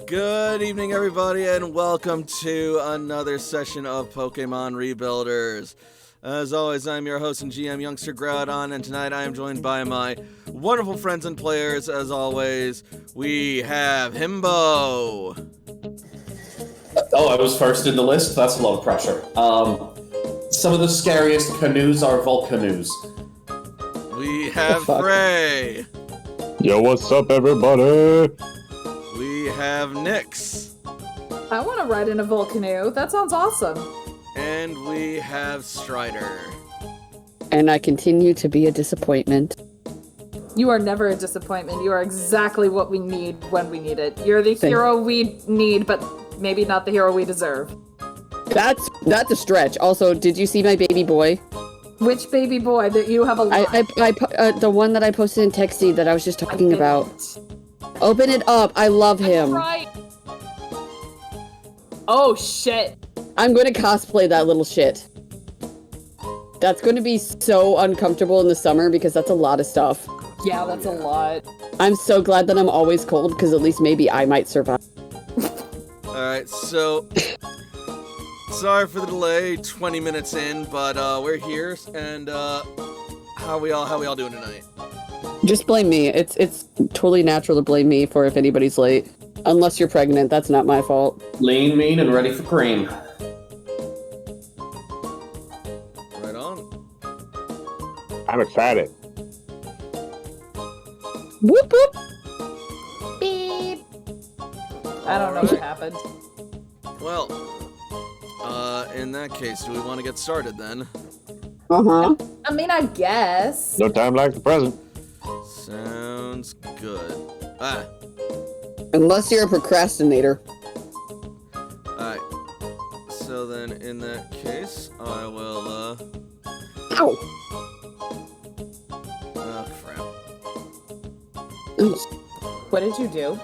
Good evening, everybody, and welcome to another session of Pokemon Rebuilders. As always, I'm your host and GM, Youngster Groudon, and tonight I am joined by my wonderful friends and players. As always, we have Himbo. Oh, I was first in the list? That's a lot of pressure. Some of the scariest canoes are Volcanoes. We have Frey. Yo, what's up, everybody? We have Nyx. I want to ride in a Volcano. That sounds awesome. And we have Strider. And I continue to be a disappointment. You are never a disappointment. You are exactly what we need when we need it. You're the hero we need, but maybe not the hero we deserve. That's a stretch. Also, did you see my baby boy? Which baby boy that you have a lot? The one that I posted in Texty that I was just talking about. Open it up. I love him. Right. Oh, shit. I'm going to cosplay that little shit. That's going to be so uncomfortable in the summer because that's a lot of stuff. Yeah, that's a lot. I'm so glad that I'm always cold because at least maybe I might survive. Alright, so sorry for the delay, 20 minutes in, but we're here, and how we all doing tonight? Just blame me. It's totally natural to blame me for if anybody's late. Unless you're pregnant, that's not my fault. Lean, mean, and ready for cream. Right on. I'm excited. Whoop whoop. Beep. I don't know what happened. Well, in that case, do we want to get started then? Uh-huh. I mean, I guess. No time like the present. Sounds good. Unless you're a procrastinator. Alright. So then, in that case, I will, Ow! oh, crap. What did you do?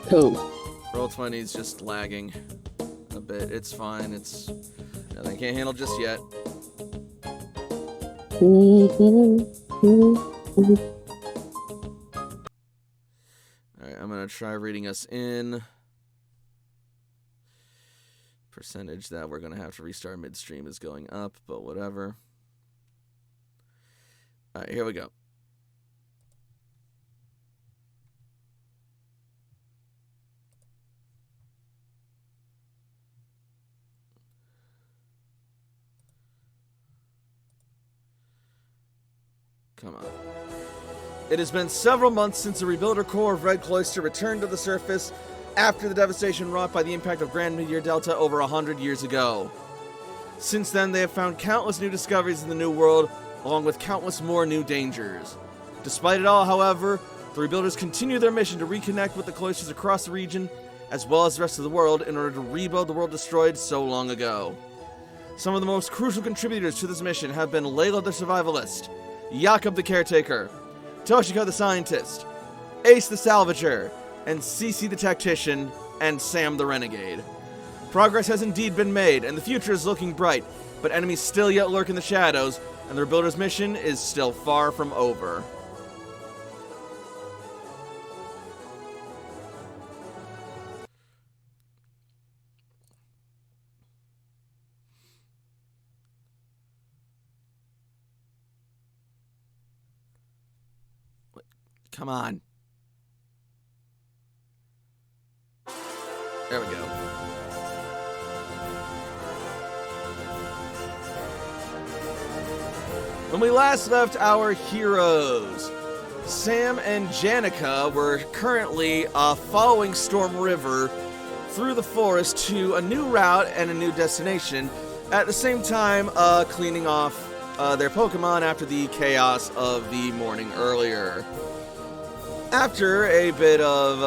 Who? Roll20 is just lagging a bit. It's fine. It's nothing I can't handle just yet. Alright, I'm gonna try reading us in. Percentage that we're gonna have to restart midstream is going up, but whatever. Alright, here we go. Come on. It has been several months since the Rebuilder Corps of Red Cloister returned to the surface after the devastation wrought by the impact of Grand Meteor Delta over 100 years ago. Since then, they have found countless new discoveries in the New World, along with countless more new dangers. Despite it all, however, the Rebuilders continue their mission to reconnect with the cloisters across the region, as well as the rest of the world, in order to rebuild the world destroyed so long ago. Some of the most crucial contributors to this mission have been Layla the Survivalist, Jakob the Caretaker, Toshiko the Scientist, Ace the Salvager, and Cece the Tactician, and Sam the Renegade. Progress has indeed been made, and the future is looking bright, but enemies still yet lurk in the shadows, and the Rebuilder's mission is still far from over. Come on. There we go. When we last left our heroes, Sam and Janica were currently following Storm River through the forest to a new route and a new destination, at the same time cleaning off their Pokemon after the chaos of the morning earlier. After a bit of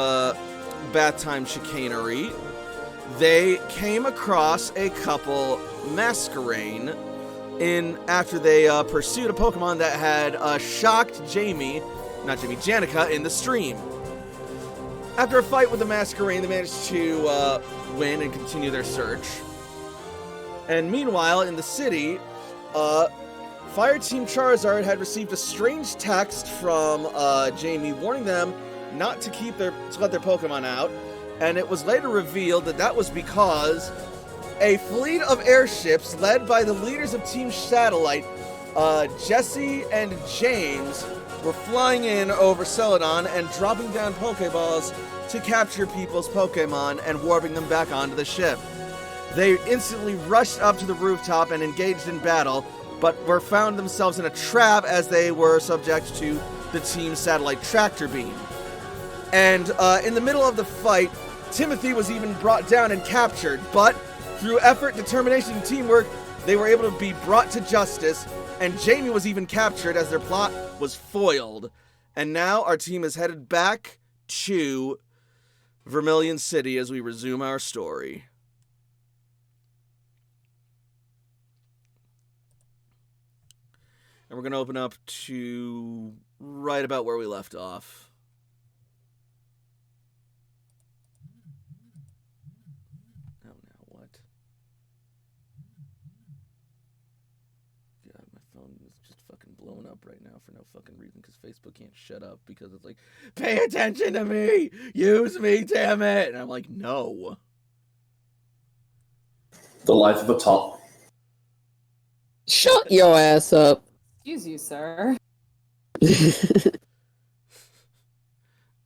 bath time chicanery, they came across a couple Masquerain after they pursued a Pokemon that had shocked Janica in the stream. After a fight with the Masquerain, they managed to win and continue their search. And meanwhile, in the city, Fire Team Charizard had received a strange text from Jamie warning them not to let their Pokemon out, And it was later revealed that that was because a fleet of airships led by the leaders of Team Satellite, Jesse and James, were flying in over Celadon and dropping down Pokeballs to capture people's Pokemon and warping them back onto the ship. They instantly rushed up to the rooftop and engaged in battle, but were found themselves in a trap as they were subject to the Team Satellite tractor beam. And in the middle of the fight, Timothy was even brought down and captured, but through effort, determination, and teamwork, they were able to be brought to justice, and Jamie was even captured as their plot was foiled. And now our team is headed back to Vermilion City as we resume our story. And we're going to open up to right about where we left off. Oh, now what? God, my phone is just fucking blowing up right now for no fucking reason because Facebook can't shut up because it's like, pay attention to me! Use me, damn it! And I'm like, no. The life of a top. Shut your ass up. Excuse you, sir.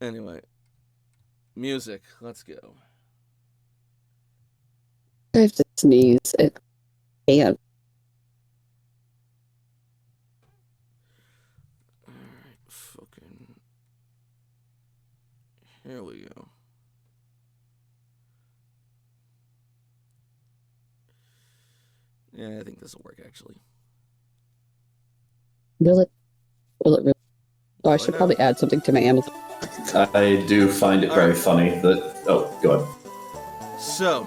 Anyway. Music. Let's go. I have to sneeze. It can't. Alright, fucking... Here we go. Yeah, I think this will work, actually. Will it? Will it really? Oh, I Why should not? probably add something to my Amazon. I do find it very Alright. funny that... Oh, go ahead. So,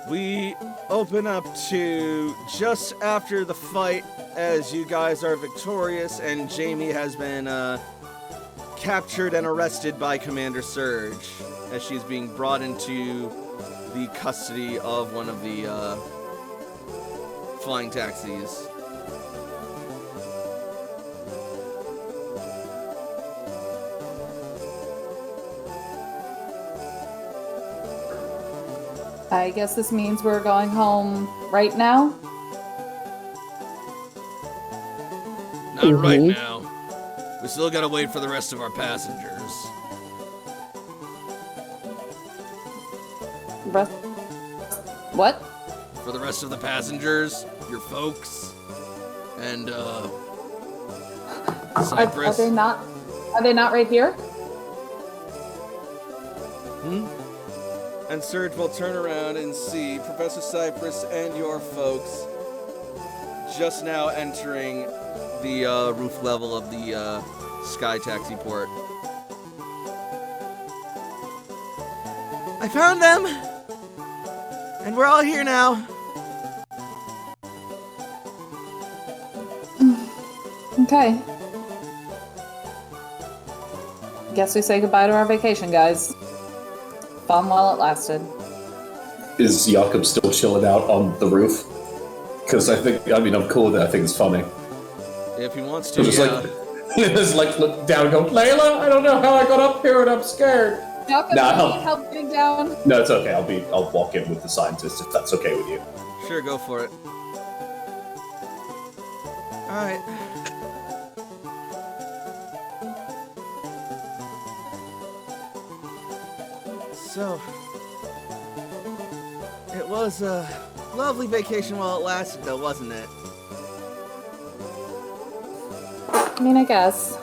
we open up to just after the fight as you guys are victorious and Jamie has been captured and arrested by Commander Surge as she's being brought into the custody of one of the flying taxis. I guess this means we're going home right now. Not right Mhm. now. We still gotta wait for the rest of our passengers. What? For the rest of the passengers, your folks, and Are Cypress. they not? Are they not right here? And Surge will turn around and see Professor Cypress and your folks just now entering the roof level of the Sky Taxi port. I found them! And we're all here now. Okay. Guess we say goodbye to our vacation, guys. Fun while it lasted. Is Jakob still chilling out on the roof? Because I'm cool with it. I think it's funny. If he wants to, Just yeah. just like look down and go, Layla, I don't know how I got up here and I'm scared. Jacob, Nah, do you help. need help getting down? No, it's okay. I'll walk in with the scientist if that's okay with you. Sure, go for it. Alright. So, it was a lovely vacation while it lasted, though, wasn't it? I mean, I guess.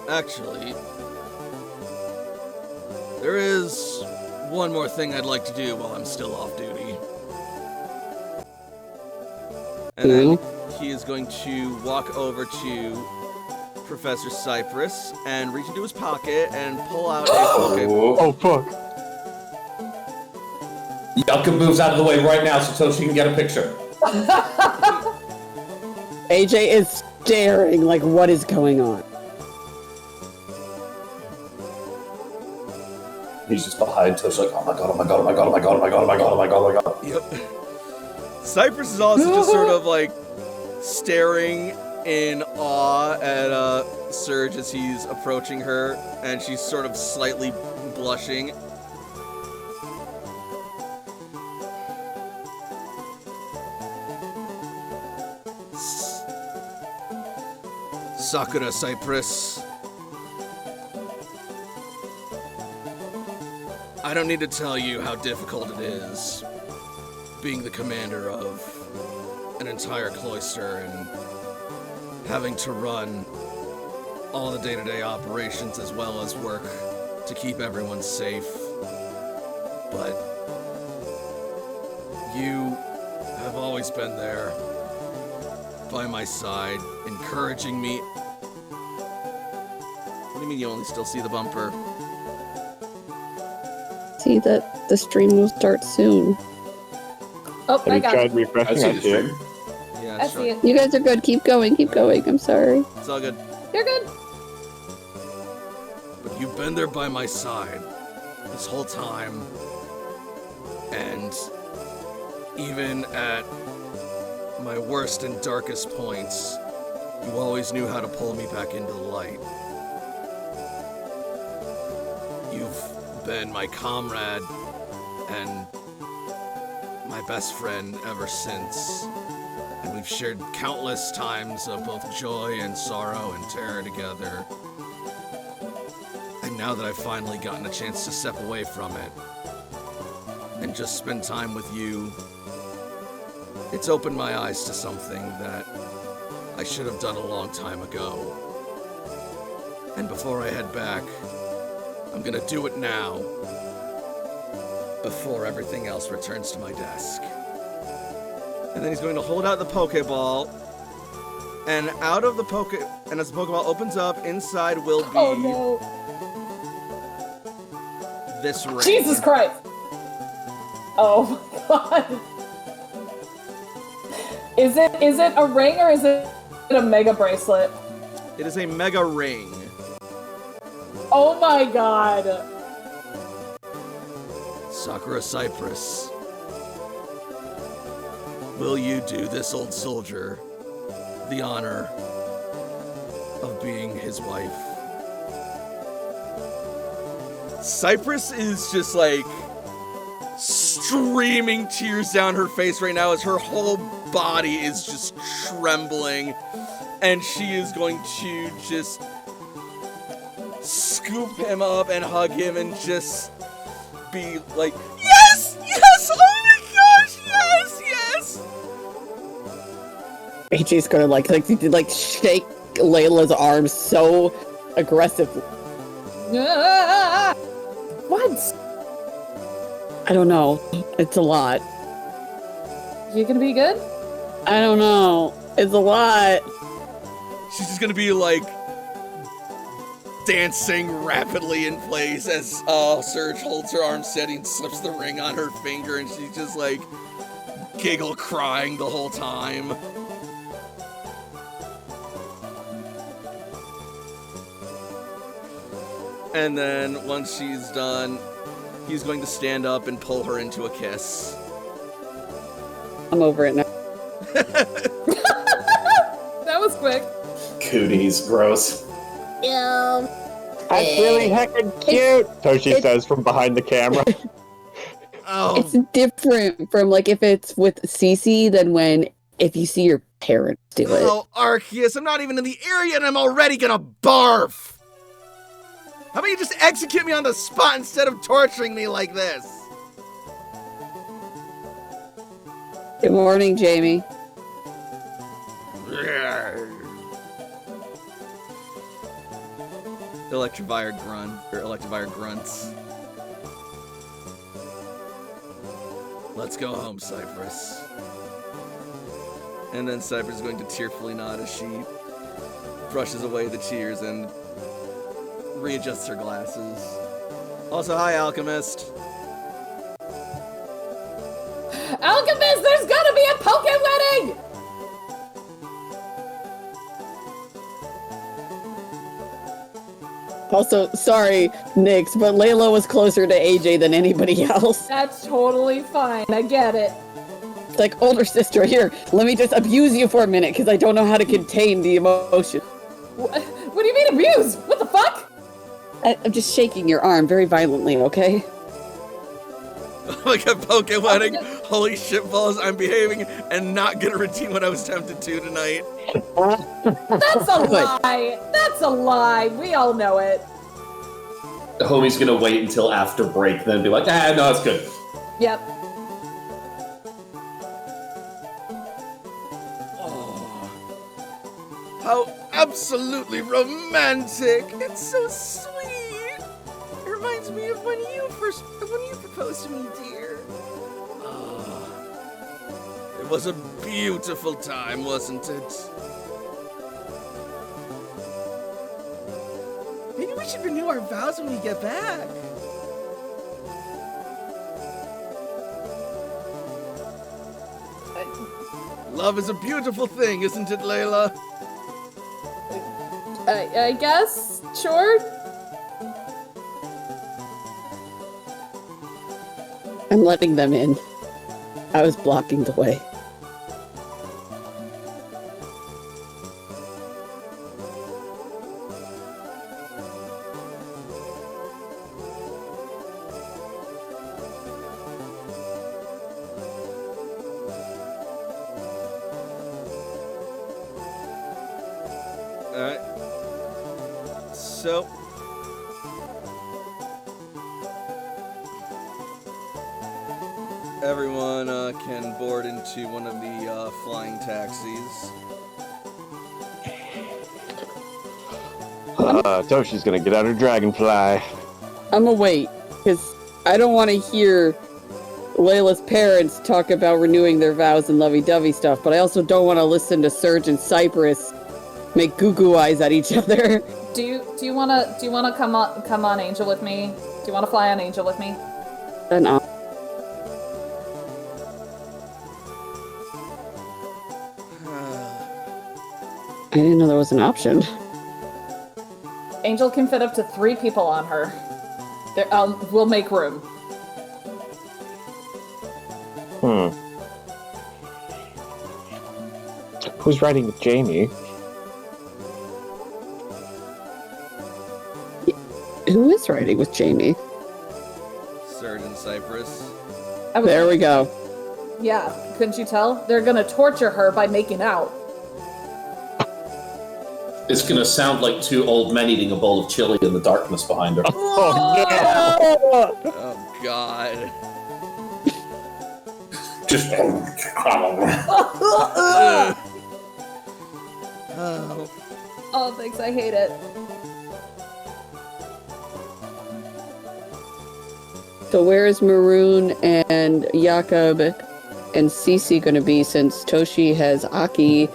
Actually, there is one more thing I'd like to do while I'm still off duty. And then he is going to walk over to Professor Cypress and reach into his pocket and pull out a Pokeball. Oh, fuck. Jakob moves out of the way right now so she can get a picture. AJ is staring like, what is going on? He's just behind Tosh like, oh my god, oh my god, oh my god, oh my god, oh my god, oh my god, oh my god, oh my god. Yep. Cypress is also just sort of like staring in awe at Surge as he's approaching her, and she's sort of slightly blushing. Sakura Cypress. I don't need to tell you how difficult it is being the commander of an entire cloister and having to run all the day-to-day operations as well as work to keep everyone safe. But you have always been there by my side, encouraging me. What do you mean you only still see the bumper? See that the stream will start soon. Oh, Have I you got tried it. refreshing? I see I the see it. stream. Yeah, I sure. see it. You guys are good. Keep going. Keep going. I'm sorry. It's all good. You're good. But you've been there by my side this whole time. And even at my worst and darkest points, you always knew how to pull me back into the light. You've been my comrade and my best friend ever since. And we've shared countless times of both joy and sorrow and terror together. And now that I've finally gotten a chance to step away from it and just spend time with you, it's opened my eyes to something that I should have done a long time ago. And before I head back, I'm gonna do it now, before everything else returns to my desk. And then he's going to hold out the Pokeball, and out of the and as the Pokeball opens up, inside will be Oh no. this ring. Jesus Christ. Oh my god. Is it a ring or is it a mega bracelet? It is a mega ring. Oh my god. Sakura Cypress, will you do this old soldier the honor of being his wife? Cypress is just like streaming tears down her face right now as her whole body is just trembling, and she is going to just scoop him up and hug him and just be like, yes, yes, oh my gosh, yes, yes. AJ's gonna like shake Layla's arms so aggressively. Ah! What? I don't know. It's a lot. You gonna be good? I don't know. It's a lot. She's just gonna be like dancing rapidly in place as Surge holds her arm steady and slips the ring on her finger, and she's just like giggle crying the whole time. And then once she's done, he's going to stand up and pull her into a kiss. I'm over it now. That was quick. Cooties, gross. That's really heckin' cute. Toshi says from behind the camera. Oh, It's different from like if it's with Cece than if you see your parents do it. oh, Arceus, I'm not even in the area and I'm already gonna barf! How about you just execute me on the spot instead of torturing me like this? Good morning, Jamie. Electivire grunts. Let's go home, Cypress. And then Cypress is going to tearfully nod as she brushes away the tears and readjusts her glasses. Also, hi, Alchemist. Alchemist, there's gonna be a Poke Wedding! Also, sorry, Nyx, but Layla was closer to AJ than anybody else. That's totally fine. I get it. It's like, older sister, here, let me just abuse you for a minute, because I don't know how to contain the emotion. What do you mean abuse? What the fuck? I'm just shaking your arm very violently, okay? Like a poke wedding. Holy shit balls, I'm behaving and not gonna redeem what I was tempted to tonight. That's a lie. That's a lie. We all know it. The homie's gonna wait until after break, then be like, no, it's good. Yep. How absolutely romantic! It's so sweet! It reminds me of when you proposed to me, dear. It was a beautiful time, wasn't it? Maybe we should renew our vows when we get back. Love is a beautiful thing, isn't it, Layla? I guess. Sure. I'm letting them in. I was blocking the way. Alright. So. Everyone can board into one of the flying taxis. Toshi's gonna get out her dragonfly. I'm gonna wait, because I don't want to hear Layla's parents talk about renewing their vows and lovey-dovey stuff, but I also don't want to listen to Serge and Cypress make goo-goo eyes at each other. Do you wanna come on Angel with me? Do you wanna fly on Angel with me? Then Uh, I didn't know there was an option. Angel can fit up to 3 people on her. We'll make room. Who's riding with Jamie? Who is riding with Jamie? Serge and Cypress. There we go. Yeah, couldn't you tell? They're gonna torture her by making out. It's gonna sound like 2 old men eating a bowl of chili in the darkness behind her. Oh yeah! Oh god. Just. Oh. Oh, thanks, I hate it. So where is Maroon and Jakob and Cece going to be since Toshi has Aki?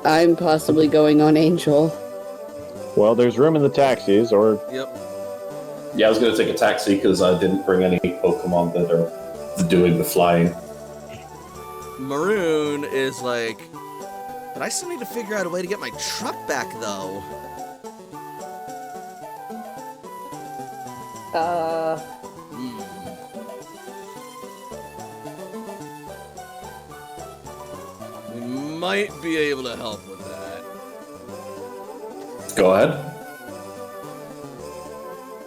I'm possibly going on Angel. Well, there's room in the taxis, or Yep. Yeah, I was gonna take a taxi because I didn't bring any Pokemon that are doing the flying. Maroon is like, but I still need to figure out a way to get my truck back, though. We might be able to help with that. Go ahead.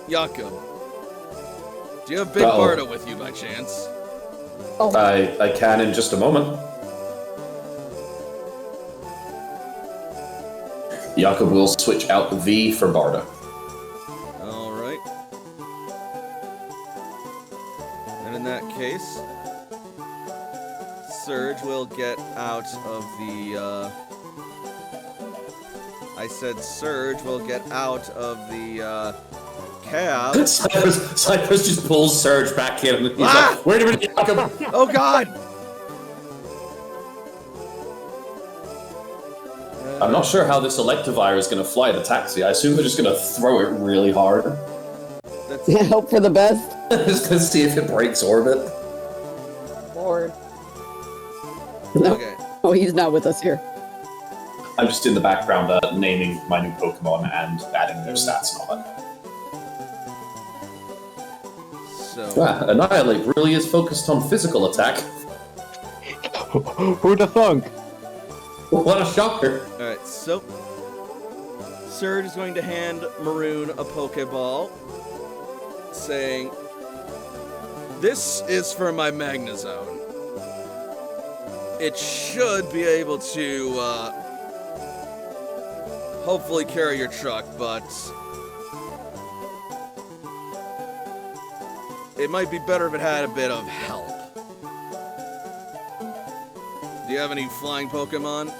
Jakob, do you have Big Uh-oh. Barda with you by chance? Oh, I can in just a moment. Jakob will switch out the V for Barda. Alright. And in that case, Serge will get out of the, I said Serge will get out of the, cab. Cypress just pulls Surge back in. And he's Ah! like, wait a minute, Jakob. Oh god! I'm not sure how this Electivire is going to fly the taxi. I assume they're just going to throw it really hard. That's, Hope for the best. Just going to see if it breaks orbit. Lord. No. okay. Oh, he's not with us here. I'm just in the background naming my new Pokemon and adding their stats and all that. So, Annihilate really is focused on physical attack. Who'd have thunk? What a shocker! Alright, so Surge is going to hand Maroon a Pokeball, saying, "This is for my Magnezone. It should be able to, hopefully carry your truck, but it might be better if it had a bit of help. Do you have any flying Pokemon?"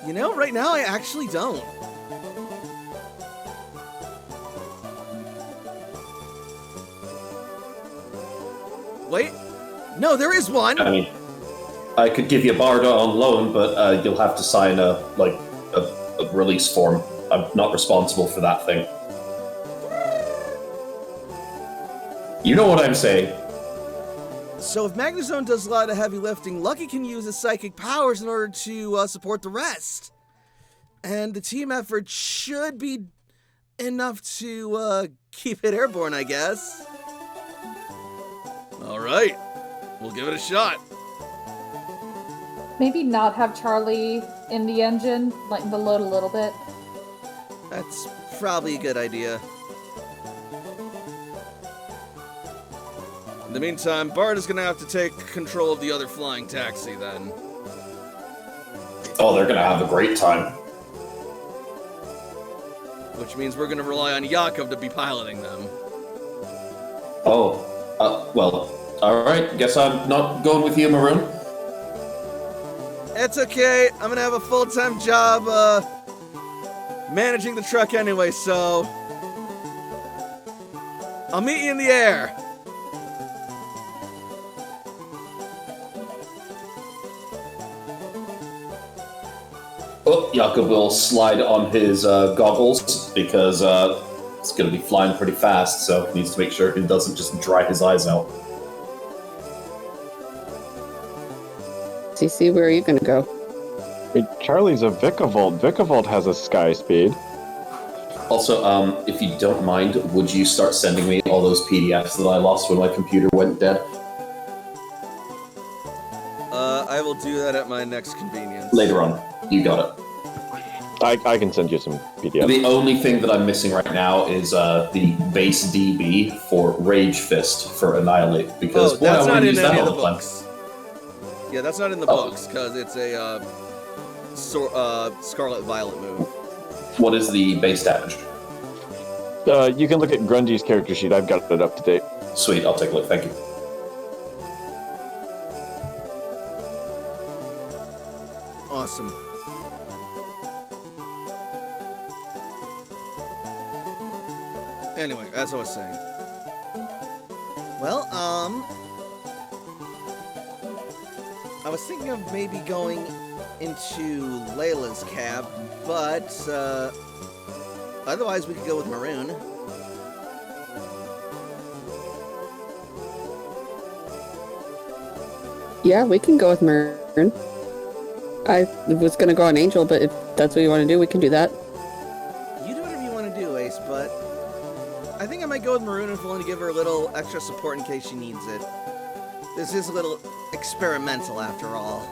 You know, right now I actually don't. Wait. No, there is one! I mean, I could give you Barda on loan, but you'll have to sign a release form. I'm not responsible for that thing. You know what I'm saying. So if Magnezone does a lot of heavy lifting, Lucky can use his psychic powers in order to support the rest. And the team effort should be enough to keep it airborne, I guess. Alright, we'll give it a shot. Maybe not have Charlie in the engine, lighten the load a little bit. That's probably a good idea. In the meantime, Bart is gonna have to take control of the other flying taxi then. Oh, they're gonna have a great time. Which means we're gonna rely on Yakov to be piloting them. Oh, well, alright, guess I'm not going with you, Maroon. It's okay, I'm gonna have a full-time job, managing the truck anyway, so I'll meet you in the air. Oh, Jakob will slide on his goggles because it's going to be flying pretty fast, so he needs to make sure he doesn't just dry his eyes out. CC, where are you gonna go? Wait, Charlie's a Vikavolt. Vikavolt has a sky speed. Also, if you don't mind, would you start sending me all those PDFs that I lost when my computer went dead? I will do that at my next convenience. Later on. You got it. I can send you some PDFs. The only thing that I'm missing right now is the base DB for Rage Fist for Annihilate, because boy, I that's want not to in use that any of all the the time. books. Yeah, that's not in the Oh. books, because it's a Scarlet Violet move. What is the base damage? You can look at Grundy's character sheet. I've got it up to date. Sweet, I'll take a look, thank you. Awesome. Anyway, as I was saying. Well, I was thinking of maybe going into Layla's cab, but, otherwise we could go with Maroon. Yeah, we can go with Maroon. I was gonna go on Angel, but if that's what you want to do, we can do that. You do whatever you want to do, Ace, but I think I might go with Maroon if willing to give her a little extra support in case she needs it. This is a little experimental after all.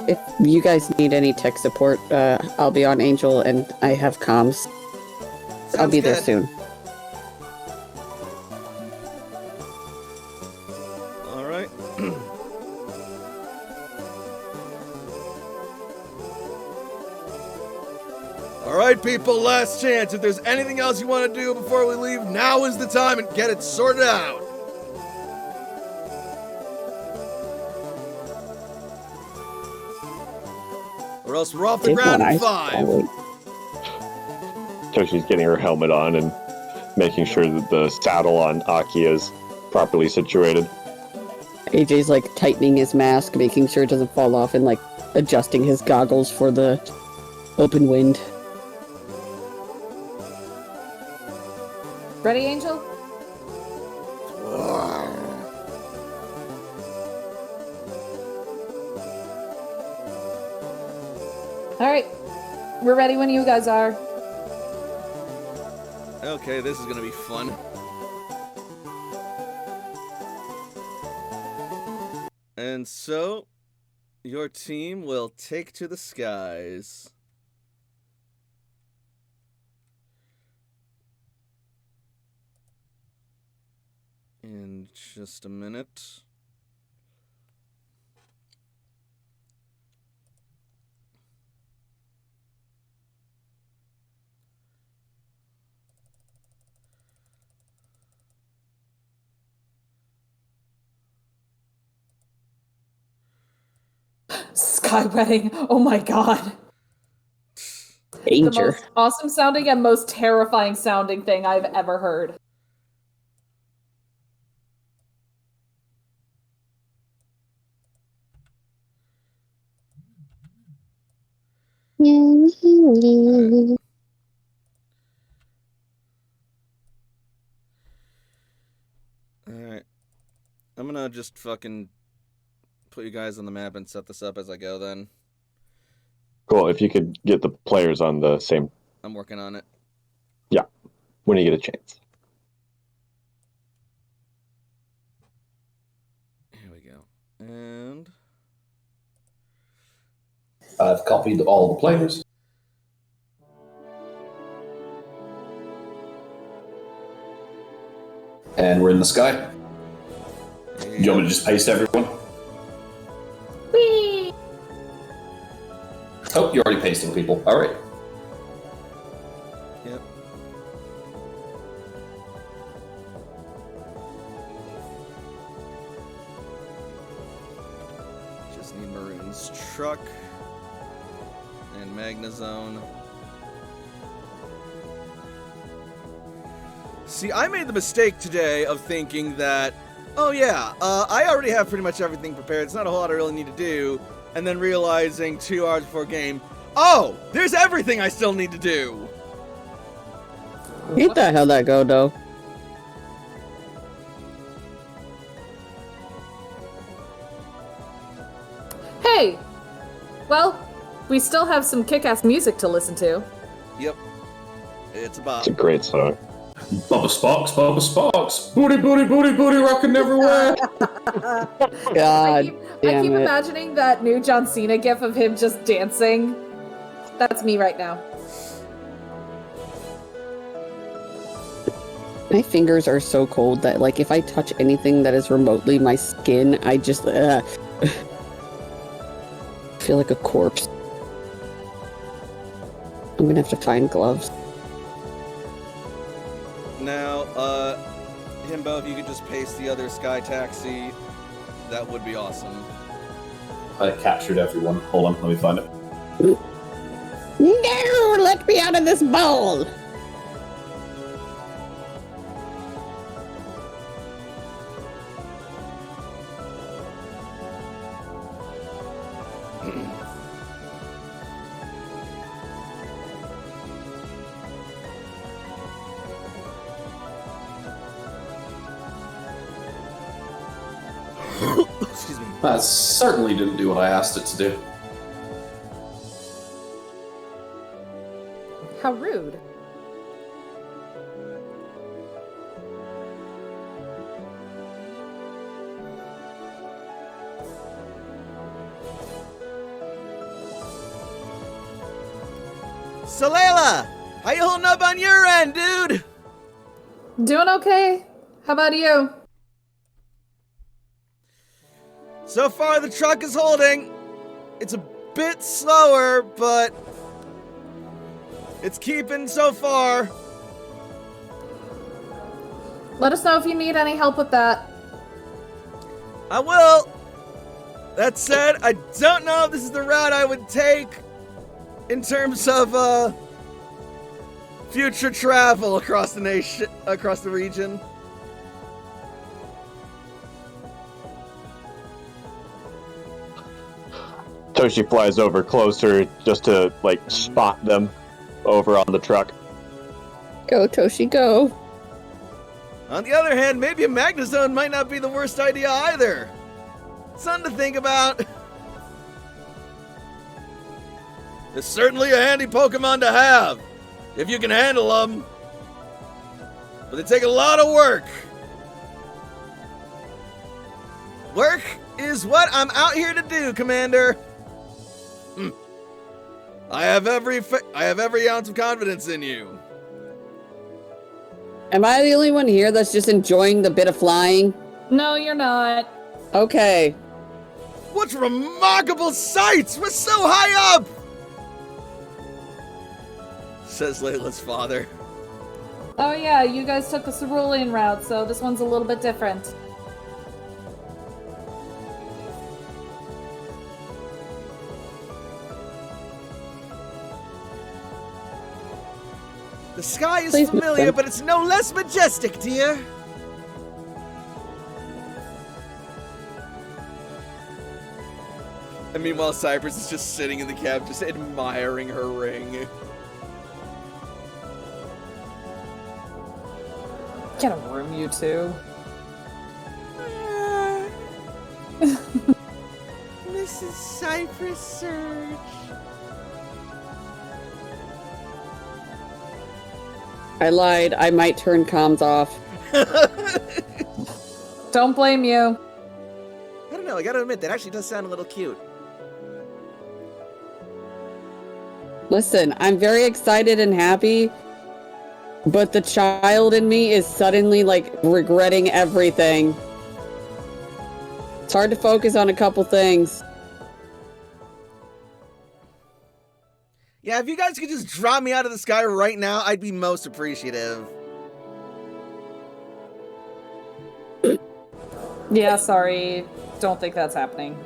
If you guys need any tech support, I'll be on Angel and I have comms. I'll Sounds be there good. soon. All right. All right, people, last chance. If there's anything else you want to do before we leave, now is the time and get it sorted out. Or else we're off the ground in 5. Toshi's getting her helmet on and making sure that the saddle on Aki is properly situated. AJ's like tightening his mask, making sure it doesn't fall off, and like adjusting his goggles for the open wind. Ready, Angel? Alright. We're ready when you guys are. Okay, this is gonna be fun. And so, your team will take to the skies. In just a minute. Sky wedding. Oh my god. The Danger. most awesome sounding and most terrifying sounding thing I've ever heard. Alright. I'm gonna just fucking put you guys on the map and set this up as I go then. Cool. If you could get the players on the same I'm working on it. when you get a chance. Here we go. And I've copied all the players. And we're in the sky. Do you want me to just paste everyone? Whee! Oh, you're already pasting people. All right. Yep. Just need Maroon's truck and Magnazone. See, I made the mistake today of thinking that, oh yeah, I already have pretty much everything prepared. It's not a whole lot I really need to do. And then realizing 2 hours before game, oh, there's everything I still need to do. Hate that how that go though. Hey! Well, we still have some kick-ass music to listen to. Yep. It's a bop. It's a great song. Bubba Sparks. Booty, booty, booty, booty, rocking everywhere. God I damn keep it. imagining that new John Cena gif of him just dancing. That's me right now. My fingers are so cold that, like, if I touch anything that is remotely my skin, I just feel like a corpse. I'm gonna have to find gloves. Now, Himbo, if you could just paste the other Sky Taxi, that would be awesome. I captured everyone. Hold on, let me find it. No, let me out of this bowl. Excuse me. That certainly didn't do what I asked it to do. How rude. Salela! How you holding up on your end, dude? Doing okay? How about you? So far, the truck is holding. It's a bit slower, but it's keeping so far. Let us know if you need any help with that. I will. That said, I don't know if this is the route I would take in terms of future travel across the nation, across the region. Toshi flies over closer just to, like, spot them over on the truck. Go, Toshi, go. On the other hand, maybe a Magnazone might not be the worst idea either. Something to think about. It's certainly a handy Pokemon to have, if you can handle them. But they take a lot of work. Work is what I'm out here to do, Commander. I have every ounce of confidence in you. Am I the only one here that's just enjoying the bit of flying? No, you're not. Okay. What remarkable sights! We're so high up! Says Layla's father. Oh yeah, you guys took the cerulean route, so this one's a little bit different. The sky is Please, familiar, Mr. but it's no less majestic, dear. And meanwhile, Cypress is just sitting in the cab, just admiring her ring. Get a room, you two. Mrs. Cypress Surge. I lied. I might turn comms off. Don't blame you. I don't know, I gotta admit, that actually does sound a little cute. Listen, I'm very excited and happy, but the child in me is suddenly, like, regretting everything. It's hard to focus on a couple things. Yeah, if you guys could just drop me out of the sky right now, I'd be most appreciative. Yeah, sorry. Don't think that's happening.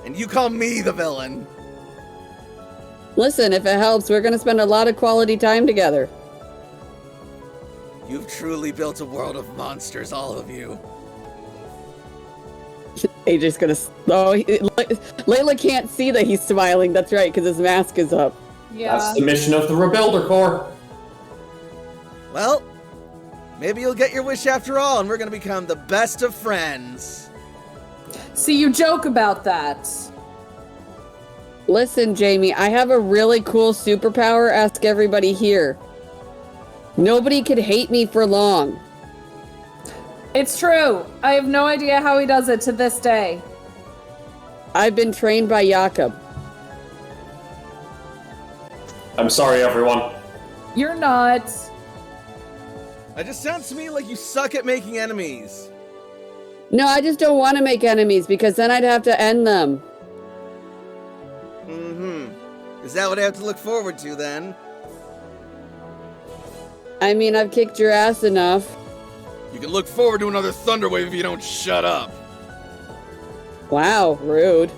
And you call me the villain. Listen, if it helps, we're gonna spend a lot of quality time together. You've truly built a world of monsters, all of you. AJ's gonna. Layla can't see that he's smiling. That's right, because his mask is up. Yeah. That's the mission of the Rebuilder Corps. Well, maybe you'll get your wish after all, and we're gonna become the best of friends. See, you joke about that. Listen, Jamie, I have a really cool superpower. Ask everybody here. Nobody could hate me for long. It's true. I have no idea how he does it to this day. I've been trained by Jakob. I'm sorry, everyone. You're not. It just sounds to me like you suck at making enemies. No, I just don't want to make enemies because then I'd have to end them. Is that what I have to look forward to, then? I mean, I've kicked your ass enough. You can look forward to another Thunderwave if you don't shut up. Wow, rude.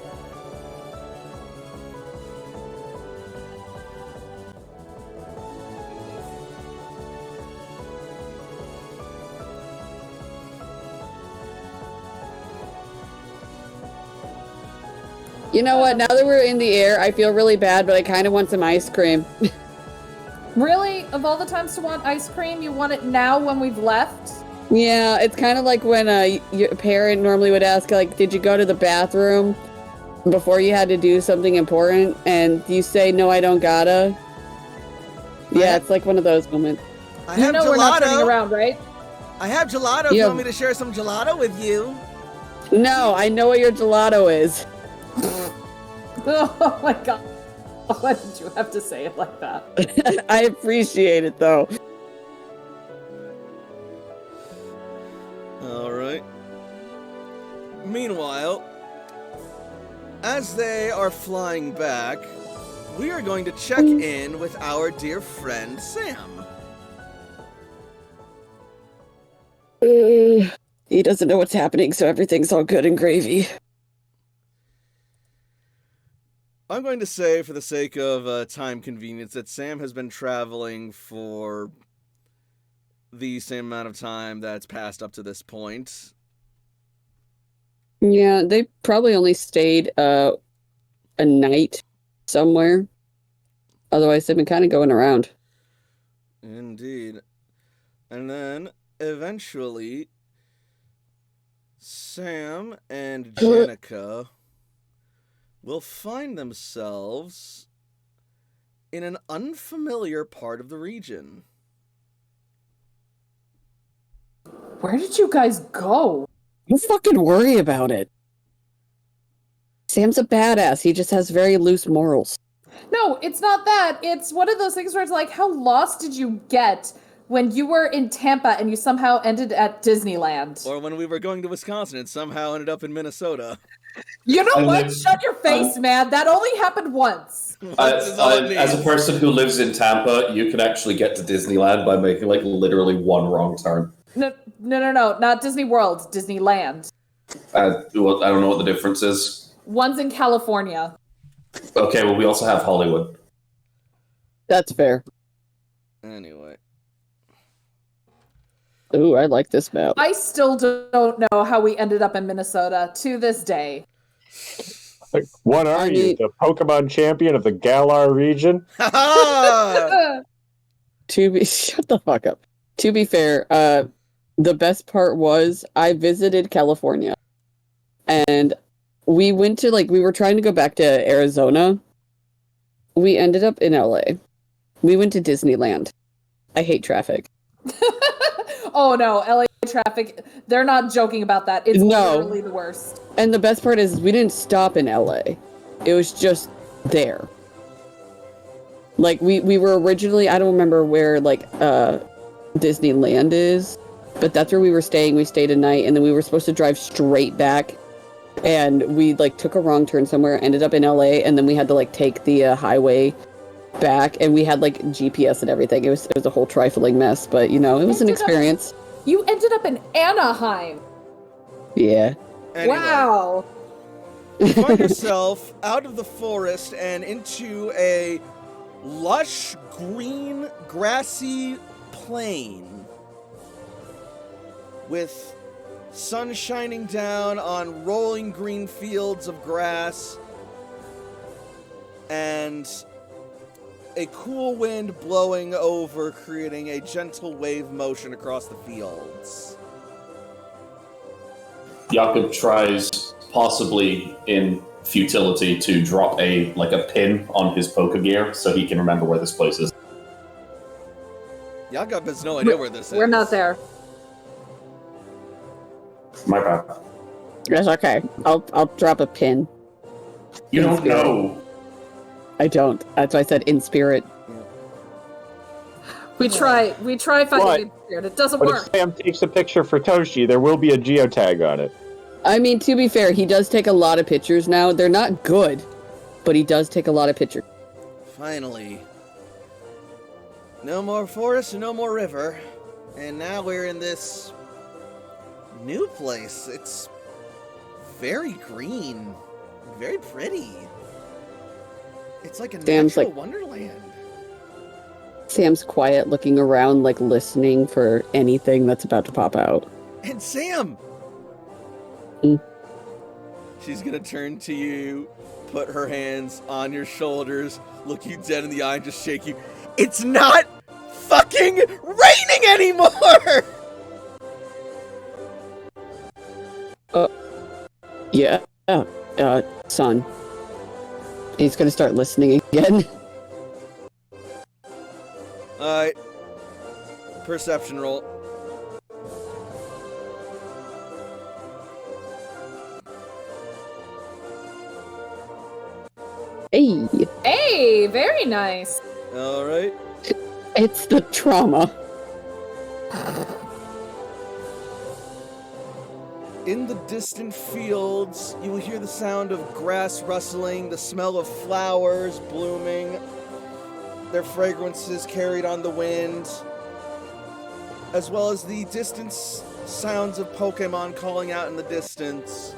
You know what? Now that we're in the air, I feel really bad, but I kind of want some ice cream. Really? Of all the times to want ice cream, you want it now when we've left? Yeah, it's kind of like when your parent normally would ask, like, did you go to the bathroom before you had to do something important? And you say, no, I don't gotta. Yeah, it's like one of those moments. I You have know we're not turning gelato. around, right? I have gelato. If you Yeah. want me to share some gelato with you? No, I know what your gelato is. Oh my god. Why did you have to say it like that? I appreciate it, though. All right. Meanwhile, as they are flying back, we are going to check in with our dear friend Sam. He doesn't know what's happening, so everything's all good and gravy. I'm going to say, for the sake of time convenience, that Sam has been traveling for the same amount of time that's passed up to this point. Yeah, they probably only stayed a night somewhere. Otherwise, they've been kind of going around. Indeed. And then, eventually, Sam and Jenica will find themselves in an unfamiliar part of the region. Where did you guys go? Don't fucking worry about it. Sam's a badass. He just has very loose morals. No, it's not that. It's one of those things where it's like, how lost did you get when you were in Tampa and you somehow ended at Disneyland? Or when we were going to Wisconsin and somehow ended up in Minnesota. You know And what? then- Shut your face, man. That only happened once. Once is all it As a needs. person who lives in Tampa, you can actually get to Disneyland by making like literally one wrong turn. No, not Disney World, Disneyland. Well, I don't know what the difference is. One's in California. Okay, well, we also have Hollywood. That's fair. Anyway. Ooh, I like this map. I still don't know how we ended up in Minnesota to this day. Like, what are I you, mean- the Pokemon champion of the Galar region? Ha Shut the fuck up. To be fair, the best part was I visited California and we went to we were trying to go back to Arizona. We ended up in LA. We went to Disneyland. I hate traffic. Oh no, LA traffic. They're not joking about that. It's No. literally the worst. And the best part is we didn't stop in LA. It was just there. Like we were originally, I don't remember where Disneyland is, but that's where we were staying. We stayed a night and then we were supposed to drive straight back. And we took a wrong turn somewhere, ended up in LA, and then we had to take the highway back, and we had GPS and everything. It was a whole trifling mess, but it was an experience. You ended up in Anaheim. Yeah. Anyway, Wow. you find yourself out of the forest and into a lush, green, grassy plain with sun shining down on rolling green fields of grass and a cool wind blowing over, creating a gentle wave motion across the fields. Jakob tries, possibly in futility, to drop a pin on his poker gear so he can remember where this place is. Jakob has no idea where this is. We're not there. My bad. That's okay. I'll drop a pin. You don't know. I don't. That's why I said in spirit. We try What? finding it here, and it doesn't But if work. Sam takes a picture for Toshi, there will be a geotag on it. I mean, to be fair, he does take a lot of pictures now. They're not good, but he does take a lot of pictures. Finally. No more forest and no more river. And now we're in this new place. It's very green. Very pretty. It's like a Sam's natural wonderland. Sam's quiet, looking around, listening for anything that's about to pop out. And Sam! Mm. She's gonna turn to you, put her hands on your shoulders, look you dead in the eye, and just shake you. It's not fucking raining anymore! Yeah. Son. He's gonna start listening again. Alright. Perception roll. Hey, Hey, very nice. Alright. it's the trauma. In the distant fields, you will hear the sound of grass rustling, the smell of flowers blooming, their fragrances carried on the wind, as well as the distant sounds of Pokemon calling out in the distance.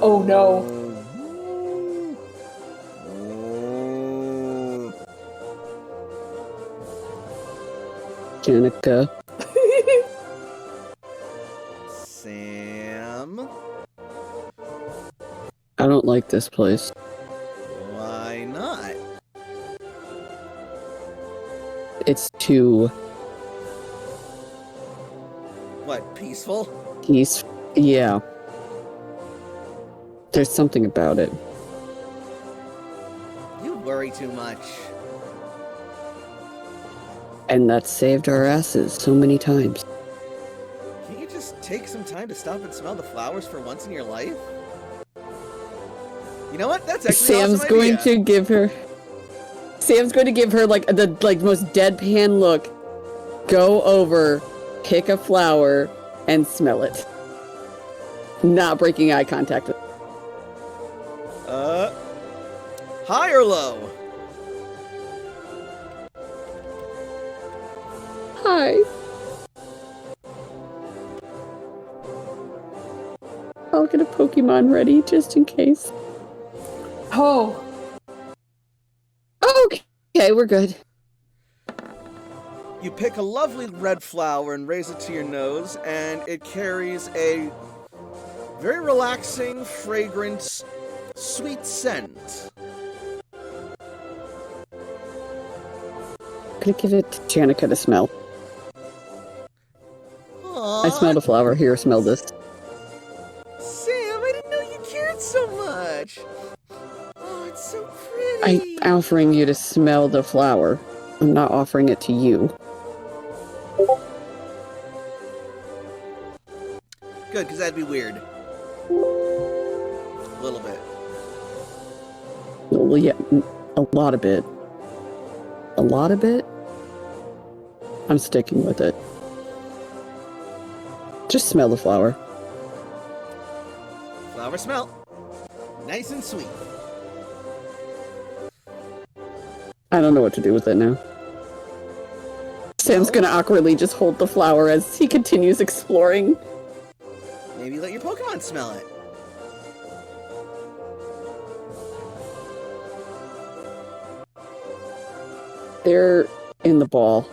Oh no. Janica. Sam, I don't like this place. why not? It's too What, peaceful? peace. Yeah. There's something about it. You worry too much. And that saved our asses so many times. Can you just take some time to stop and smell the flowers for once in your life? You know what? That's actually an Sam's awesome going idea. to give her. Sam's going to give her like the most deadpan look. Go over, pick a flower, and smell it. Not breaking eye contact with. High or low? Hi. I'll get a Pokemon ready just in case. Oh, Okay, we're good. You pick a lovely red flower and raise it to your nose, and it carries a very relaxing, fragrant, sweet scent. I'm gonna give it to Janica to smell. Aww, I smelled a flower. Here, smell this. Sam, I didn't know you cared so much. Oh, it's so pretty. I'm offering you to smell the flower. I'm not offering it to you. Good, because that'd be weird. A little bit. Well, yeah, a lot of it. A lot of it? I'm sticking with it. Just smell the flower. Flower smell. Nice and sweet. I don't know what to do with it now. Sam's gonna awkwardly just hold the flower as he continues exploring. Maybe let your Pokemon smell it. They're in the ball.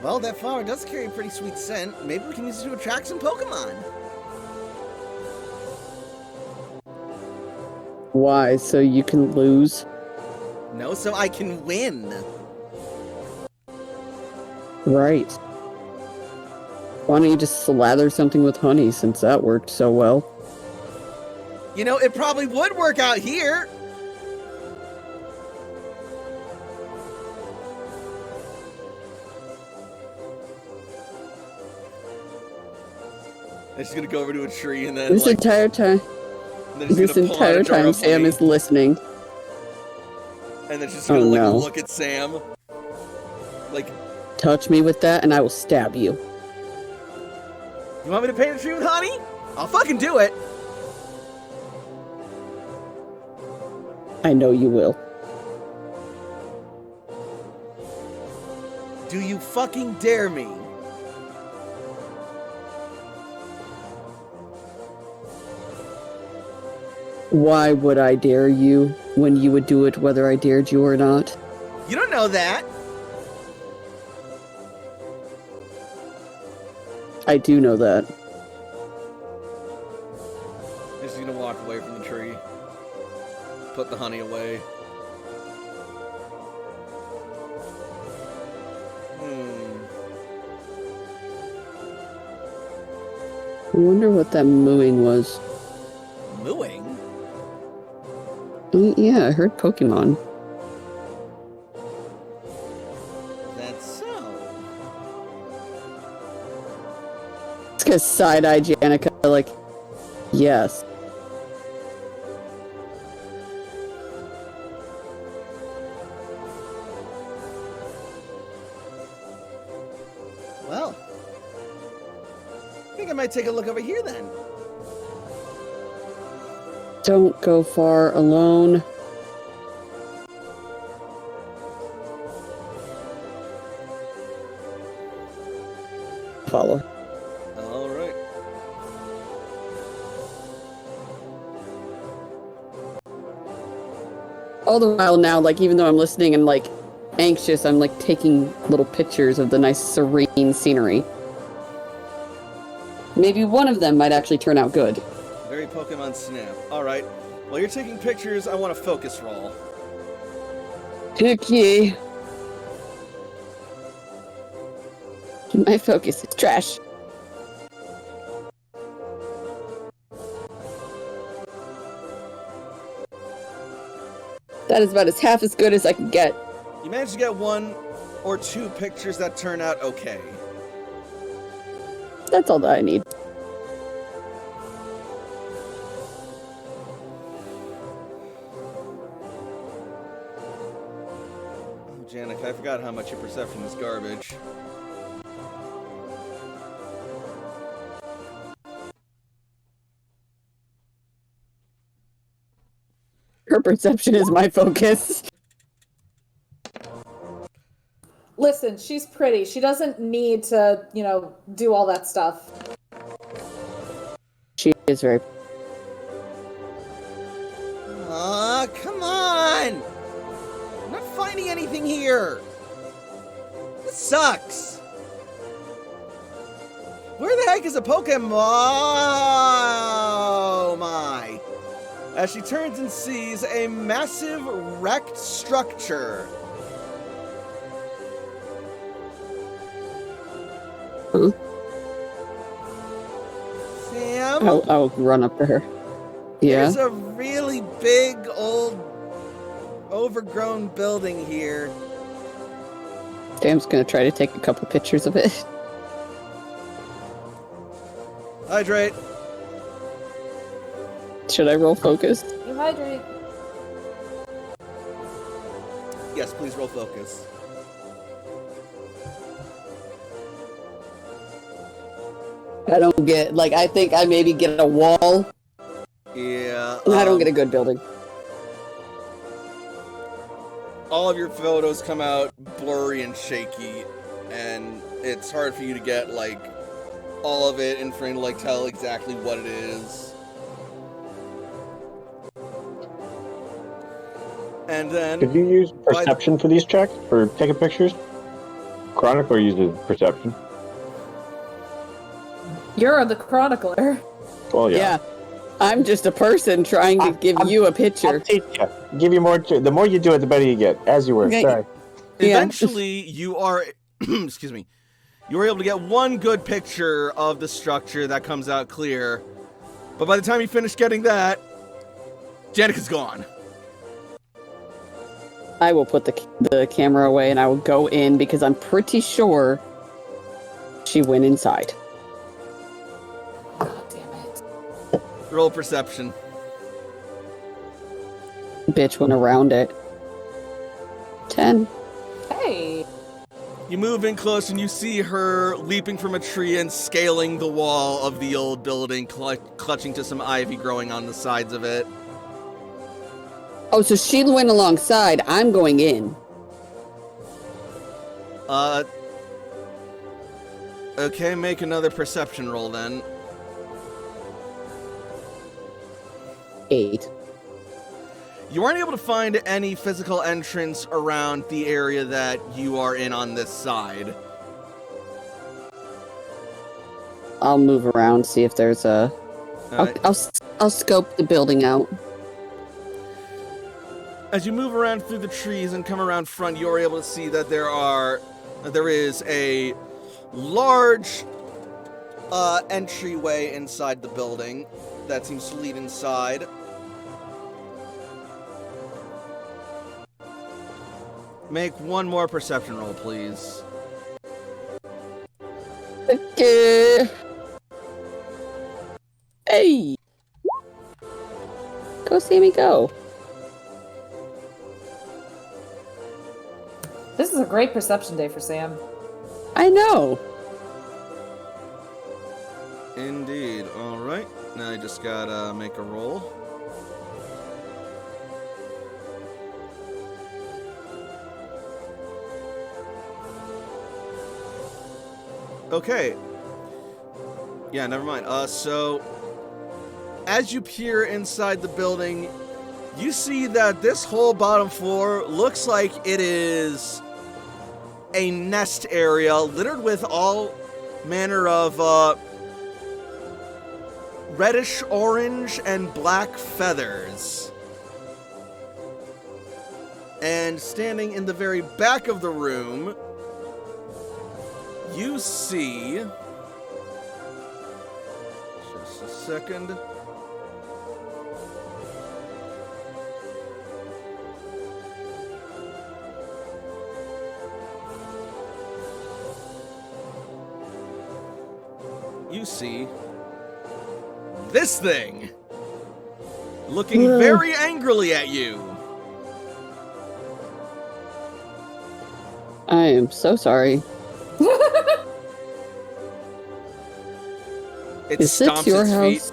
Well, that flower does carry a pretty sweet scent. Maybe we can use it to attract some Pokemon. Why? So you can lose? No, so I can win. Right. Why don't you just slather something with honey since that worked so well? You know, it probably would work out here. I'm just gonna go over to a tree and then This entire time, and then she's gonna pull out a jar of Sam honey, is listening. and then she's gonna Oh, no. look at Sam. Like, Touch me with that and I will stab you. you want me to paint a tree with honey? I'll fucking do it. I know you will. Do you fucking dare me? Why would I dare you when you would do it whether I dared you or not? You don't know that. I do know that. She's gonna walk away from the tree. Put the honey away. I wonder what that mooing was. Mooing? Yeah, I heard Pokemon. That's so. It's gonna side-eye Janica like, yes. Well, I think I might take a look over here then. Don't go far alone. Follow. All right. All the while now, like, even though I'm listening and, like, anxious, I'm, like, taking little pictures of the nice, serene scenery. Maybe one of them might actually turn out good. Very Pokemon Snap. All right. While you're taking pictures, I want a focus roll. Okay. My focus is trash. That is about as half as good as I can get. You manage to get 1 or 2 pictures that turn out okay. That's all that I need. Oh, Janik, I forgot how much your perception is garbage. Her perception is my focus. Listen, she's pretty. She doesn't need to, do all that stuff. She is very... Aw, come on! I'm not finding anything here! This sucks! Where the heck is a Pokemon? Oh my! As she turns and sees a massive wrecked structure. Huh? Sam? I'll run up to her. Yeah? There's a really big, old, overgrown building here. Sam's gonna try to take a couple pictures of it. Hydrate. Should I roll focus? You hydrate. Yes, please roll focus. I don't get, I think I maybe get a wall. Yeah. I don't get a good building. All of your photos come out blurry and shaky, and it's hard for you to get, all of it in frame to, tell exactly what it is. And then... Could you use perception for these checks, for taking pictures? Chronicle uses perception. You're the chronicler. Well, Yeah. I'm just a person trying to give you a picture. I'll teach you. Give you more. The more you do it, the better you get. As you were. Okay. Sorry. Yeah. Eventually, you are... excuse me. You were able to get one good picture of the structure that comes out clear. But by the time you finish getting that, Janika's gone. I will put the camera away and I will go in because I'm pretty sure she went inside. God damn it. Roll perception. Bitch went around it. 10. Hey. You move in close and you see her leaping from a tree and scaling the wall of the old building, clutching to some ivy growing on the sides of it. Oh, so she went alongside. I'm going in. Okay, make another perception roll then. 8. You aren't able to find any physical entrance around the area that you are in on this side. I'll move around, see if there's a... I'll scope the building out. As you move around through the trees and come around front, you're able to see that there is a large entryway inside the building that seems to lead inside. Make one more perception roll, please. Okay. Hey! Go, Sammy, go. This is a great perception day for Sam. I know. Indeed. All right. Now I just gotta make a roll. Okay. Yeah, never mind. So, as you peer inside the building, you see that this whole bottom floor looks like it is a nest area littered with all manner of reddish orange and black feathers. And standing in the very back of the room, you see... Just a second. you see this thing looking very angrily at you. I am so sorry. It Is stomps this your its house? feet.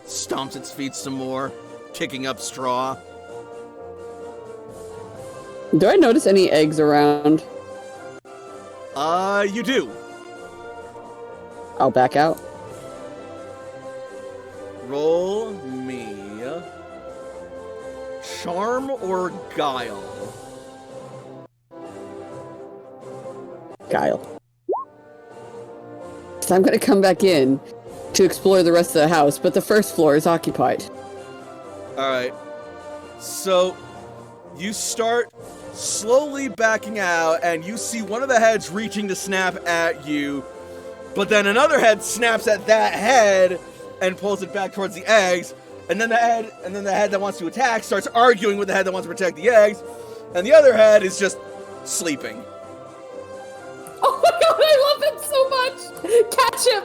Stomps its feet some more, kicking up straw. Do I notice any eggs around? You do. I'll back out. Roll me charm or guile. Guile. So I'm gonna come back in to explore the rest of the house, but the first floor is occupied. Alright. So, you start slowly backing out, and you see one of the heads reaching to snap at you, but then another head snaps at that head and pulls it back towards the eggs, and then the head that wants to attack starts arguing with the head that wants to protect the eggs, and the other head is just sleeping. Oh my god, I love him so much! Catch him!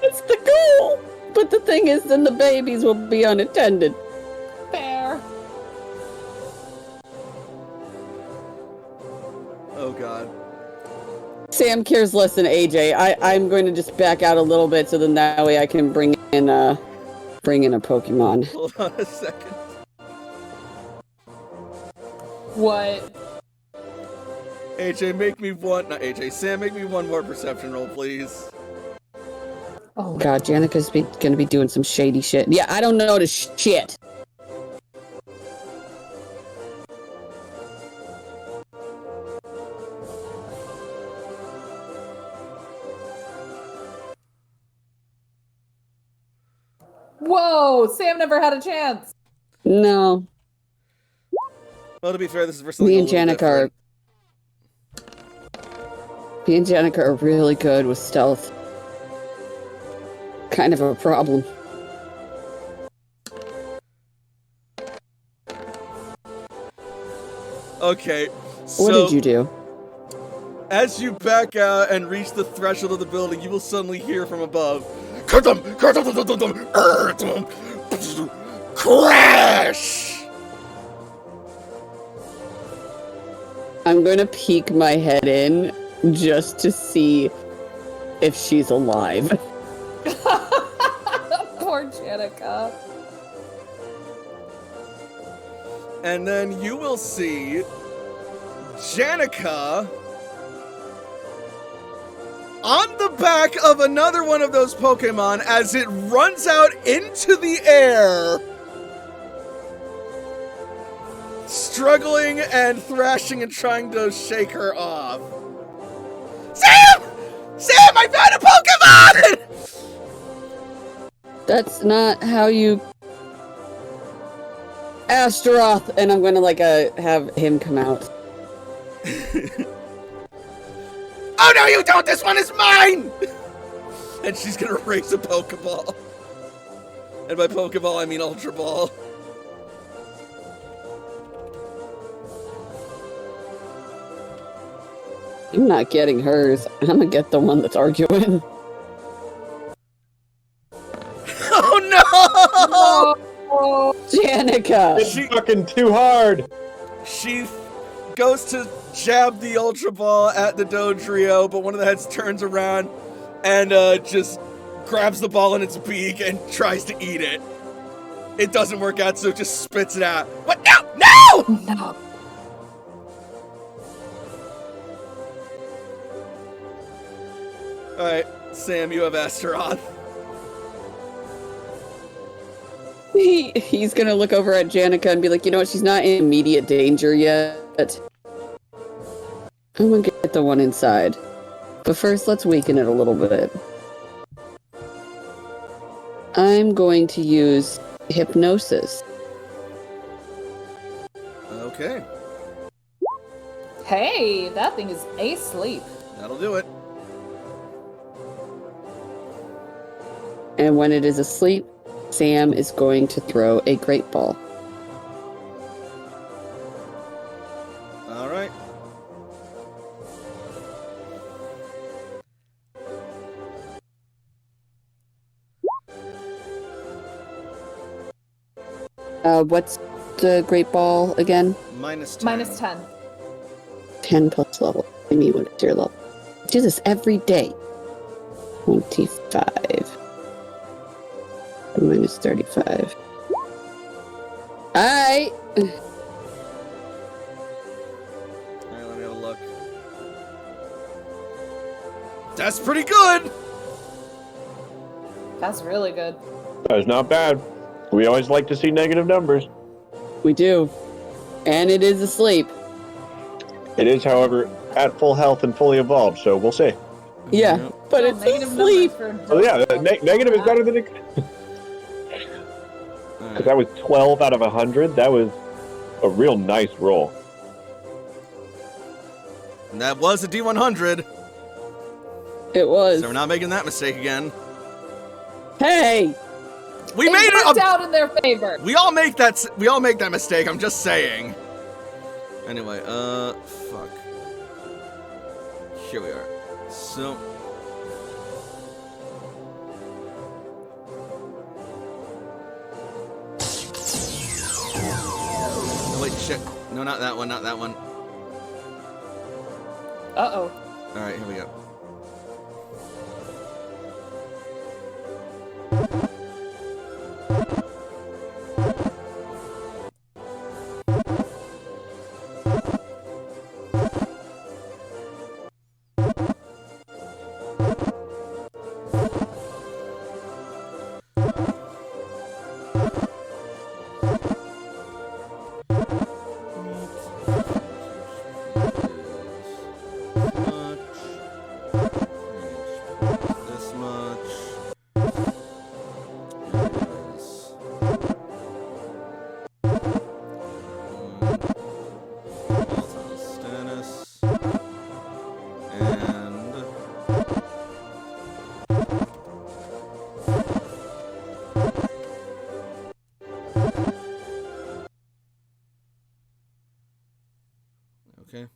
It's the goal! But the thing is, then the babies will be unattended. Fair. Oh god. Sam cares less than AJ. I'm going to just back out a little bit so then that way I can bring in a Pokemon. Hold on a second. What? AJ, Sam, make me one more perception roll, please. Oh god, Janica's gonna be doing some shady shit. Yeah, I don't notice shit. Whoa! Sam never had a chance! No. Well, to be fair, this is for something Me a and little Janica are really good with stealth. Kind of a problem. Okay, so... What did you do? As you back out and reach the threshold of the building, you will suddenly hear from above, crash! I'm going to peek my head in just to see if she's alive. Poor Janica. And then you will see Janica on the back of another one of those Pokemon as it runs out into the air, struggling and thrashing and trying to shake her off. Sam! Sam, I found a Pokemon! That's not how you... Astaroth! And I'm gonna, have him come out. Oh no, you don't! This one is mine! And she's gonna raise a Pokeball. And by Pokeball, I mean Ultra Ball. I'm not getting hers. I'm gonna get the one that's arguing. Oh no! Oh, Janica! It's fucking too hard. She goes to jab the Ultra Ball at the Dodrio, but one of the heads turns around and just grabs the ball in its beak and tries to eat it. It doesn't work out, so it just spits it out. What? No! No! no. Alright, Sam, you have Astaroth. He's gonna look over at Janica and be like, you know what, she's not in immediate danger yet. I'm gonna get the one inside. But first, let's weaken it a little bit. I'm going to use Hypnosis. Okay, Hey, that thing is asleep. that'll do it. And when it is asleep, Sam is going to throw a Great Ball. Alright. What's the Great Ball again? Minus 10. Minus 10. 10 plus level. I mean, what is your level? I do this every day. 25. Minus 35. Alright. Alright, let me have a look. That's pretty good! That's really good. That's not bad. We always like to see negative numbers. We do. And it is asleep. It is, however, at full health and fully evolved, so we'll see. Yeah, Yep. but Still it's negative asleep. numbers for So yeah, the negative is better than it. Because that was 12 out of 100. That was a real nice roll. And that was a D100, It was. so we're not making that mistake again. Hey! We It made worked it! out in their favor. We all make that mistake, I'm just saying. Anyway, fuck. Here we are. So... Oh, wait, shit. No, not that one, not that one. Uh-oh. Alright, here we go. This much. Stannis. And okay.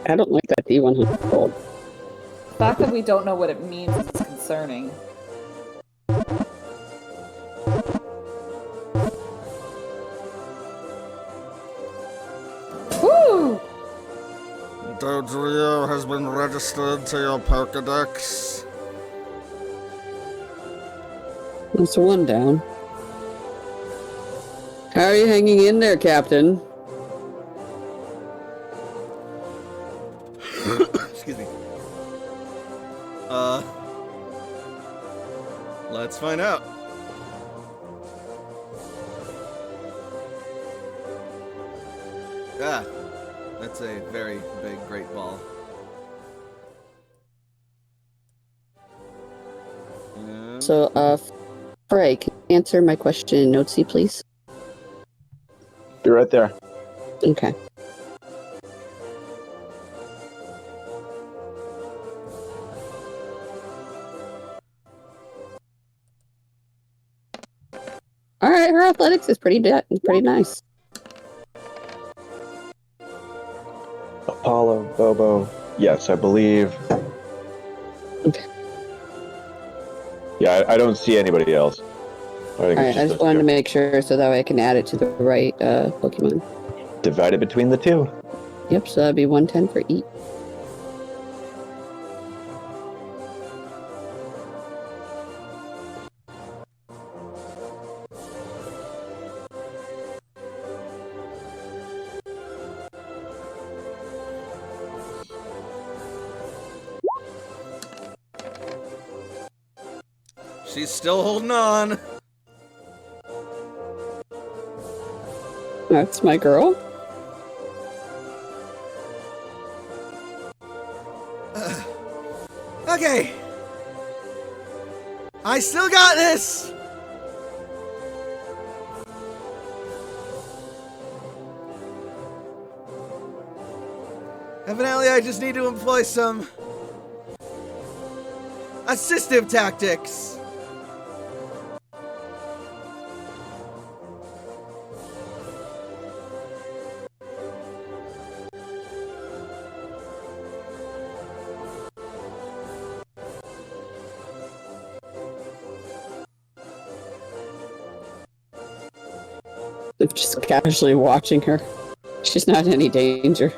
I don't like that D100 roll. The fact that we don't know what it means is concerning. Woo! Dodrio has been registered to your Pokedex. That's one down. How are you hanging in there, Captain? Excuse me. Let's find out. Ah, that's a very big great ball. And So, Frey, can you answer my question in Notesy, please? Be right there. Okay. All right, her athletics is pretty nice. Apollo, Bobo. Yes, I believe. Okay. Yeah, I don't see anybody else. All right, I just those wanted two. to make sure so that way I can add it to the right Pokemon. Divided between the two. Yep, so that'd be 110 for each. she's still holding on. That's my girl. Okay. I still got this. Evidently, I just need to employ some assistive tactics. of just casually watching her. She's not in any danger.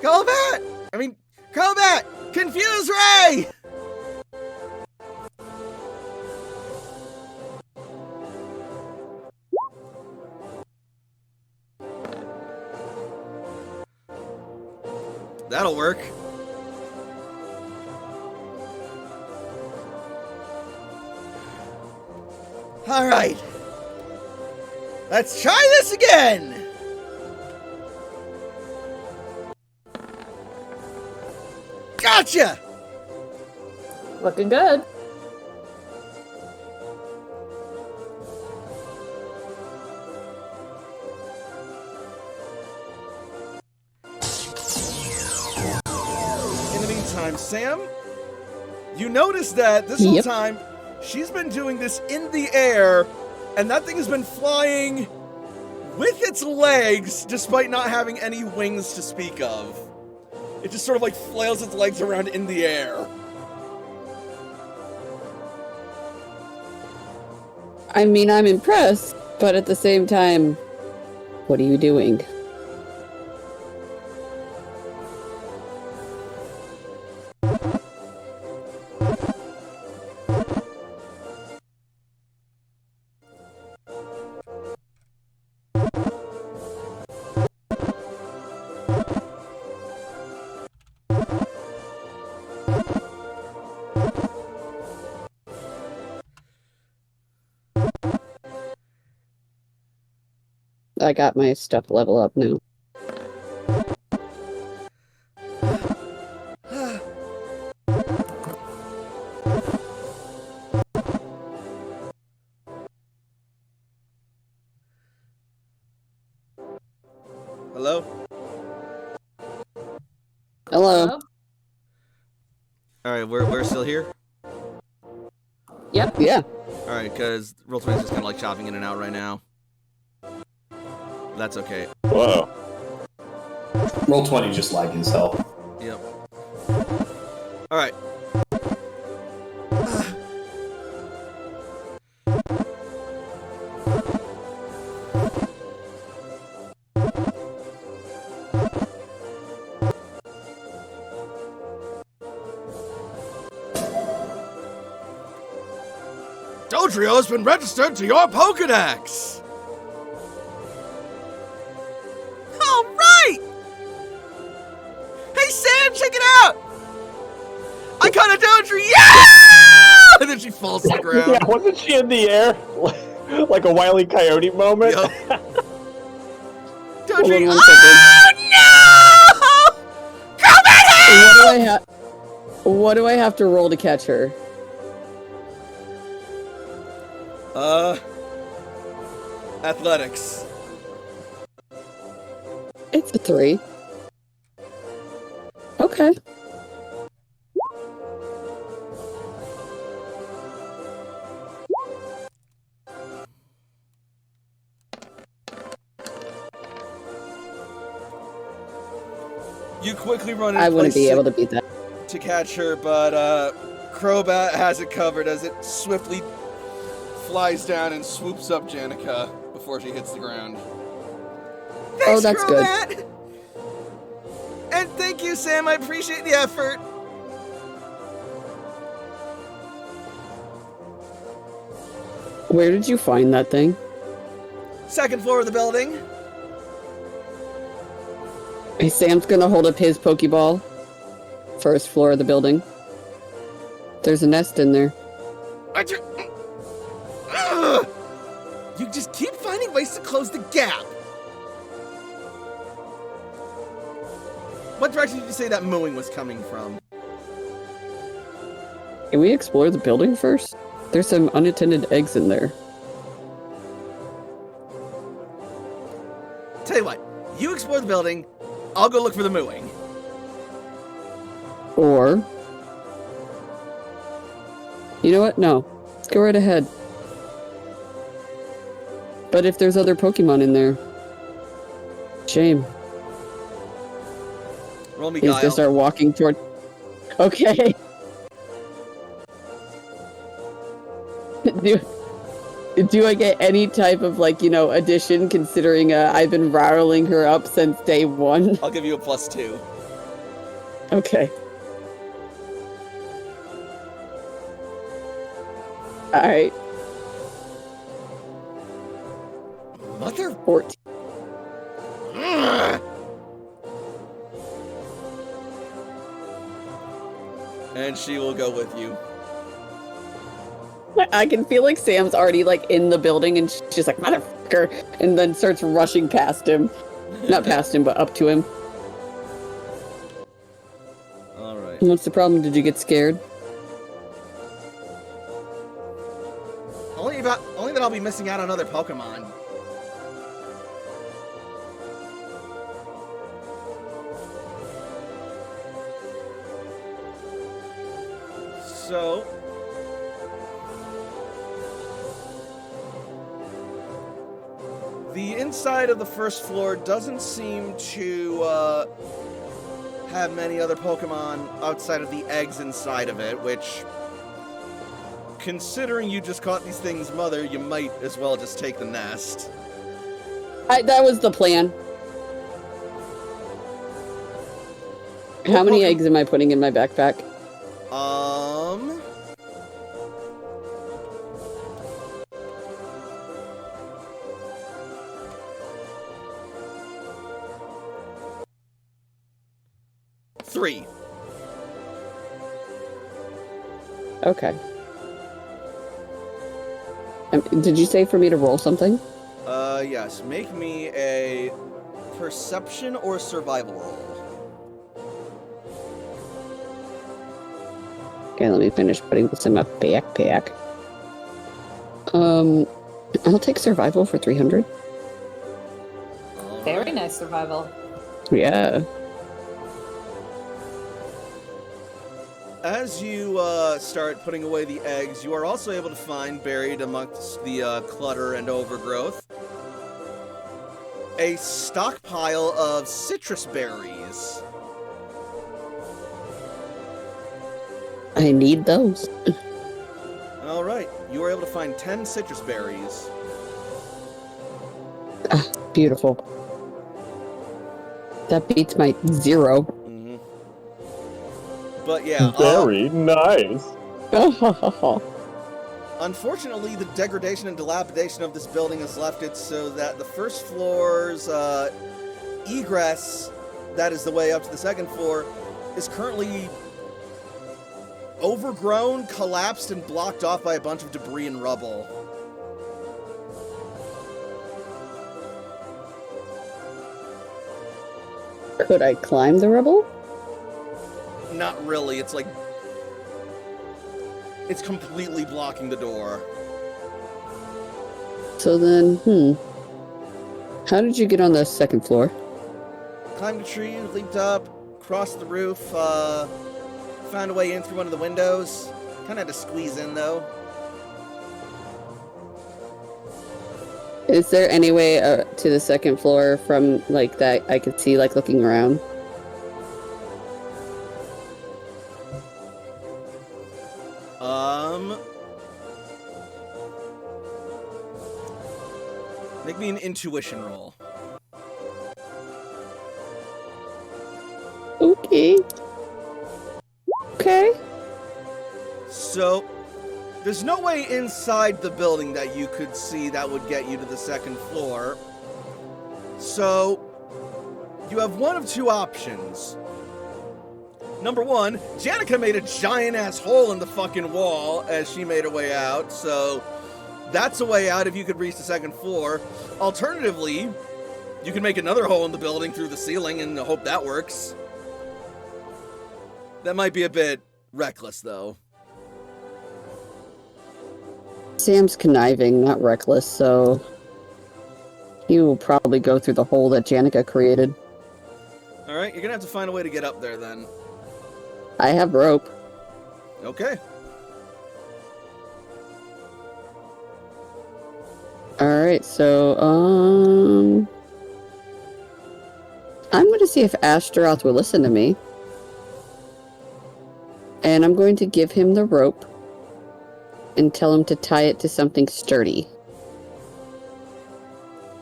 Combat! Combat! Confuse Ray! That'll work. All right. Let's try this again. Gotcha! Looking good. In the meantime, Sam, you notice that this whole time she's been doing this in the air, and that thing has been flying with its legs despite not having any wings to speak of. It just sort of like flails its legs around in the air. I mean, I'm impressed, but at the same time, what are you doing? I got my stuff level up now. Hello? Hello. Alright, we're still here? Yep. Yeah. Alright, because Roll20 is just kind of like chopping in and out right now. That's okay. Whoa. Roll20 just lagging as hell. Yep. Alright. Dodrio has been registered to your Pokedex! Alright! Hey Sam, check it out! I caught a Dodrio! Yeah! And then she falls to the ground. Yeah, wasn't she in the air? Like a Wile E. Coyote moment? Yep. Hold on Dodrio, 1 oh no! Come back here! What do I have to roll to catch her? Athletics. It's a 3. Okay. You quickly run in I wouldn't place be able to beat that. to catch her, but Crobat has it covered as it swiftly flies down and swoops up Janica before she hits the ground. Thanks, that's good. Crobat! And thank you, Sam. I appreciate the effort. Where did you find that thing? Second floor of the building. Hey, Sam's gonna hold up his Pokeball. First floor of the building. There's a nest in there. Ugh! You just keep finding ways to close the gap. What direction did you say that mooing was coming from? Can we explore the building first? There's some unattended eggs in there. Tell you what, you explore the building, I'll go look for the mooing. Or... You know what? No. Let's go right ahead. But if there's other Pokemon in there... Shame. Roll me He's guile. gonna start walking toward... Okay. Do I get any type of, like, addition, considering I've been rattling her up since day one? I'll give you a +2. Okay. Alright. Mother. 14. And she will go with you. I can feel like Sam's already, like, in the building, and she's like, motherfucker, and then starts rushing past him. Not past him, but up to him. Alright. What's the problem? Did you get scared? Only that I'll be missing out on other Pokemon. So... the inside of the first floor doesn't seem to have many other Pokemon outside of the eggs inside of it, which, considering you just caught these things' mother, you might as well just take the nest. That was the plan. How many eggs am I putting in my backpack? 3. Okay. Did you say for me to roll something? Yes. Make me a perception or survival roll. Okay, let me finish putting this in my backpack. I'll take survival for 300. Very nice survival. Yeah. As you start putting away the eggs, you are also able to find, buried amongst the clutter and overgrowth, a stockpile of citrus berries. I need those. All right, you were able to find 10 citrus berries. Ah, beautiful. That beats my 0. Mm-hmm. But yeah, Very nice. unfortunately, the degradation and dilapidation of this building has left it so that the first floor's egress, that is the way up to the second floor, is currently overgrown, collapsed, and blocked off by a bunch of debris and rubble. Could I climb the rubble? Not really, it's like... it's completely blocking the door. So then, how did you get on the second floor? Climbed a tree, leaped up, crossed the roof, found a way in through one of the windows. Kinda had to squeeze in, though. Is there any way to the second floor from, like, that I could see, like, looking around? Make me an intuition roll. Okay. Okay. So, there's no way inside the building that you could see that would get you to the second floor. So, you have one of two options. Number one, Janica made a giant-ass hole in the fucking wall as she made her way out, so that's a way out if you could reach the second floor. Alternatively, you can make another hole in the building through the ceiling and hope that works. That might be a bit reckless, though. Sam's conniving, not reckless, so he will probably go through the hole that Janica created. Alright, you're gonna have to find a way to get up there, then. I have rope. Okay. Alright, so, I'm going to see if Astaroth will listen to me. And I'm going to give him the rope. and tell him to tie it to something sturdy.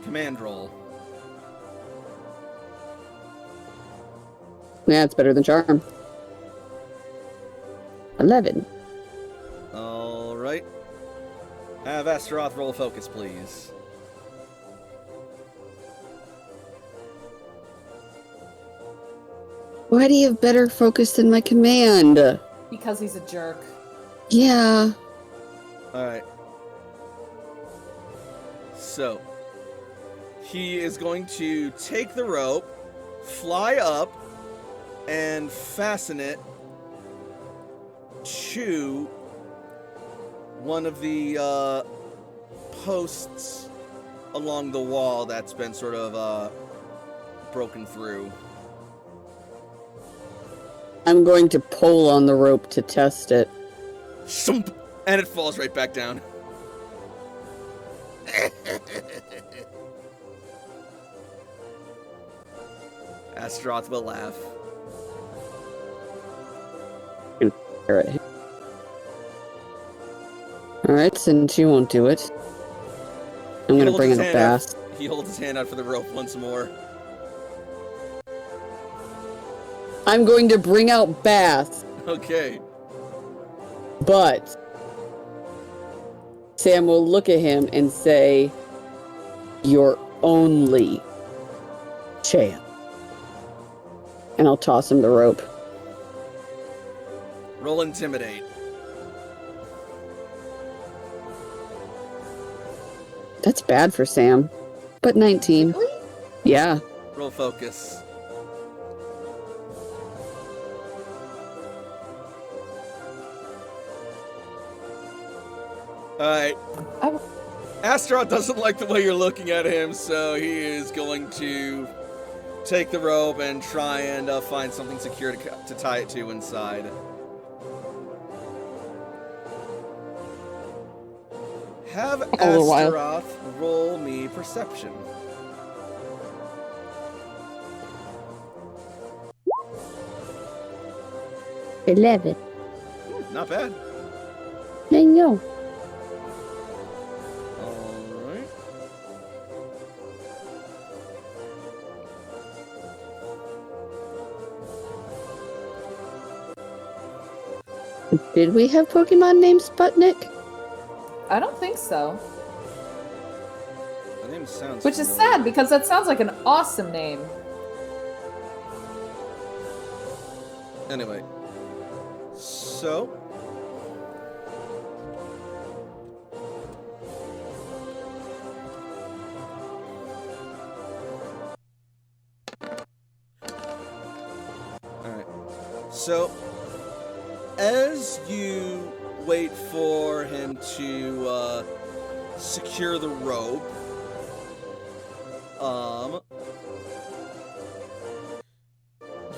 Command roll. Yeah, it's better than charm. 11. Alright. Have Astaroth roll focus, please. Why do you have better focus than my command? Because he's a jerk. Yeah. Alright. So, he is going to take the rope, fly up, and fasten it to one of the posts along the wall that's been sort of broken through. I'm going to pull on the rope to test it. Shump! And it falls right back down. Astaroth will laugh. Alright, since you won't do it, I'm gonna bring in a bass. He holds his hand out for the rope once more. I'm going to bring out bass, Okay. but Sam will look at him and say, "Your only chance." And I'll toss him the rope. Roll intimidate. That's bad for Sam. But 19. Yeah. Roll focus. Alright. Astaroth doesn't like the way you're looking at him, so he is going to take the rope and try and find something secure to tie it to inside. Have A little while. Astaroth roll me perception. $11. Not bad. No. Alright. Did we have Pokemon named Sputnik? I don't think so. The name sounds Which is familiar. sad because that sounds like an awesome name. Anyway. So. Alright. So, as you wait for him to secure the rope,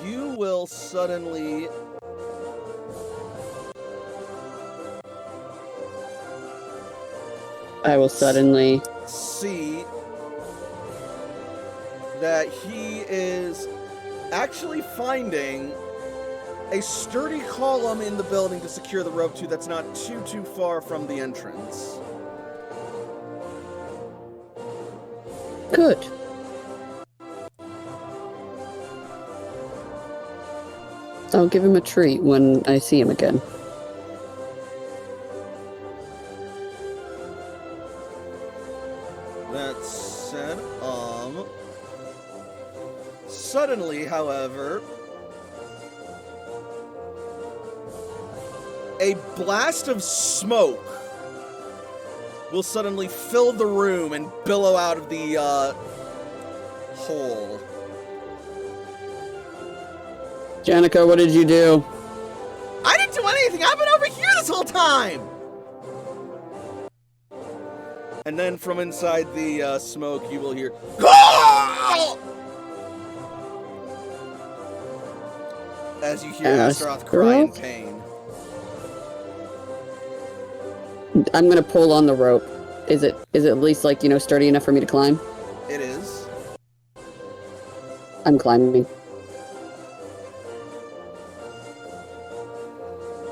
you will suddenly I will suddenly. see that he is actually finding a sturdy column in the building to secure the rope to that's not too far from the entrance. Good. I'll give him a treat when I see him again. That said, suddenly, however, a blast of smoke will suddenly fill the room and billow out of the hole. Janica, what did you do? I didn't do anything! I've been over here this whole time! And then from inside the smoke, you will hear... As you hear Astaroth cry in pain. I'm gonna pull on the rope. Is it at least, like, sturdy enough for me to climb? It is. I'm climbing.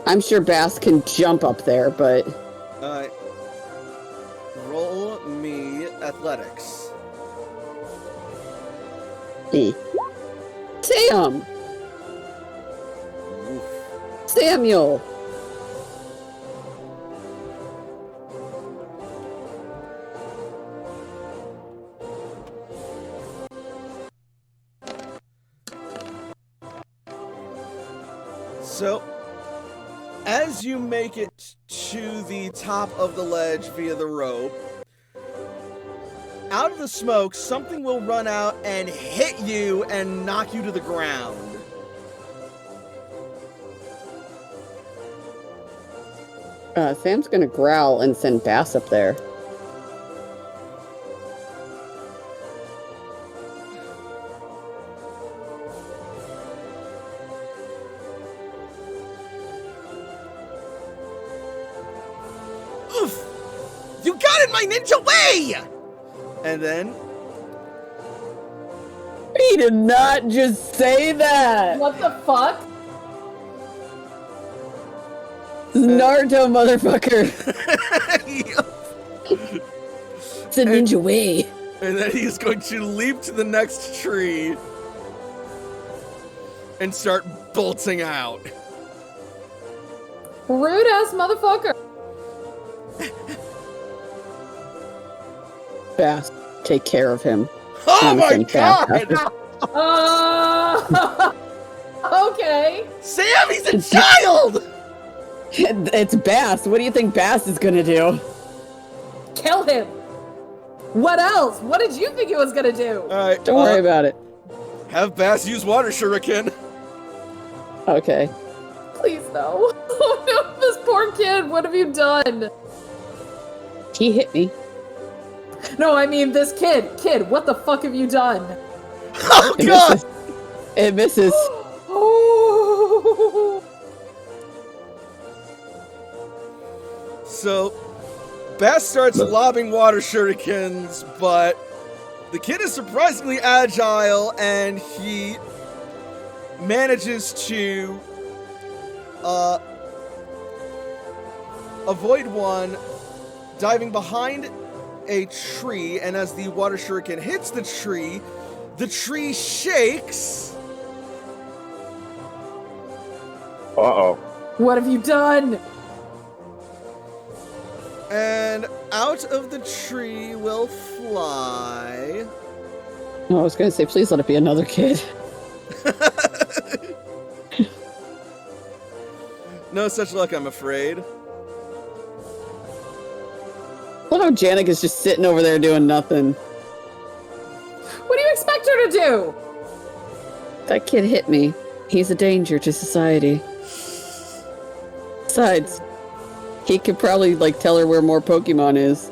I'm sure Bass can jump up there, but Roll me athletics. Sam! Oof. Samuel! So, as you make it to the top of the ledge via the rope, out of the smoke, something will run out and hit you and knock you to the ground. Sam's gonna growl and send Bass up there. Oof! You got in my ninja way! And then, He did not just say that! What the fuck? Naruto, motherfucker! It's a ninja way. and then he's going to leap to the next tree and start bolting out. Rude ass motherfucker. Bass, take care of him. Oh my Jonathan god! Okay. Sam, he's a child! It's Bass. What do you think Bass is gonna do? Kill him. What else? What did you think he was gonna do? Alright, Don't worry about it. have Bass use water shuriken. Okay. Please no. Oh no, this poor kid. What have you done? He hit me. No, I mean this kid. Kid, what the fuck have you done? Oh It god! misses. It misses. Oh. So, Bass starts lobbing water shurikens, but the kid is surprisingly agile and he manages to avoid one, diving behind a tree, and as the water shuriken hits the tree shakes. Uh-oh. What have you done? And out of the tree will fly. No, I was gonna say, please let it be another kid. No such luck, I'm afraid. Look how Janika's just sitting over there doing nothing. What do you expect her to do? That kid hit me. He's a danger to society. Besides, he could probably, like, tell her where more Pokemon is.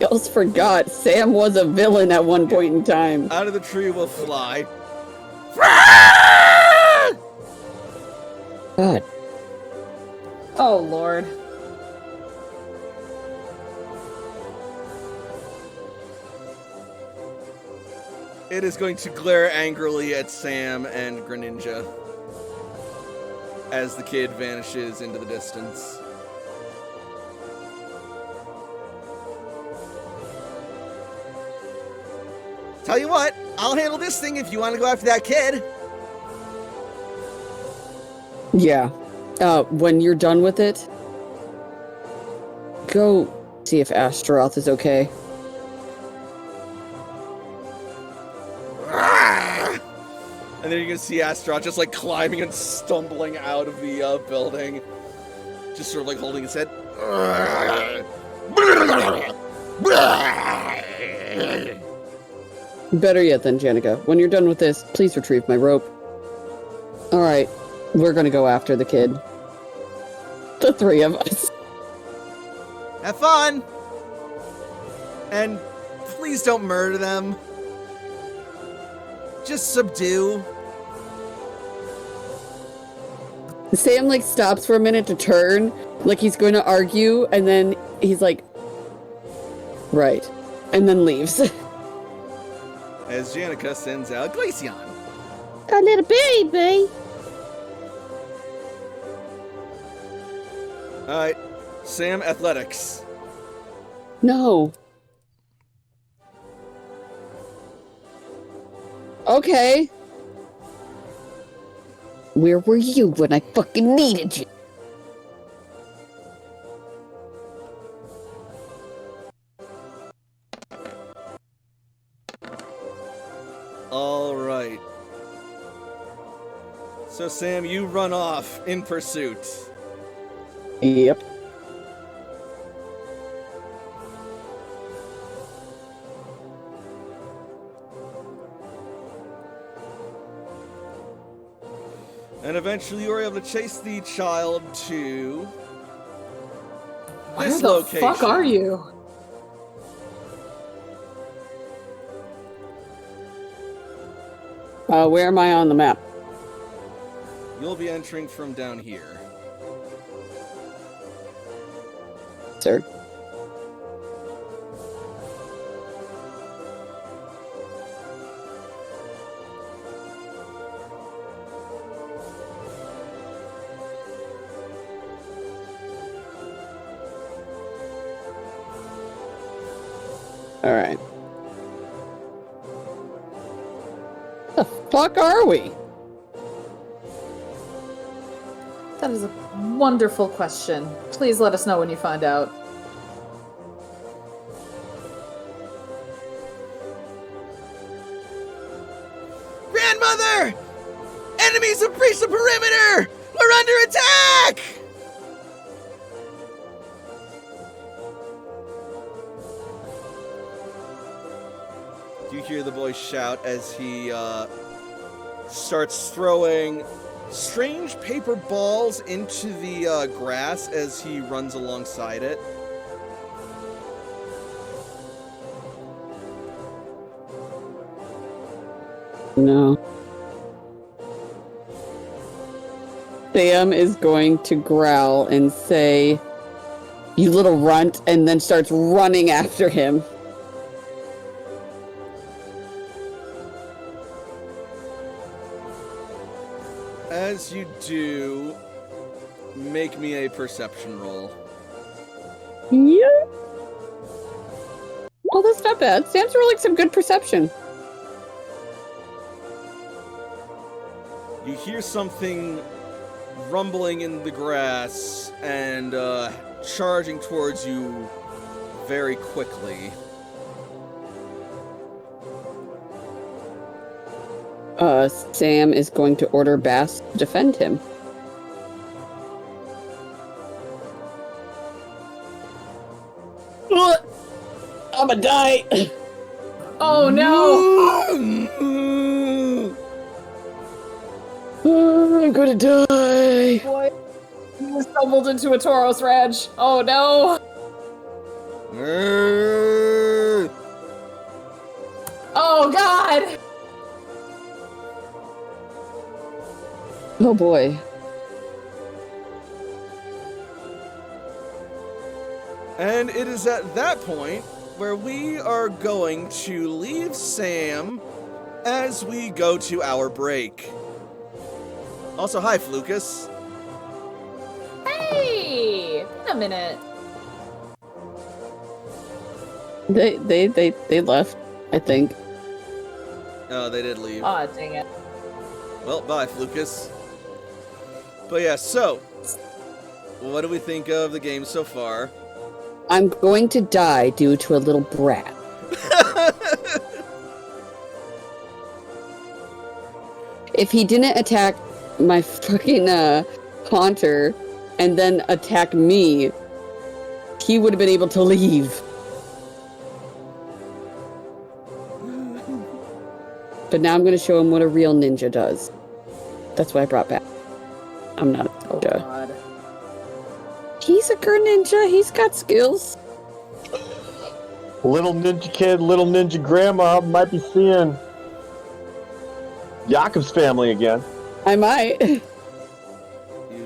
You almost forgot, Sam was a villain at one point in time. Out of the tree will fly. God. Oh lord. It is going to glare angrily at Sam and Greninja as the kid vanishes into the distance. Tell you what, I'll handle this thing if you want to go after that kid. Yeah. When you're done with it, go see if Astaroth is okay. And then you can see Astaroth just like climbing and stumbling out of the building. Just sort of like holding his head. Better yet then, Janica, when you're done with this, please retrieve my rope. Alright, we're gonna go after the kid. The three of us. Have fun! And please don't murder them. Just subdue. Sam, like, stops for a minute to turn, like he's going to argue, and then he's like, right, and then leaves. As Janica sends out Glaceon. A little baby. Alright, Sam, athletics. No. Okay. Where were you when I fucking needed you? Alright. So, Sam, you run off in pursuit. Yep. And eventually you were able to chase the child to Where this the location. fuck are you? Where am I on the map? You'll be entering from down here. Sir. All right. The fuck are we? That is a wonderful question. Please let us know when you find out. Grandmother! Enemies have breached the perimeter! We're under attack! You hear the boy shout as he starts throwing strange paper balls into the grass as he runs alongside it. No. Sam is going to growl and say, "You little runt," and then starts running after him. As you do, make me a perception roll. Yeah. Well, that's not bad. Sam's rolling some good perception. You hear something rumbling in the grass and charging towards you very quickly. Sam is going to order Bass to defend him. I'ma die. Oh no! I'm gonna die. Boy, you stumbled into a Tauros Reg. Oh no! Oh god! Oh boy. And it is at that point where we are going to leave Sam as we go to our break. Also, hi, Flucus. Hey! Wait a minute. They left, I think. Oh, they did leave. Aw, dang it. Well, bye, Flucus. But yeah, so, what do we think of the game so far? I'm going to die due to a little brat. If he didn't attack my fucking haunter and then attack me, he would have been able to leave. But now I'm going to show him what a real ninja does. That's what I brought back. I'm not a Oh ninja. god. He's a good ninja. He's got skills. Little ninja kid, little ninja grandma might be seeing Jakob's family again. I might. You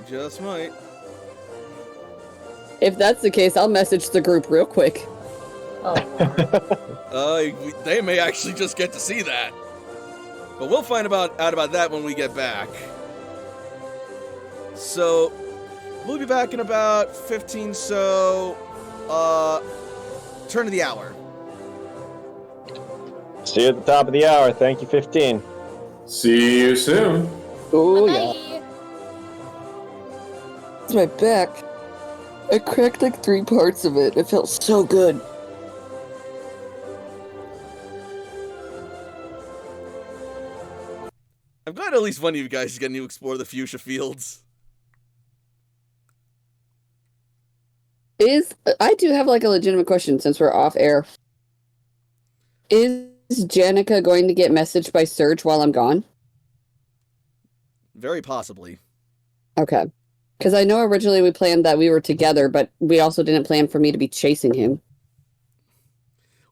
just might. If that's the case, I'll message the group real quick. Oh, They may actually just get to see that. But we'll find out about that when we get back. So, We'll be back in about 15, so turn of the hour. See you at the top of the hour. Thank you, 15. See you soon. Oh, yeah. Bye. It's my back. I cracked like 3 parts of it. It felt so good. I'm glad at least one of you guys is getting to explore the fuchsia fields. I do have like a legitimate question since we're off air. Is Janica going to get messaged by Surge while I'm gone? Very possibly. Okay. Because I know originally we planned that we were together, but we also didn't plan for me to be chasing him.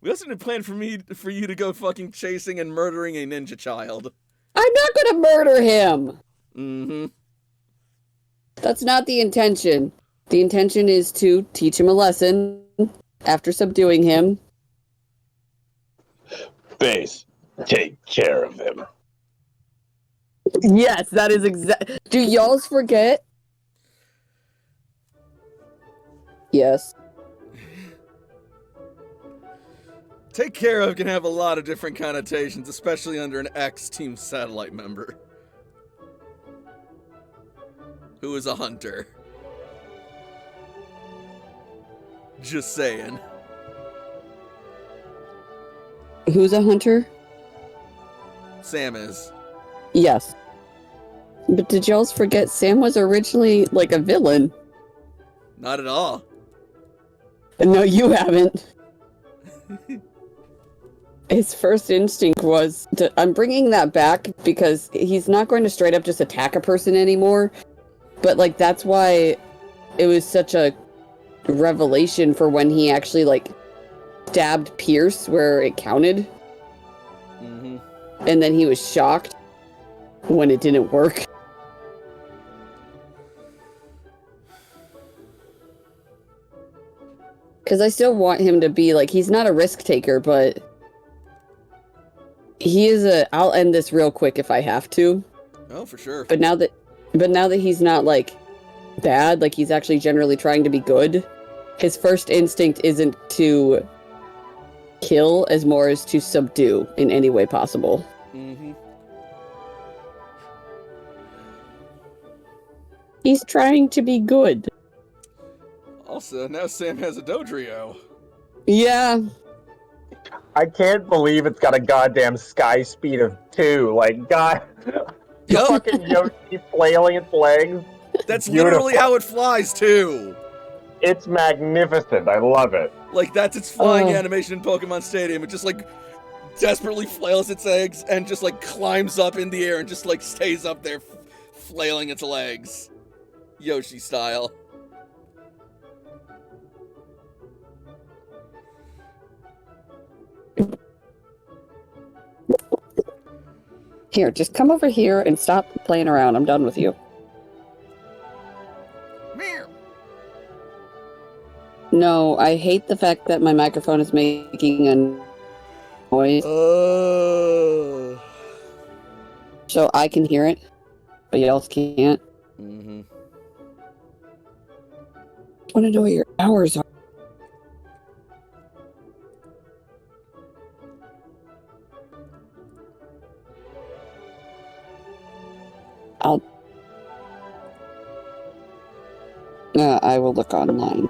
We also didn't plan for you to go fucking chasing and murdering a ninja child. I'm not going to murder him! Mm-hmm. That's not the intention. The intention is to teach him a lesson after subduing him. Base, take care of him. Yes, that is exact. Do y'all's forget? Yes. Take care of can have a lot of different connotations, especially under an ex-Team Satellite member. Who is a hunter. Just saying. Who's a hunter? Sam is. Yes. But did y'all forget Sam was originally like a villain? Not at all. No, you haven't. His first instinct was to... I'm bringing that back because he's not going to straight up just attack a person anymore. But, like, that's why it was such a revelation for when he actually, like, stabbed Pierce where it counted. Mm-hmm. And then he was shocked when it didn't work. Because I still want him to be, like, he's not a risk taker, but he is a, I'll end this real quick if I have to. Oh, for sure. But now that he's not, like, bad, like, he's actually generally trying to be good, his first instinct isn't to kill as more as to subdue in any way possible. Mm-hmm. He's trying to be good. Also, now Sam has a Dodrio. Yeah. I can't believe it's got a goddamn sky speed of 2. Like, God, Yup. fucking Yoshi flailing its legs. That's Beautiful. literally how it flies, too. It's magnificent. I love it. Like, that's its flying Oh. animation in Pokemon Stadium. It just, like, desperately flails its eggs and just, like, climbs up in the air and just, like, stays up there flailing its legs. Yoshi style. Here, just come over here and stop playing around. I'm done with you. Meow. No, I hate the fact that my microphone is making a noise, so I can hear it, but you else can't. Mm-hmm. I want to know what your hours are. I will look online.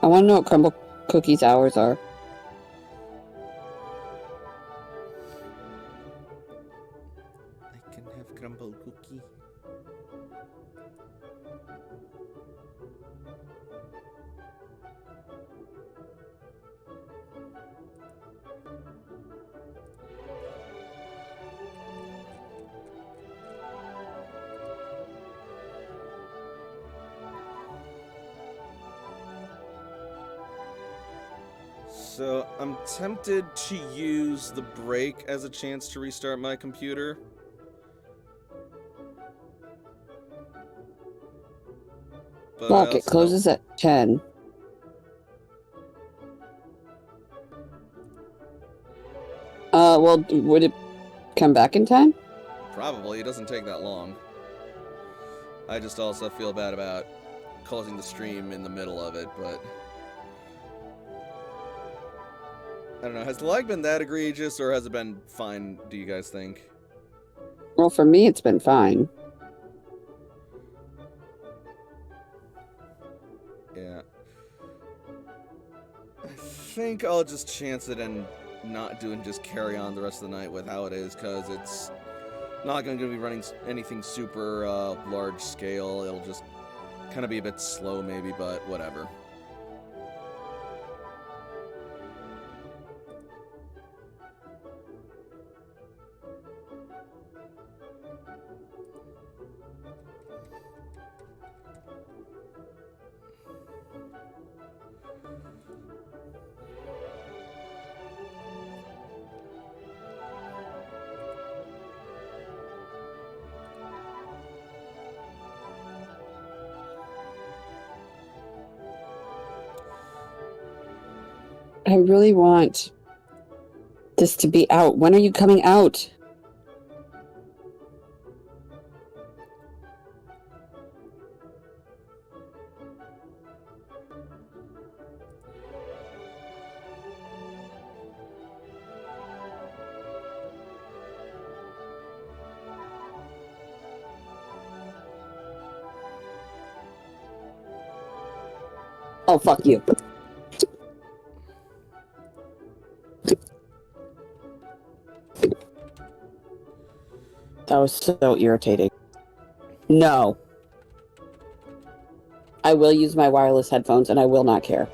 I want to know what Crumble Cookie's hours are. I can have crumble cookie. So, I'm tempted to use the break as a chance to restart my computer. But I Look, it also closes at 10. Well, would it come back in time? Probably, it doesn't take that long. I just also feel bad about closing the stream in the middle of it, but I don't know. Has the lag been that egregious, or has it been fine, do you guys think? Well, for me, it's been fine. Yeah. I think I'll just chance it and not do and just carry on the rest of the night with how it is, because it's not going to be running anything super large scale. It'll just kind of be a bit slow maybe, but whatever. I really want this to be out. When are you coming out? Oh, fuck you. That was so irritating. No. I will use my wireless headphones and I will not care.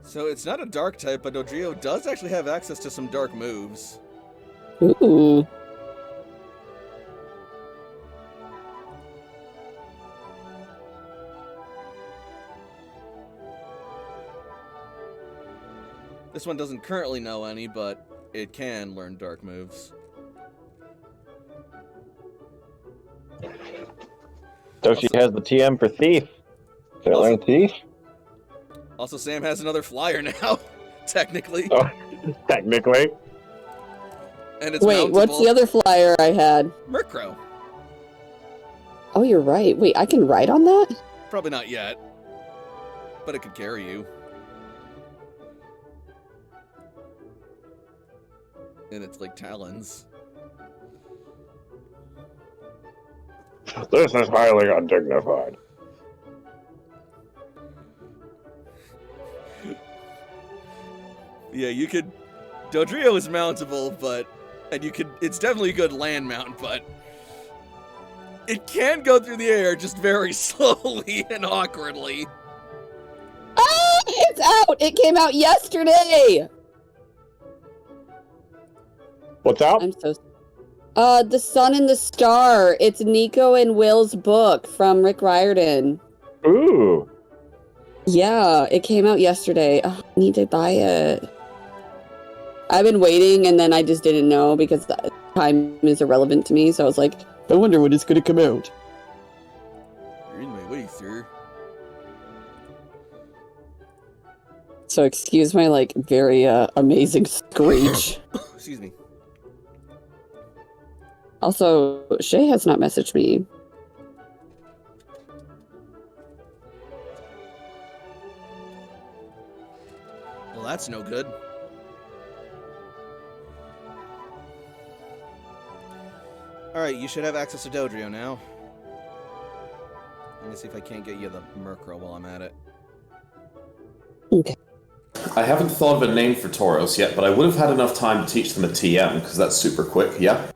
So it's not a dark type, but Dodrio does actually have access to some dark moves. Ooh. This one doesn't currently know any, but it can learn dark moves. So she has the TM for Thief. Can I learn Thief? Also, Sam has another flyer now, technically. Oh, technically. And it's Wait, what's the other flyer I had? Murkrow. Oh, you're right. Wait, I can ride on that? Probably not yet, but it could carry you. And it's like talons. This is highly undignified. Yeah, you could. Dodrio is mountable, but. And you could. It's definitely a good land mount, but. It can go through the air just very slowly and awkwardly. Ah! It's out! It came out yesterday! What's out? I'm so. The Sun and the Star. It's Nico and Will's book from Rick Riordan. Ooh. Yeah, it came out yesterday. Oh, I need to buy it. I've been waiting, and then I just didn't know because the time is irrelevant to me. So I was like, I wonder when it's going to come out. You're in my way, sir. So excuse my, like, very amazing screech. Excuse me. Also, Shay has not messaged me. Well, that's no good. Alright, you should have access to Dodrio now. Let me see if I can't get you the Murkrow while I'm at it. Okay. I haven't thought of a name for Tauros yet, but I would have had enough time to teach them a TM, because that's super quick, yeah?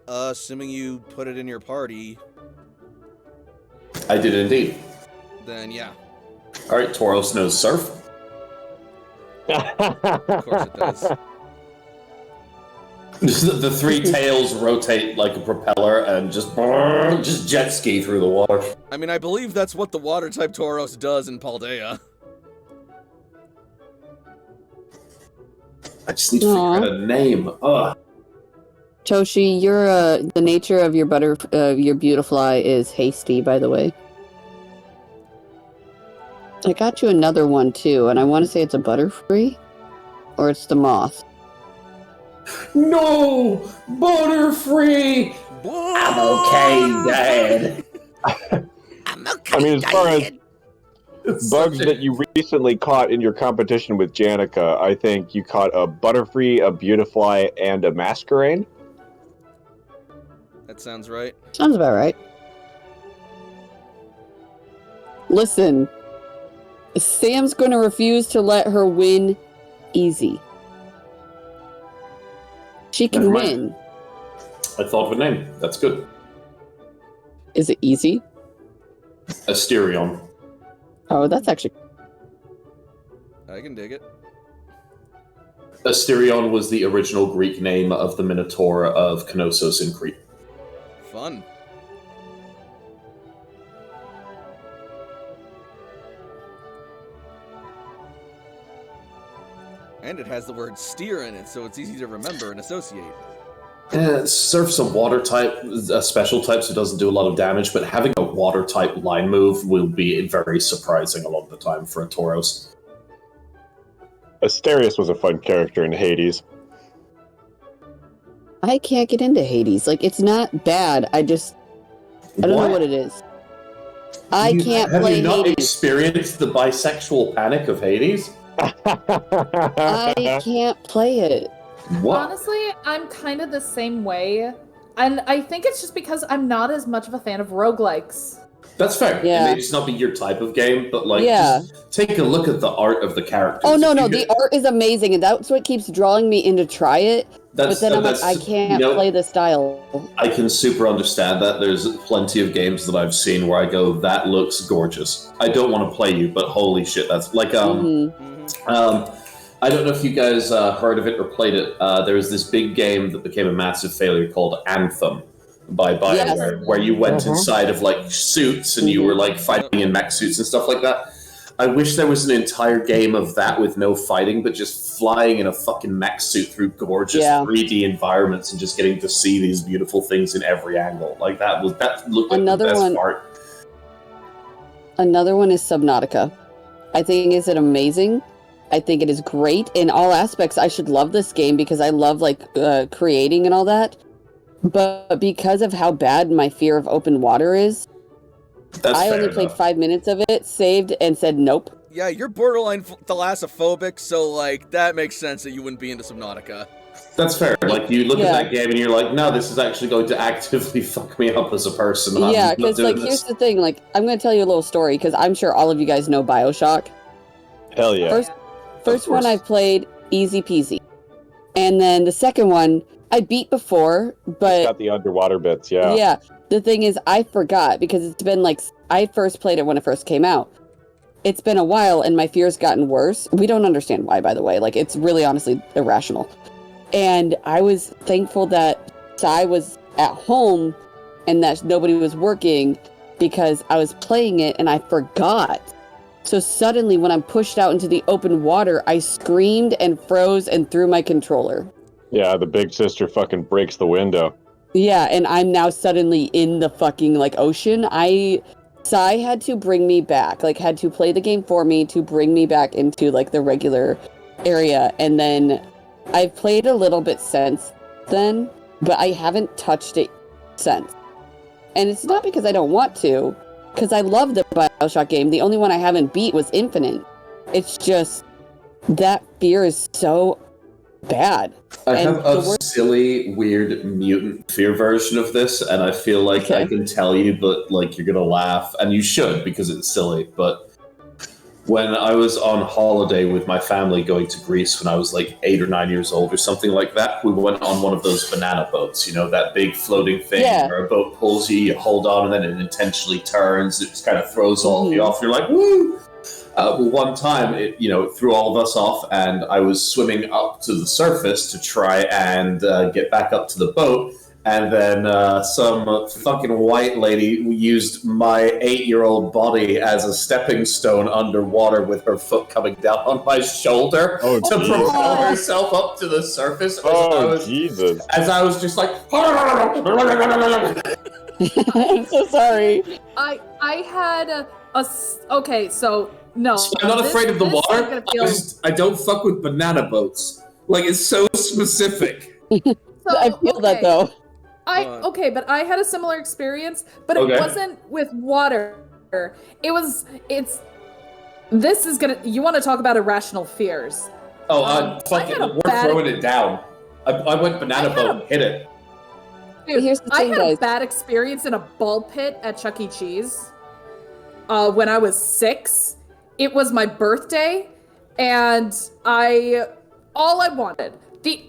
Assuming you put it in your party, I did indeed. then yeah. Alright, Tauros knows Surf. Of course it does. The three tails rotate like a propeller and just jet ski through the water. I mean, I believe that's what the water-type Tauros does in Paldea. I just need to figure out a name. Ugh. Toshi, the nature of your your beautifly is hasty, by the way. I got you another one too, and I want to say it's a Butterfree, or it's the moth. No! Butterfree! I'm okay, Dad. I mean, as far as bugs that you recently caught in your competition with Janica, I think you caught a Butterfree, a Beautifly, and a Masquerain. That sounds right. Sounds about right. Listen, Sam's going to refuse to let her win easy. She can Never mind. win. I thought of a name. That's good. Is it easy? Asterion. Oh, that's actually... I can dig it. Asterion was the original Greek name of the Minotaur of Knossos in Crete. Fun. And it has the word steer in it, so it's easy to remember and associate. Surf's a water type, a special type, so it doesn't do a lot of damage, but having a water type line move will be very surprising a lot of the time for a Tauros. Asterius was a fun character in Hades. I can't get into Hades. Like, it's not bad. I don't know what it is. I can't play Have you not Hades. experienced the bisexual panic of Hades? I can't play it. What? Honestly, I'm kind of the same way. And I think it's just because I'm not as much of a fan of roguelikes. That's fair. Yeah. It may just not be your type of game, but like, Yeah. just take a look at the art of the characters. Oh, no, You the get- art is amazing, and that's what keeps drawing me in to try it. But then I'm like, I can't play the style. I can super understand that. There's plenty of games that I've seen where I go, that looks gorgeous. I don't want to play you, but holy shit, that's like, I don't know if you guys heard of it or played it. There was this big game that became a massive failure called Anthem by BioWare, where you went inside of like suits and you were like fighting in mech suits and stuff like that. I wish there was an entire game of that with no fighting, but just flying in a fucking mech suit through gorgeous 3D environments and just getting to see these beautiful things in every angle. Like that looked like the best part. Another one is Subnautica. I think is it amazing. I think it is great in all aspects. I should love this game because I love like creating and all that. But because of how bad my fear of open water is, I only played 5 minutes of it, saved, and said nope. Yeah, you're borderline thalassophobic, so like that makes sense that you wouldn't be into Subnautica. That's fair. Like you look at that game and you're like, no, this is actually going to actively fuck me up as a person. Yeah, because like here's the thing. Like I'm going to tell you a little story because I'm sure all of you guys know BioShock. Hell yeah. First one I played, easy peasy, and then the second one I beat before, but Got the underwater bits, yeah. Yeah. The thing is, I forgot because it's been like I first played it when it first came out. It's been a while, and my fear's gotten worse. We don't understand why, by the way. Like it's really honestly irrational. And I was thankful that Sai was at home and that nobody was working because I was playing it and I forgot. So suddenly when I'm pushed out into the open water, I screamed and froze and threw my controller. Yeah, the big sister fucking breaks the window. Yeah, and I'm now suddenly in the fucking like ocean. Sai had to bring me back, like had to play the game for me to bring me back into like the regular area. And then I've played a little bit since then, but I haven't touched it since. And it's not because I don't want to, because I love the BioShock game. The only one I haven't beat was Infinite. It's just that fear is so bad. I have a silly, weird mutant fear version of this, and I feel like I can tell you, but like you're gonna laugh, and you should because it's silly. But when I was on holiday with my family going to Greece when I was like 8 or 9 years old or something like that, we went on one of those banana boats, you know, that big floating thing where a boat pulls you, you hold on, and then it intentionally turns, it just kind of throws all of you off. You're like, woo! One time, it threw all of us off, and I was swimming up to the surface to try and get back up to the boat, and then some fucking white lady used my 8-year-old body as a stepping stone underwater with her foot coming down on my shoulder to propel herself up to the surface. Jesus. As I was just like... I'm so sorry. I had okay, so no. So I'm not afraid of the water. I don't fuck with banana boats. Like, it's so specific. I feel that though. But I had a similar experience, but it wasn't with water. You want to talk about irrational fears. We're throwing it down. I went banana boat, hit it. Dude, here's the thing, I had guys. a bad experience in a ball pit at Chuck E. Cheese when I was 6. It was my birthday, and the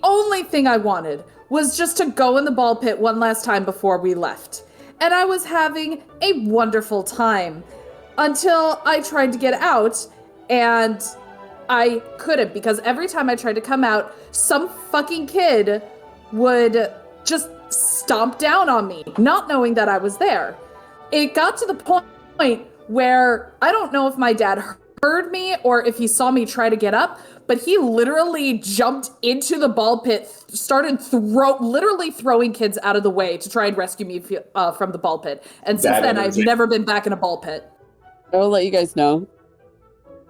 only thing I wanted was just to go in the ball pit one last time before we left. And I was having a wonderful time until I tried to get out, and I couldn't, because every time I tried to come out, some fucking kid would just stomp down on me, not knowing that I was there. It got to the point where I don't know if my dad heard me or if he saw me try to get up, but he literally jumped into the ball pit, started literally throwing kids out of the way to try and rescue me from the ball pit. And since then, I've never been back in a ball pit. I will let you guys know.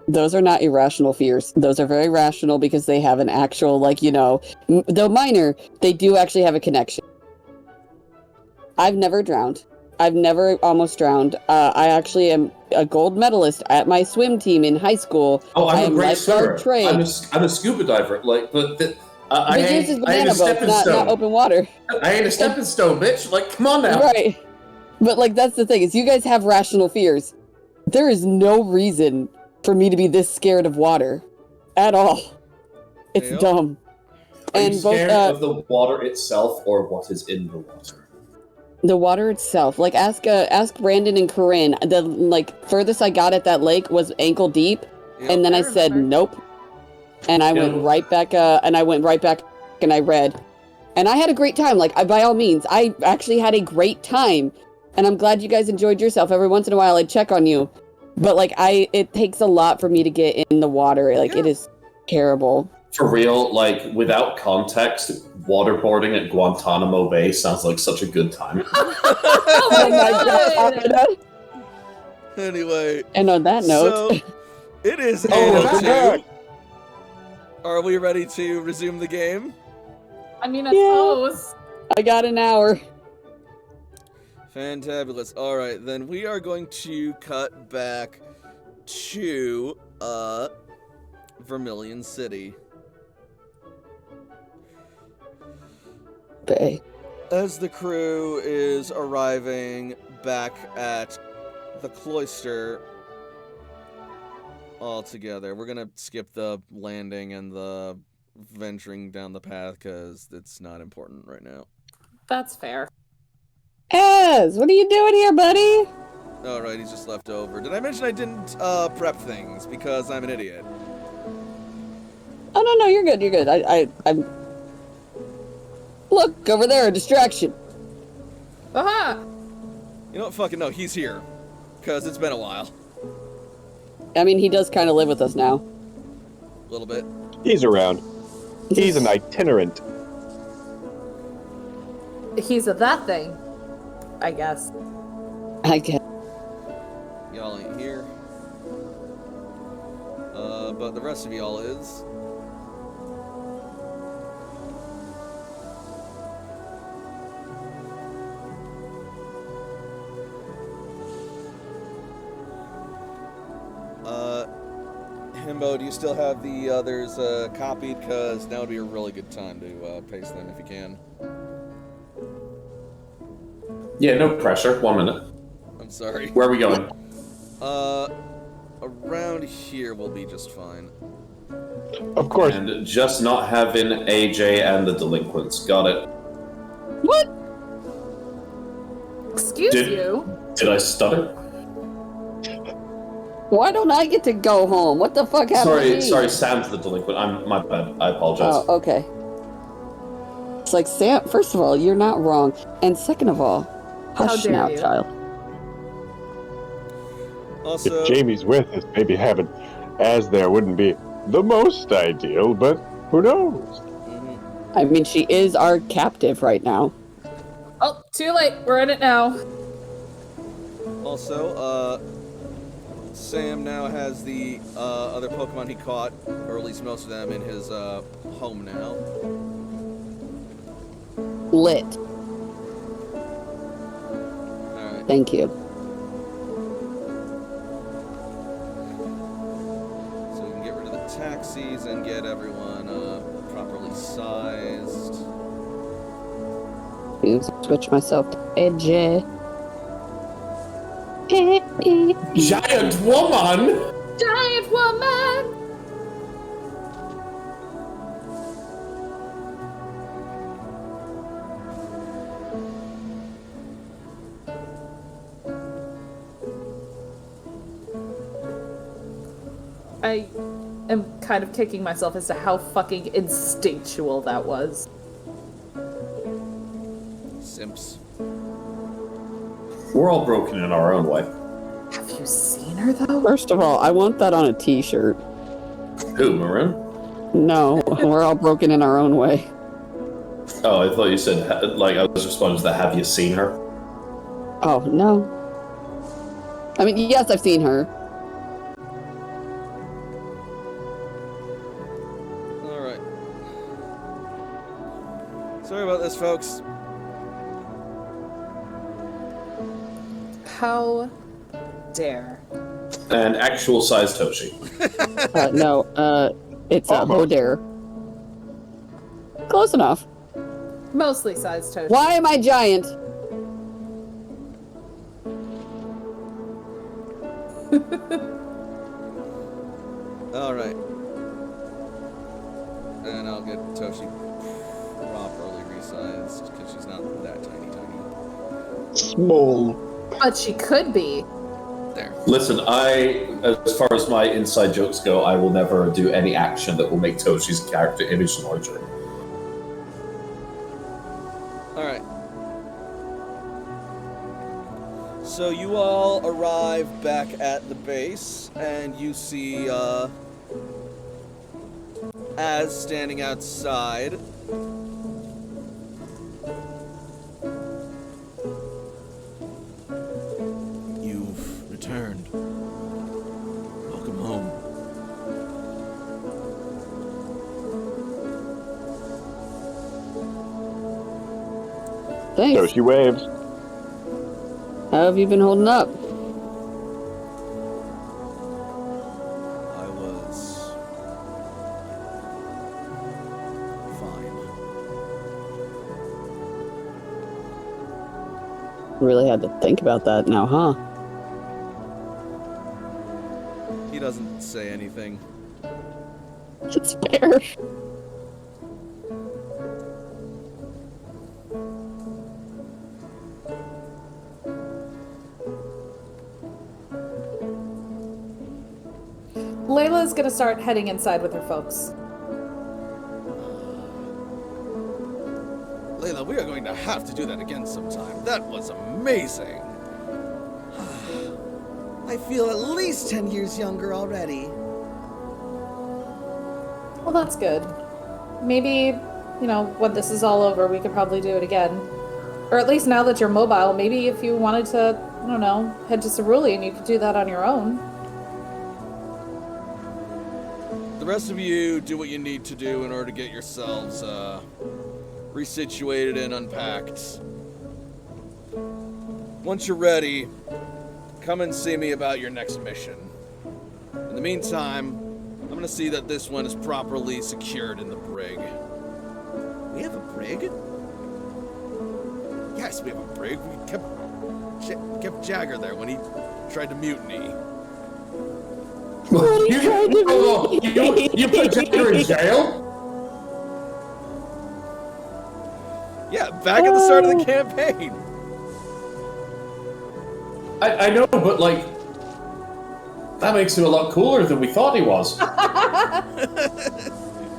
Those are not irrational fears. Those are very rational because they have an actual, though minor, they do actually have a connection. I've never drowned. I've never almost drowned. I actually am a gold medalist at my swim team in high school. Oh, I'm a great swimmer. Trained. I'm a scuba diver. I ain't a stepping stone. Not open water. I ain't a stepping stone, bitch. Like, come on now. Right. But that's the thing, is you guys have rational fears. There is no reason for me to be this scared of water at all. It's dumb. Are you scared of the water itself or what is in the water? The water itself. Ask Brandon and Corinne. The furthest I got at that lake was ankle deep, and then I said nope. And I went right back. And I read, and I had a great time. By all means, I actually had a great time, and I'm glad you guys enjoyed yourself. Every once in a while, I'd check on you, but it takes a lot for me to get in the water. It is terrible. For real, without context, waterboarding at Guantanamo Bay sounds like such a good time. Oh my god! Anyway. And on that note... So, it is 8:02. Are we ready to resume the game? I mean, I suppose. I got an hour. Fantabulous. Alright, then we are going to cut back to, Vermilion City. Bay. As the crew is arriving back at the cloister all together, we're gonna skip the landing and the venturing down the path because it's not important right now. That's fair. Ez, what are you doing here, buddy? Alright, he's just left over. Did I mention I didn't prep things because I'm an idiot? Oh, no, you're good, you're good. I'm... Look, over there, a distraction. Aha! You know what, fucking no, he's here. Because it's been a while. I mean, he does kind of live with us now. A little bit. He's around. He's an itinerant. He's a that thing, I guess. I guess. Y'all ain't here. But the rest of y'all is. Himbo, do you still have the others copied? Because now would be a really good time to paste them if you can. Yeah, no pressure. 1 minute. I'm sorry. Where are we going? Around here will be just fine. Of course. And just not having AJ and the delinquents. Got it. What? Excuse you? Did I stutter? Why don't I get to go home? What the fuck happened to me? Sorry, Sam's the delinquent. My bad. I apologize. Oh, okay. It's like, Sam, first of all, you're not wrong. And second of all, hush dare now, you. child. Also, If Jamie's with us, maybe having as there wouldn't be the most ideal, but who knows? I mean, she is our captive right now. Oh, too late. We're in it now. Also, Sam now has the other Pokemon he caught, or at least most of them, in his home now. Lit. Alright. Thank you. So we can get rid of the taxis and get everyone properly sized. Switch myself to Edge. Giant woman! Giant woman! I am kind of kicking myself as to how fucking instinctual that was. Simps. We're all broken in our own way. Have you seen her though? First of all, I want that on a t-shirt. Who, Maroon? No, we're all broken in our own way. Oh, I thought you said, like, I was responding to that, have you seen her? Oh, no. I mean, yes, I've seen her. Alright. Sorry about this, folks. How dare. An actual size Toshi. No, it's a Hodare. Close enough. Mostly sized Toshi. Why am I giant? Alright. And I'll get Toshi properly resized, because she's not that tiny. Small. But she could be. There. Listen, as far as my inside jokes go, I will never do any action that will make Toshi's character image larger. Alright. So you all arrive back at the base, and you see, Az standing outside. You've returned. Welcome home. Thanks. So she waves. How have you been holding up? I was fine. Really had to think about that now, huh? He doesn't say anything. It's fair. Layla's gonna start heading inside with her folks. Layla, we are going to have to do that again sometime. That was amazing. I feel at least 10 years younger already. Well, that's good. Maybe, when this is all over, we could probably do it again. Or at least now that you're mobile, maybe if you wanted to, I don't know, head to Cerulean, you could do that on your own. The rest of you do what you need to do in order to get yourselves resituated and unpacked. Once you're ready, come and see me about your next mission. In the meantime, I'm gonna see that this one is properly secured in the brig. We have a brig? Yes, we have a brig. We kept Jagger there when he tried to mutiny. You put Jagger in jail? Yeah, back at the start of the campaign. I know, but like, That makes him a lot cooler than we thought he was.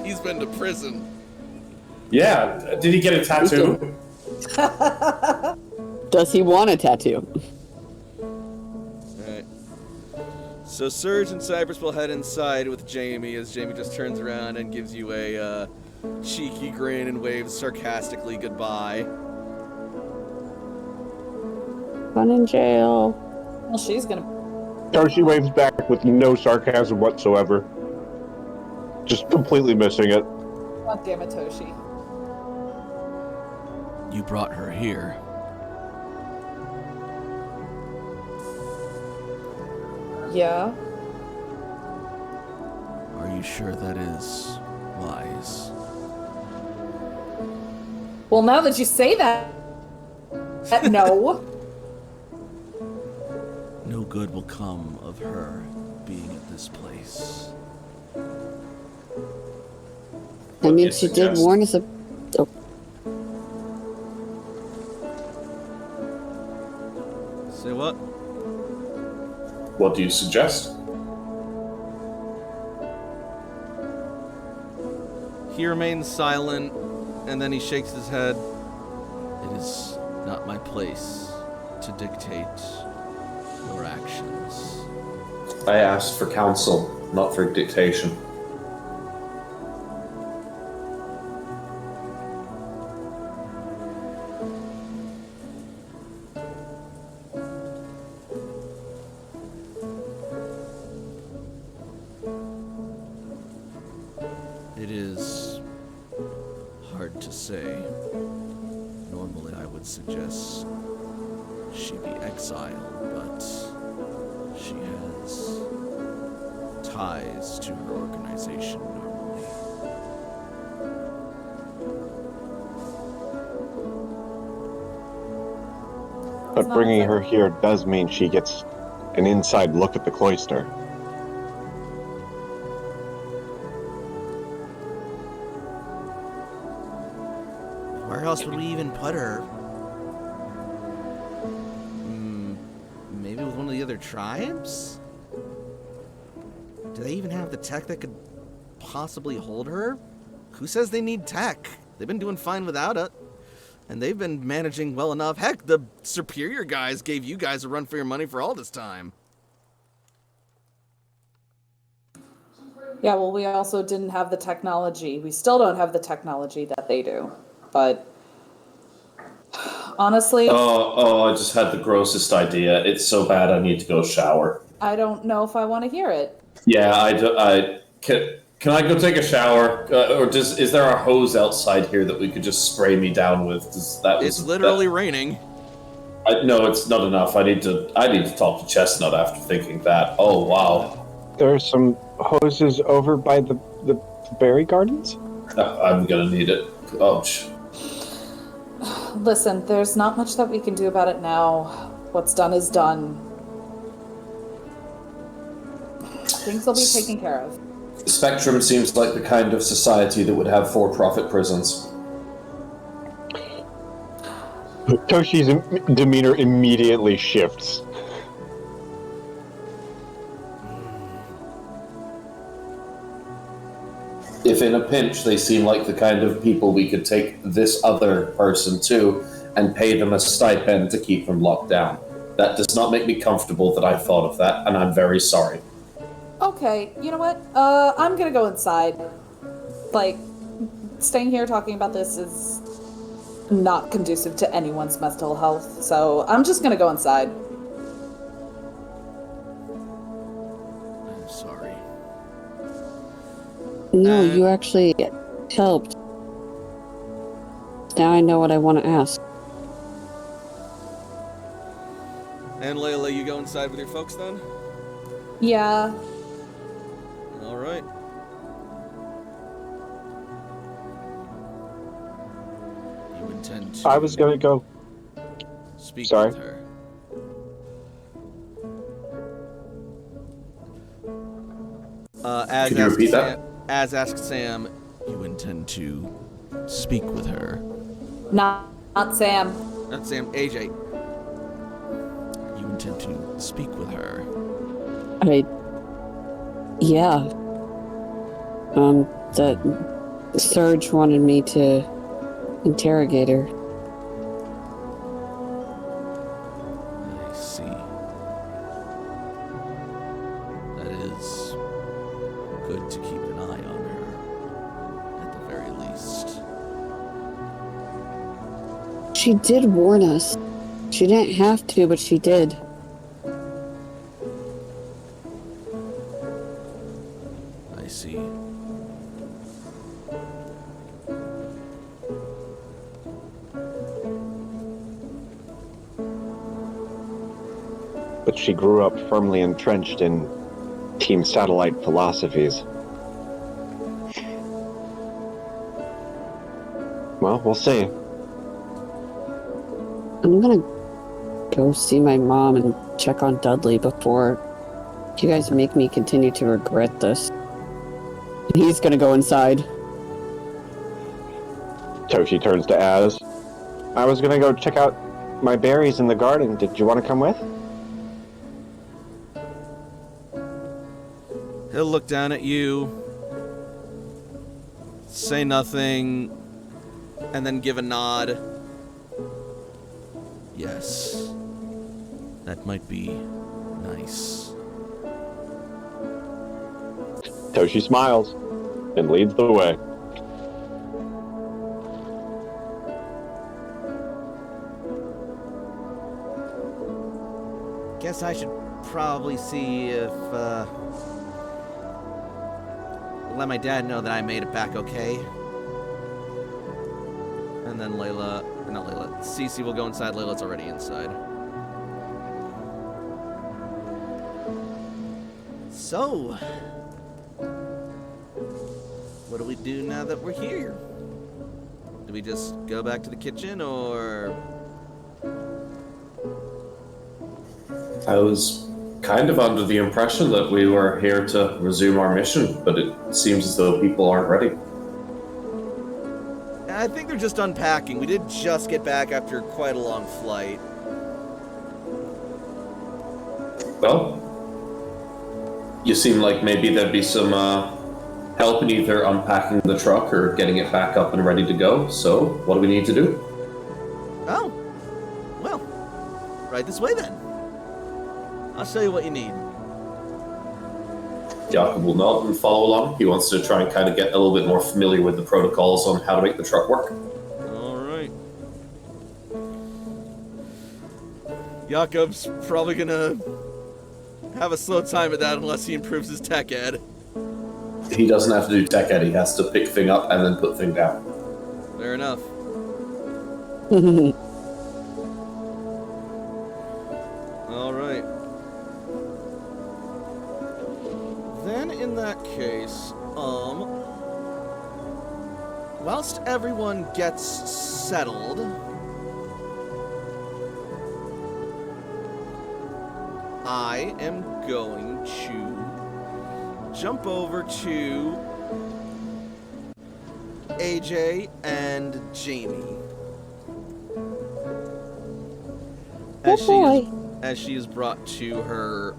He's been to prison. Yeah, did he get a tattoo? Does he want a tattoo? Alright. So Surge and Cypress will head inside with Jamie as Jamie just turns around and gives you a cheeky grin and waves sarcastically goodbye. Fun in jail. Well, she's gonna. Toshi waves back with no sarcasm whatsoever. Just completely missing it. God damn it, Toshi. You brought her here. Yeah. Are you sure that is wise? Well, now that you say that, no. No good will come of her being at this place. I What do mean, you she did suggest? warn us. Oh, Say what? What do you suggest? He remains silent, and then he shakes his head. It is not my place to dictate your actions. I asked for counsel, not for dictation. It is hard to say. Normally I would suggest she be exiled, but she has ties to her organization normally. But bringing her here does mean she gets an inside look at the cloister. Where else would we even put her? Maybe with one of the other tribes? Do they even have the tech that could possibly hold her? Who says they need tech? They've been doing fine without it. And they've been managing well enough. Heck, the superior guys gave you guys a run for your money for all this time. Yeah, well, we also didn't have the technology. We still don't have the technology that they do. But honestly, I just had the grossest idea. It's so bad I need to go shower. I don't know if I want to hear it. Yeah, can I go take a shower? Is there a hose outside here that we could just spray me down with? It's literally raining. No, it's not enough. I need to talk to Chestnut after thinking that. Oh, wow. There's some hoses over by the berry gardens? I'm gonna need it. Ouch. Listen, there's not much that we can do about it now. What's done is done. Things will be taken care of. Spectrum seems like the kind of society that would have for-profit prisons. Toshi's demeanor immediately shifts. If in a pinch they seem like the kind of people we could take this other person to and pay them a stipend to keep them locked down. That does not make me comfortable that I thought of that, and I'm very sorry. Okay, you know what? I'm gonna go inside. Like, staying here talking about this is not conducive to anyone's mental health, so I'm just gonna go inside. I'm sorry. no, you actually helped. Now I know what I want to ask. And Layla, you go inside with your folks then? Yeah. All right. You intend to I was gonna go. speak Sorry. with her. Could you repeat that? As asked Sam, you intend to speak with her. Not Sam. Not Sam, AJ. You intend to speak with her. I Yeah. That Surge wanted me to interrogate her. I see. That is good to keep an eye on her, at the very least. She did warn us. She didn't have to, but she did. I see. But she grew up firmly entrenched in Team Satellite philosophies. Well, we'll see. I'm gonna go see my mom and check on Dudley before you guys make me continue to regret this. He's gonna go inside. Toshi turns to Az. I was gonna go check out my berries in the garden. Did you want to come with? He'll look down at you, say nothing, and then give a nod. Yes. That might be nice. Toshi smiles and leads the way. Guess I should probably see if, let my dad know that I made it back okay. And then Cece will go inside. Layla's already inside. So, what do we do now that we're here? Do we just go back to the kitchen, or... I was kind of under the impression that we were here to resume our mission, but it seems as though people aren't ready. I think they're just unpacking. We did just get back after quite a long flight. Well, you seem like maybe there'd be some help in either unpacking the truck or getting it back up and ready to go. So, what do we need to do? Oh, well, right this way then. I'll show you what you need. Jakob will nod and follow along. He wants to try and kind of get a little bit more familiar with the protocols on how to make the truck work. All right. Jakob's probably gonna have a slow time at that unless he improves his tech ed. He doesn't have to do tech ed. He has to pick thing up and then put thing down. Fair enough. All right. Then in that case, whilst everyone gets settled, I am going to jump over to AJ and Jamie. As she is brought to her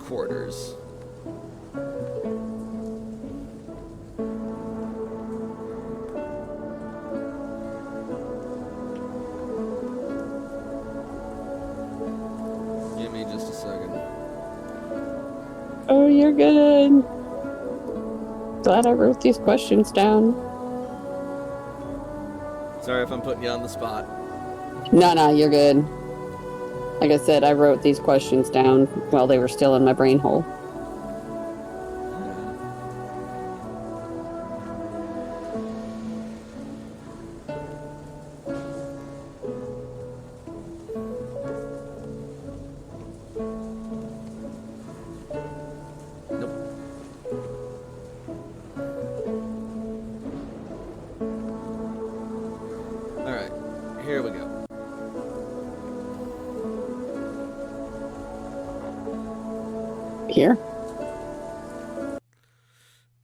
quarters. Give me just a second. Oh, you're good. Glad I wrote these questions down. Sorry if I'm putting you on the spot. No, you're good. Like I said, I wrote these questions down while they were still in my brain hole. Alright, here we go. Here?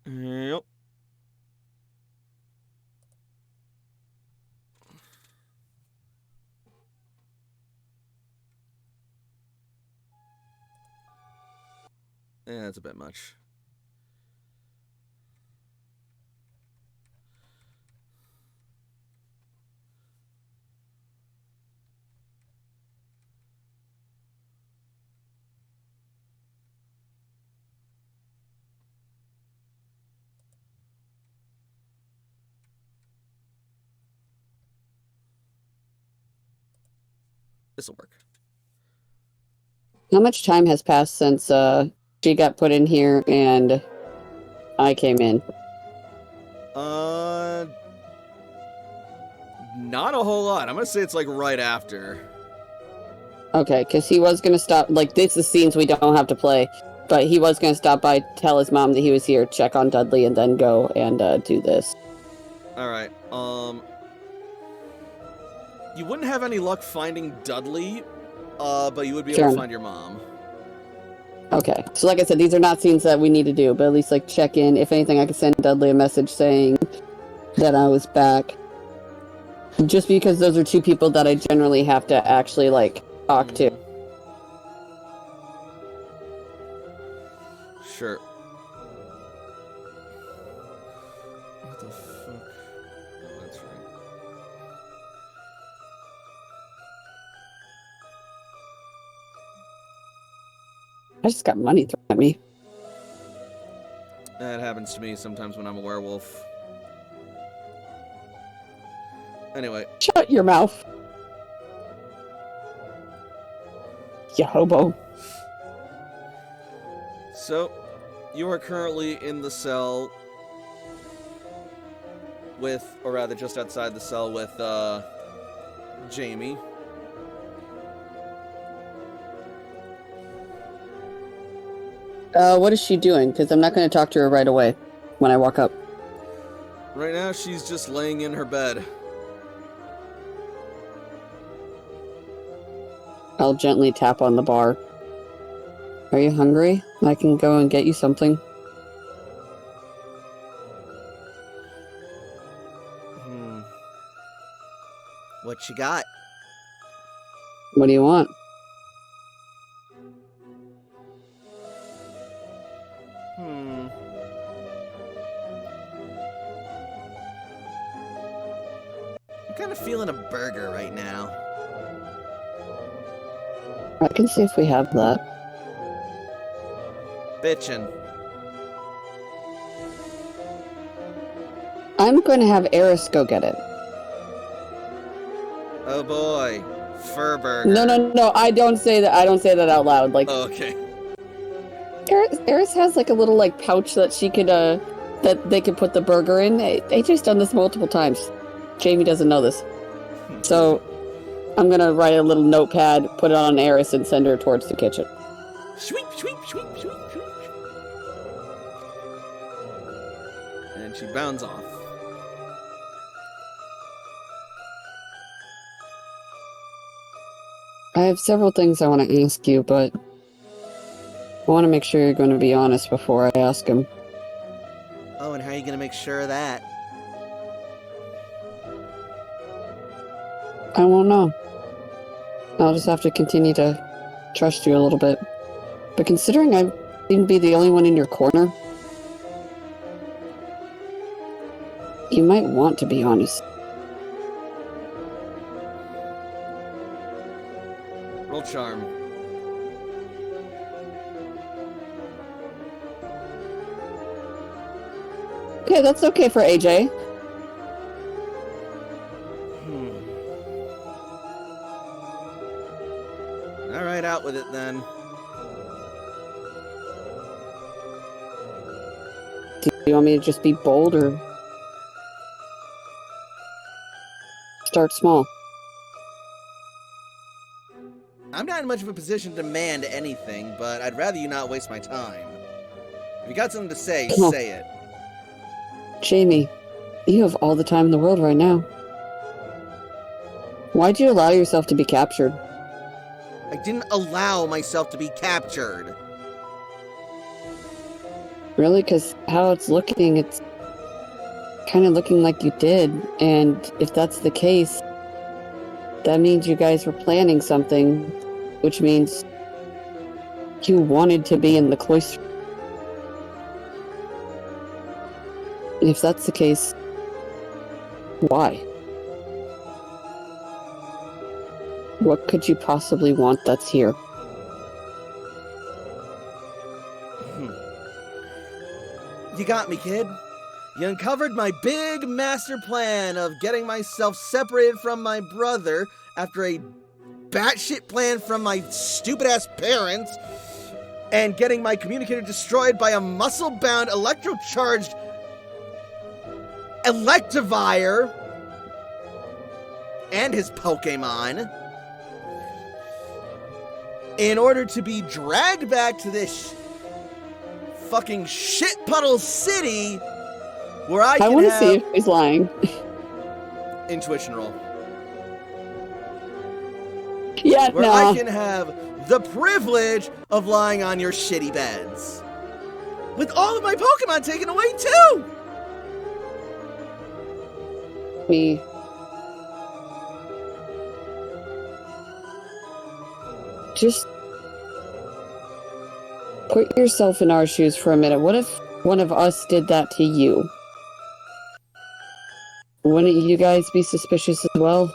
Yep. Yeah, that's a bit much. This'll work. How much time has passed since she got put in here and I came in? Not a whole lot. I'm gonna say it's like right after. Okay, because he was going to stop, like, this is scenes we don't have to play, but he was going to stop by, tell his mom that he was here, check on Dudley, and then go and do this. Alright, you wouldn't have any luck finding Dudley, but you would be able to find your mom. Okay, so like I said, these are not scenes that we need to do, but at least, like, check in. If anything, I could send Dudley a message saying that I was back. Just because those are two people that I generally have to actually, like, talk to. Sure. What the fuck? Oh, that's right. I just got money thrown at me. That happens to me sometimes when I'm a werewolf. Anyway. Shut your mouth. You hobo. So, you are currently in the cell with, or rather just outside the cell with, Jamie. What is she doing? Because I'm not going to talk to her right away when I walk up. Right now, she's just laying in her bed. I'll gently tap on the bar. Are you hungry? I can go and get you something. What you got? What do you want? I'm kind of feeling a burger right now. I can see if we have that. Bitchin'. I'm going to have Eris go get it. Oh boy. Fur burger. No, I don't say that. I don't say that out loud. Like, Oh, okay. Eris has like a little like pouch that she could that they could put the burger in. AJ's done this multiple times. Jamie doesn't know this. So I'm gonna write a little notepad, put it on Eris, and send her towards the kitchen. Sweep, sweep, sweep, sweep, sweep. And she bounds off. I have several things I want to ask you, but I want to make sure you're going to be honest before I ask him. Oh, and how are you going to make sure of that? I won't know. I'll just have to continue to trust you a little bit. But considering I seem to be the only one in your corner, you might want to be honest. Roll charm. Okay, that's okay for AJ. Alright, out with it then. Do you want me to just be bold or start small? I'm not in much of a position to demand anything, but I'd rather you not waste my time. If you got something to say, say it. Jamie, you have all the time in the world right now. Why'd you allow yourself to be captured? I didn't allow myself to be captured. Really? Because how it's looking, it's kind of looking like you did. And if that's the case, that means you guys were planning something, which means you wanted to be in the cloister. And if that's the case, why? What could you possibly want that's here? You got me, kid. You uncovered my big master plan of getting myself separated from my brother after a batshit plan from my stupid-ass parents and getting my communicator destroyed by a muscle-bound, electro-charged Electivire and his Pokemon in order to be dragged back to this fucking shit puddle city where I want to have... see if he's lying. Intuition roll. Yeah, Where no. I can have the privilege of lying on your shitty beds. With all of my Pokemon taken away, too! Me. Just put yourself in our shoes for a minute. What if one of us did that to you? Wouldn't you guys be suspicious as well?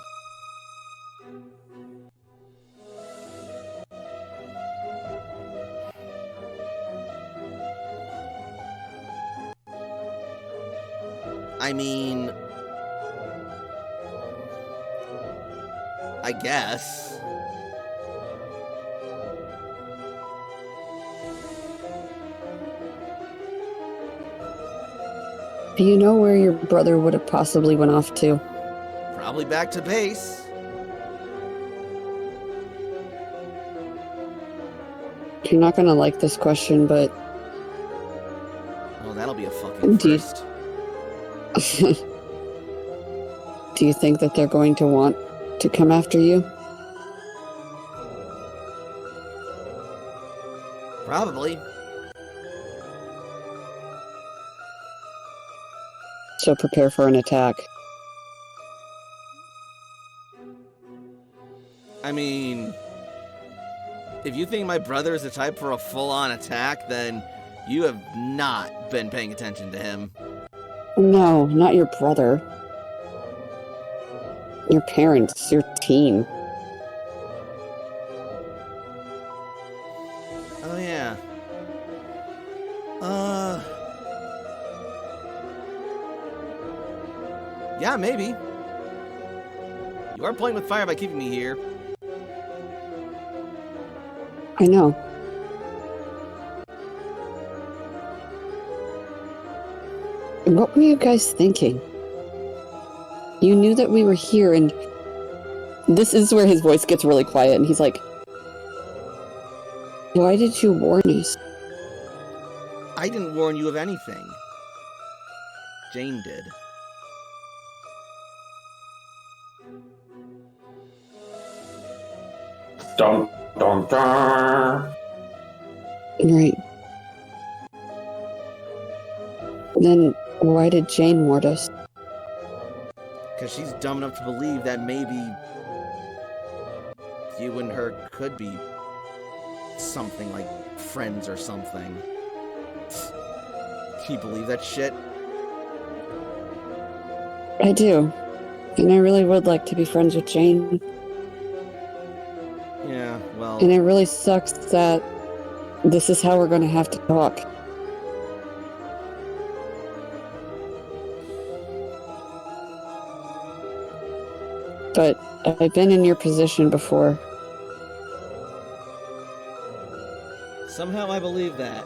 I mean... I guess. Do you know where your brother would have possibly went off to? Probably back to base. You're not gonna like this question, but... Oh, that'll be a fucking first. Do you think that they're going to want to come after you? Probably. So prepare for an attack. I mean... If you think my brother is the type for a full-on attack, then you have not been paying attention to him. No, not your brother. Your parents, your team. Oh, yeah. Yeah, maybe. You are playing with fire by keeping me here. I know. What were you guys thinking? You knew that we were here, and this is where his voice gets really quiet, and he's like, why did you warn us? I didn't warn you of anything. Jane did. Dun, dun, dun. Right. Then why did Jane warn us? Because she's dumb enough to believe that maybe you and her could be something like friends or something. Can you believe that shit? I do. And I really would like to be friends with Jane. Yeah, well... And it really sucks that this is how we're going to have to talk. But I've been in your position before. Somehow I believe that.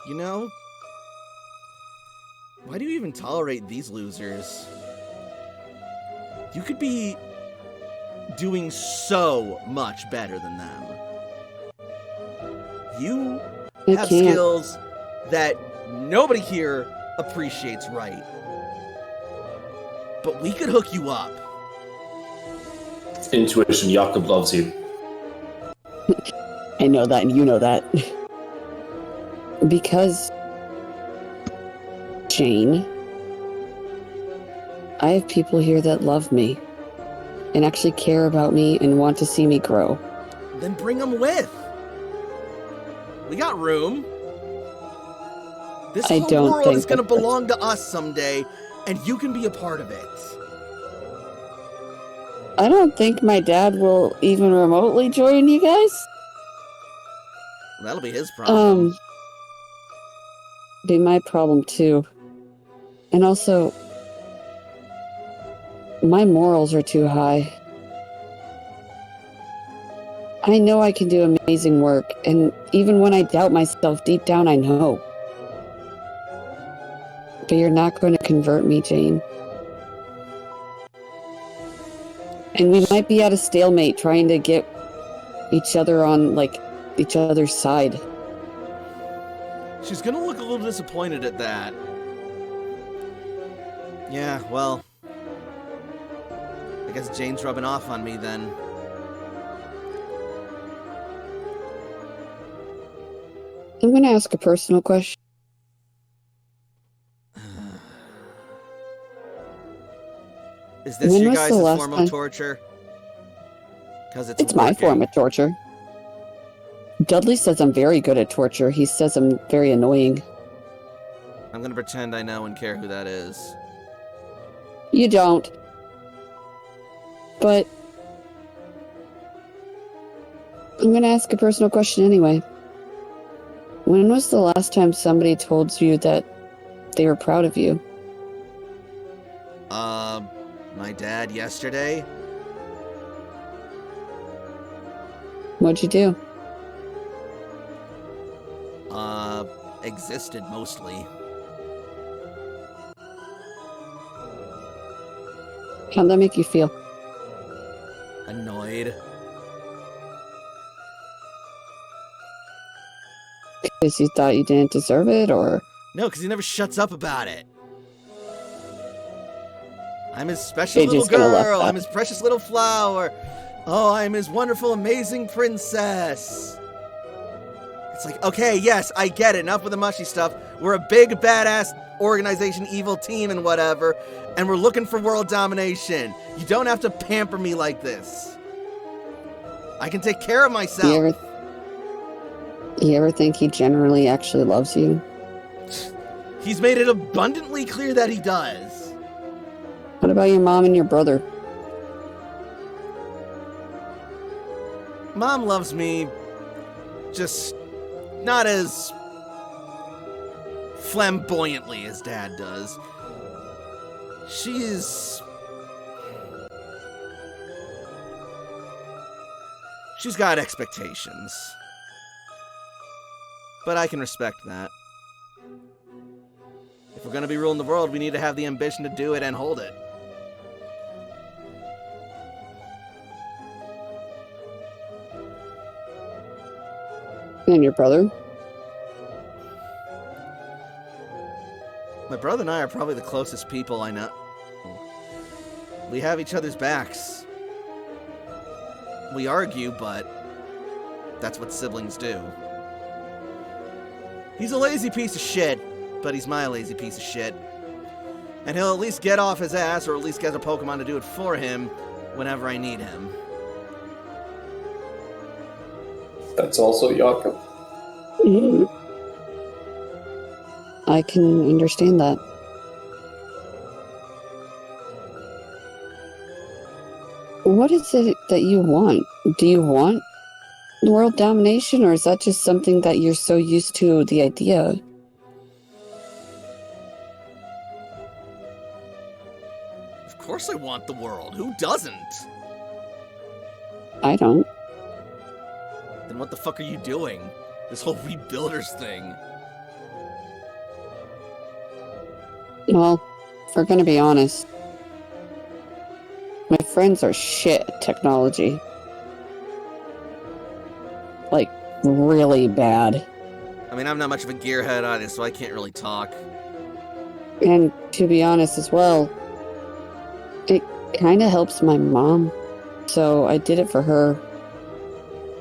You know, why do you even tolerate these losers? You could be doing so much better than them. You have skills that nobody here appreciates, right? But we could hook you up. Intuition, Jakob loves you. I know that, and you know that. Because, Jane, I have people here that love me, and actually care about me and want to see me grow. Then bring them with. We got room. This whole world is going to belong to us someday, and you can be a part of it. I don't think my dad will even remotely join you guys. That'll be his problem. Be my problem too. And also, my morals are too high. I know I can do amazing work, and even when I doubt myself, deep down I know. But you're not going to convert me, Jane. And we might be at a stalemate trying to get each other on, each other's side. She's gonna look a little disappointed at that. Yeah, well, I guess Jane's rubbing off on me then. I'm going to ask a personal question. Is this When your was guys' the last form time- of torture? Because It's my form of torture. Dudley says I'm very good at torture. He says I'm very annoying. I'm gonna pretend I know and care who that is. You don't. But I'm going to ask a personal question anyway. When was the last time somebody told you that they were proud of you? My dad yesterday? What'd you do? Existed mostly. How'd that make you feel? Annoyed. Because you thought you didn't deserve it, or? No, because he never shuts up about it. I'm his special AJ's little gonna love girl. that. I'm his precious little flower. Oh, I'm his wonderful, amazing princess. It's like, okay, yes, I get it. Enough with the mushy stuff. We're a big, badass organization, evil team and whatever, and we're looking for world domination. You don't have to pamper me like this. I can take care of myself. You ever think he generally actually loves you? He's made it abundantly clear that he does. What about your mom and your brother? Mom loves me, just not as flamboyantly as Dad does. She's got expectations. But I can respect that. If we're gonna be ruling the world, we need to have the ambition to do it and hold it. And your brother? My brother and I are probably the closest people I know. We have each other's backs. We argue, but that's what siblings do. He's a lazy piece of shit, but he's my lazy piece of shit. And he'll at least get off his ass, or at least get a Pokemon to do it for him whenever I need him. That's also Jakob. I can understand that. What is it that you want? Do you want world domination, or is that just something that you're so used to the idea? Of course I want the world. Who doesn't? I don't. Then what the fuck are you doing? This whole rebuilders thing. Well, if we're gonna be honest, my friends are shit at technology. Like, really bad. I mean, I'm not much of a gearhead either, so I can't really talk. And to be honest as well, it kind of helps my mom. So I did it for her.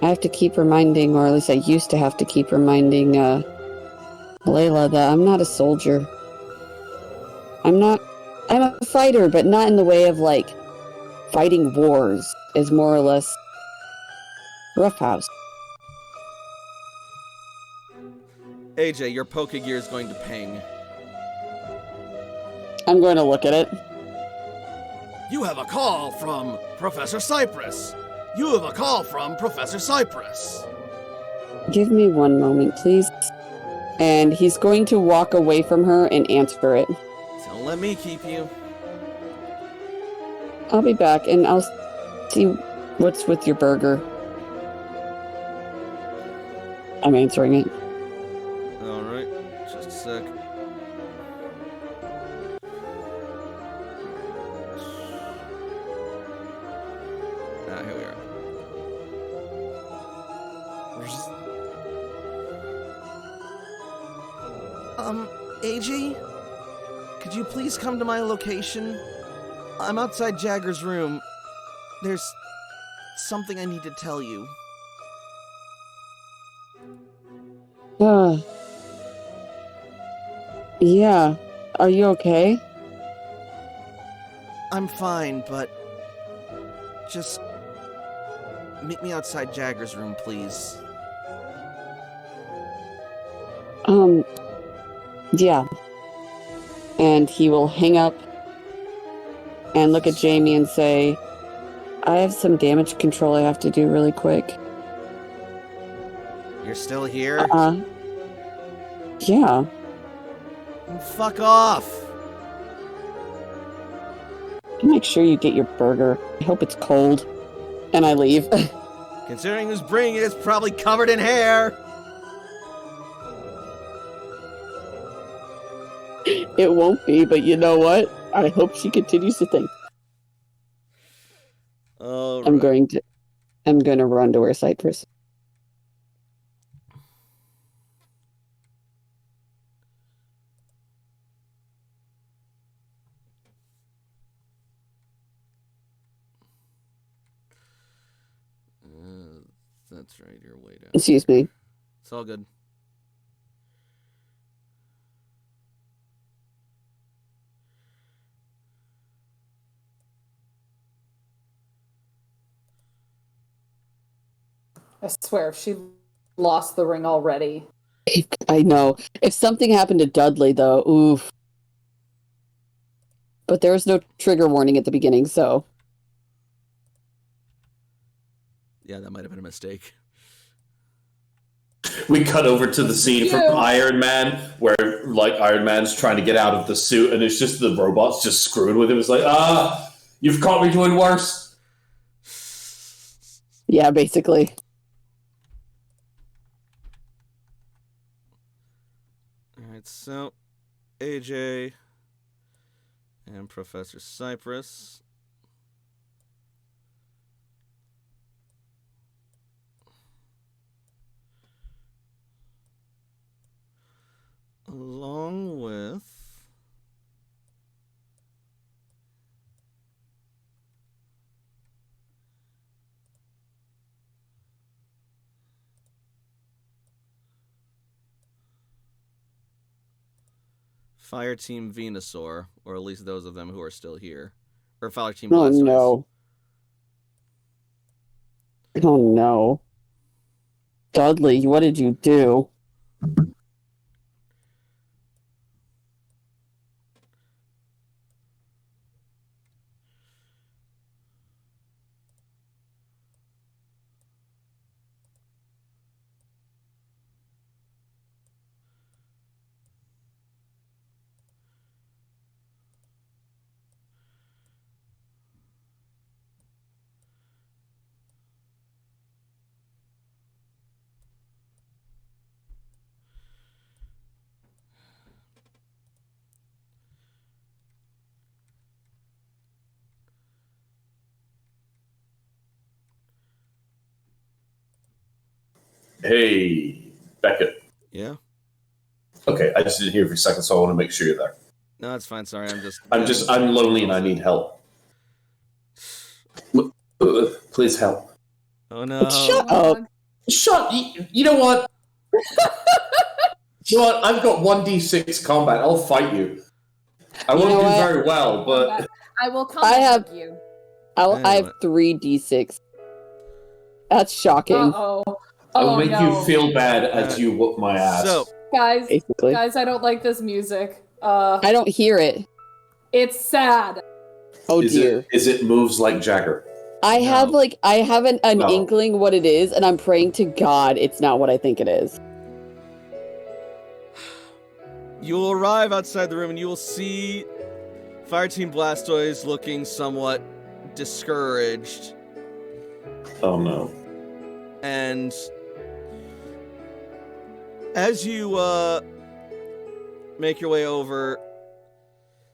I have to keep reminding, or at least I used to have to keep reminding Layla that I'm not a soldier. I'm a fighter, but not in the way of like fighting wars. Is more or less roughhouse. AJ, your Pokegear is going to ping. I'm going to look at it. You have a call from Professor Cypress. You have a call from Professor Cypress. Give me one moment, please. And he's going to walk away from her and answer it. Don't let me keep you. I'll be back, and I'll see what's with your burger. I'm answering it. Alright, just a sec. Here we are. AJ? Could you please come to my location? I'm outside Jagger's room. There's something I need to tell you. Yeah. Are you okay? I'm fine, but just meet me outside Jagger's room, please. Yeah. And he will hang up and look at Jamie and say, I have some damage control I have to do really quick. You're still here? Yeah. Fuck off! Make sure you get your burger. I hope it's cold. And I leave. Considering who's bringing it, it's probably covered in hair! It won't be, but you know what? I hope she continues to think. All I'm right. going to run to where Cypress. That's right, you're way down. Excuse me. It's all good. I swear, if she lost the ring already. I know. If something happened to Dudley, though, oof. But there was no trigger warning at the beginning, so. Yeah, that might have been a mistake. We cut over to the scene from Iron Man, where like Iron Man's trying to get out of the suit, and it's just the robots just screwing with him. It's like, you've caught me doing worse. Yeah, basically. Alright, so AJ and Professor Cypress. Along with Fire Team Venusaur, or at least those of them who are still here. Or Fire Team Blastoise. Oh no. Oh no. Dudley, what did you do? Hey, Beckett. Yeah? Okay, I just didn't hear you for a second, so I want to make sure you're there. No, that's fine. Sorry, I'm lonely and I need help. Please help. Oh no. Shut up. You know what? You know what? I've got 1d6 combat. I'll fight you. I won't do very well, but I will come with you. I have 3d6. That's shocking. Uh-oh. I will make you feel bad as you whoop my ass. So, basically. Guys, I don't like this music. I don't hear it. It's sad. Oh dear. Is it moves like Jagger? I have an inkling what it is, and I'm praying to God it's not what I think it is. you will arrive outside the room and you will see Fire Team Blastoise looking somewhat discouraged. Oh no. And as you make your way over,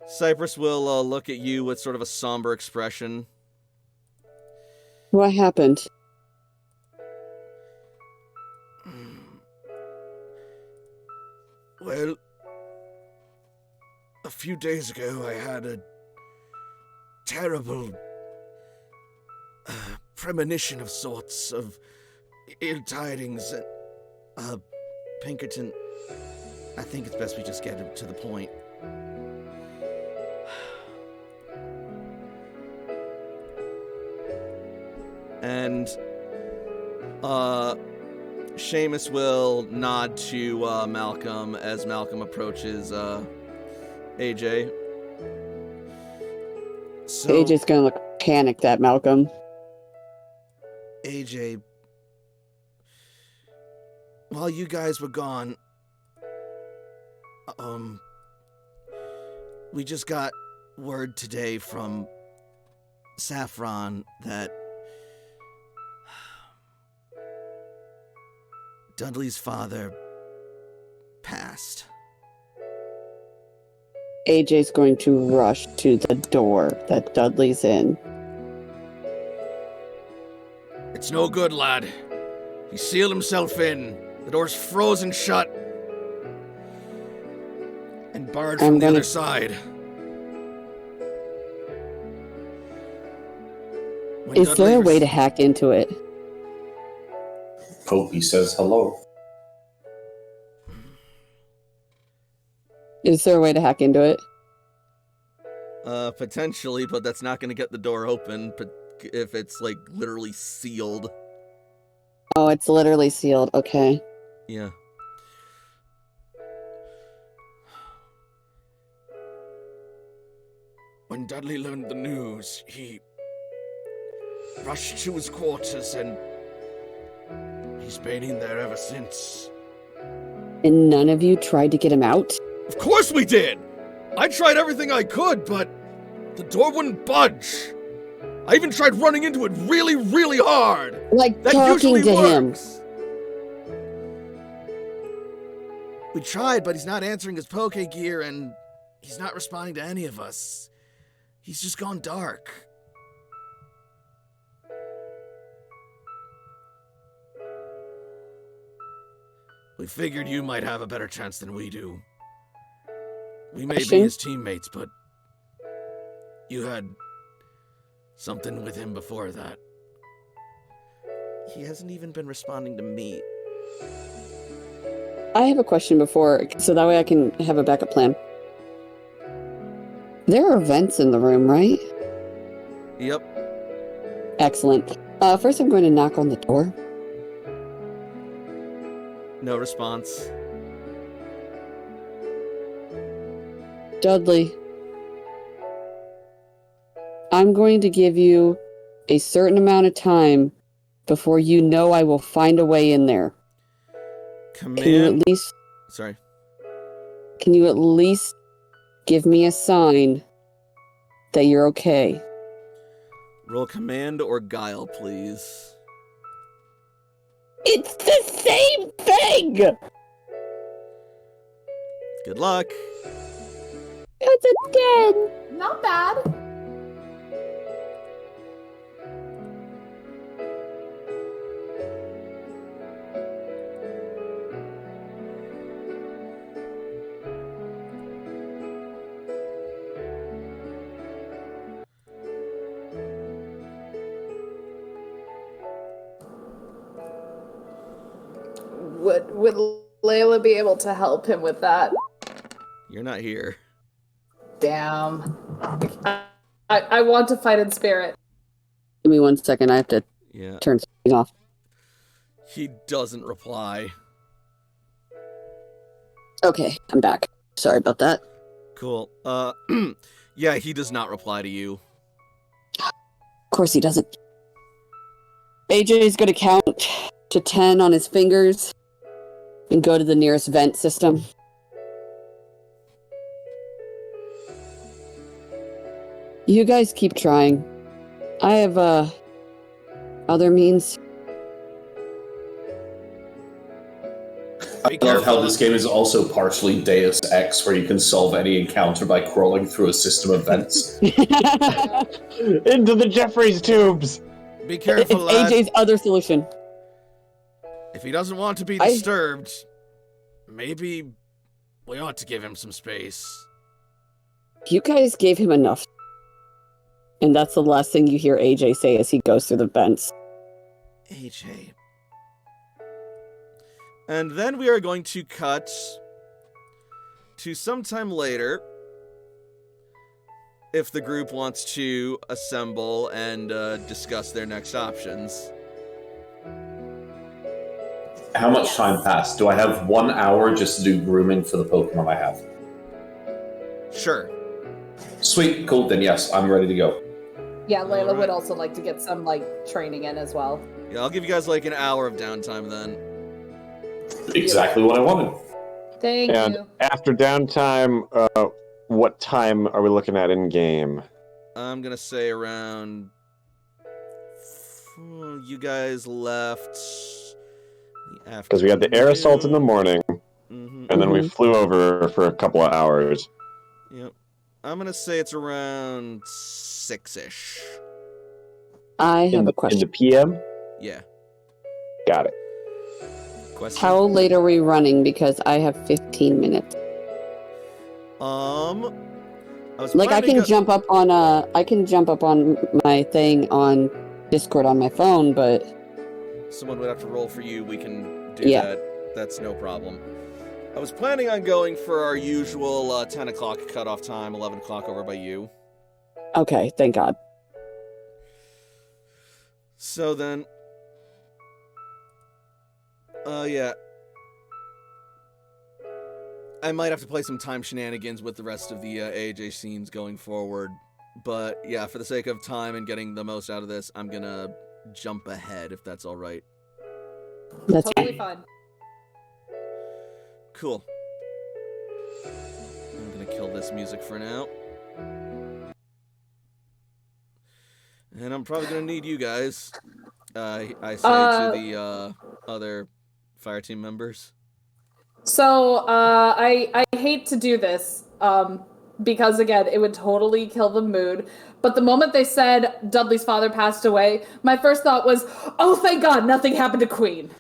Cypress will look at you with sort of a somber expression. What happened? Well, a few days ago I had a terrible premonition of sorts of ill tidings. Pinkerton, I think it's best we just get to the point. And Seamus will nod to Malcolm as Malcolm approaches AJ. So, AJ's gonna look panicked at Malcolm. AJ, while you guys were gone, we just got word today from Saffron that Dudley's father passed. AJ's going to rush to the door that Dudley's in. It's no good, lad. He sealed himself in. The door's frozen shut. And barred from the other side. Is there a way to hack into it? Popey says hello. Is there a way to hack into it? Potentially, but that's not going to get the door open if it's, like, literally sealed. Oh, it's literally sealed. Okay. Yeah. When Dudley learned the news, he rushed to his quarters and he's been in there ever since. And none of you tried to get him out? Of course we did! I tried everything I could, but the door wouldn't budge. I even tried running into it really, really hard. Like that talking to works. We tried, but he's not answering his poke gear and he's not responding to any of us. He's just gone dark. We figured you might have a better chance than we do. We may be his teammates, but you had something with him before that. He hasn't even been responding to me. I have a question before, so that way I can have a backup plan. There are vents in the room, right? Yep. Excellent. First I'm going to knock on the door. No response. Dudley, I'm going to give you a certain amount of time before you know I will find a way in there. Command. Can you at least... Sorry. Can you at least give me a sign that you're okay? Roll command or guile, please. It's the same thing! Good luck. It's a 10! Not bad. Would Layla be able to help him with that? You're not here. Damn. I want to fight in spirit. Give me 1 second, I have to turn something off. He doesn't reply. Okay, I'm back. Sorry about that. Cool. Yeah, he does not reply to you. Of course he doesn't. AJ's gonna count to 10 on his fingers and go to the nearest vent system. You guys keep trying. I have other means. I love how this game is also partially Deus Ex, where you can solve any encounter by crawling through a system of vents. Into the Jeffries tubes! Be careful, It's lad. AJ's other solution. If he doesn't want to be disturbed, maybe we ought to give him some space. You guys gave him enough. And that's the last thing you hear AJ say as he goes through the vents. AJ. And then we are going to cut to sometime later, if the group wants to assemble and discuss their next options. How much time passed? Do I have 1 hour just to do grooming for the Pokemon I have? Sure. Sweet, cool, then yes, I'm ready to go. Yeah, Layla Alright. would also like to get some, like, training in as well. Yeah, I'll give you guys like an hour of downtime then. Exactly what I wanted. Thank And you. after downtime, what time are we looking at in game? I'm gonna say around... You guys left... Because we had the air assault in the morning, Mm-hmm. and then we flew over for a couple of hours. Yep. I'm gonna say it's around 6-ish. I have a In question. the PM? Yeah. Got it. Question? How late are we running? Because I have 15 minutes. I was Like I planning can jump up on my thing on Discord on my phone, but Someone would have to roll for you. We can do Yeah. that. That's no problem. I was planning on going for our usual 10 o'clock cutoff time, 11 o'clock over by you. okay, thank God. So then... yeah. I might have to play some time shenanigans with the rest of the AJ scenes going forward. But yeah, for the sake of time and getting the most out of this, I'm gonna jump ahead, if that's alright. That's Totally fine. Cool. I'm gonna kill this music for now. And I'm probably gonna need you guys. I say to the other fire team members. So, I hate to do this, because again, it would totally kill the mood. But the moment they said Dudley's father passed away, my first thought was, oh, thank God, nothing happened to Queen.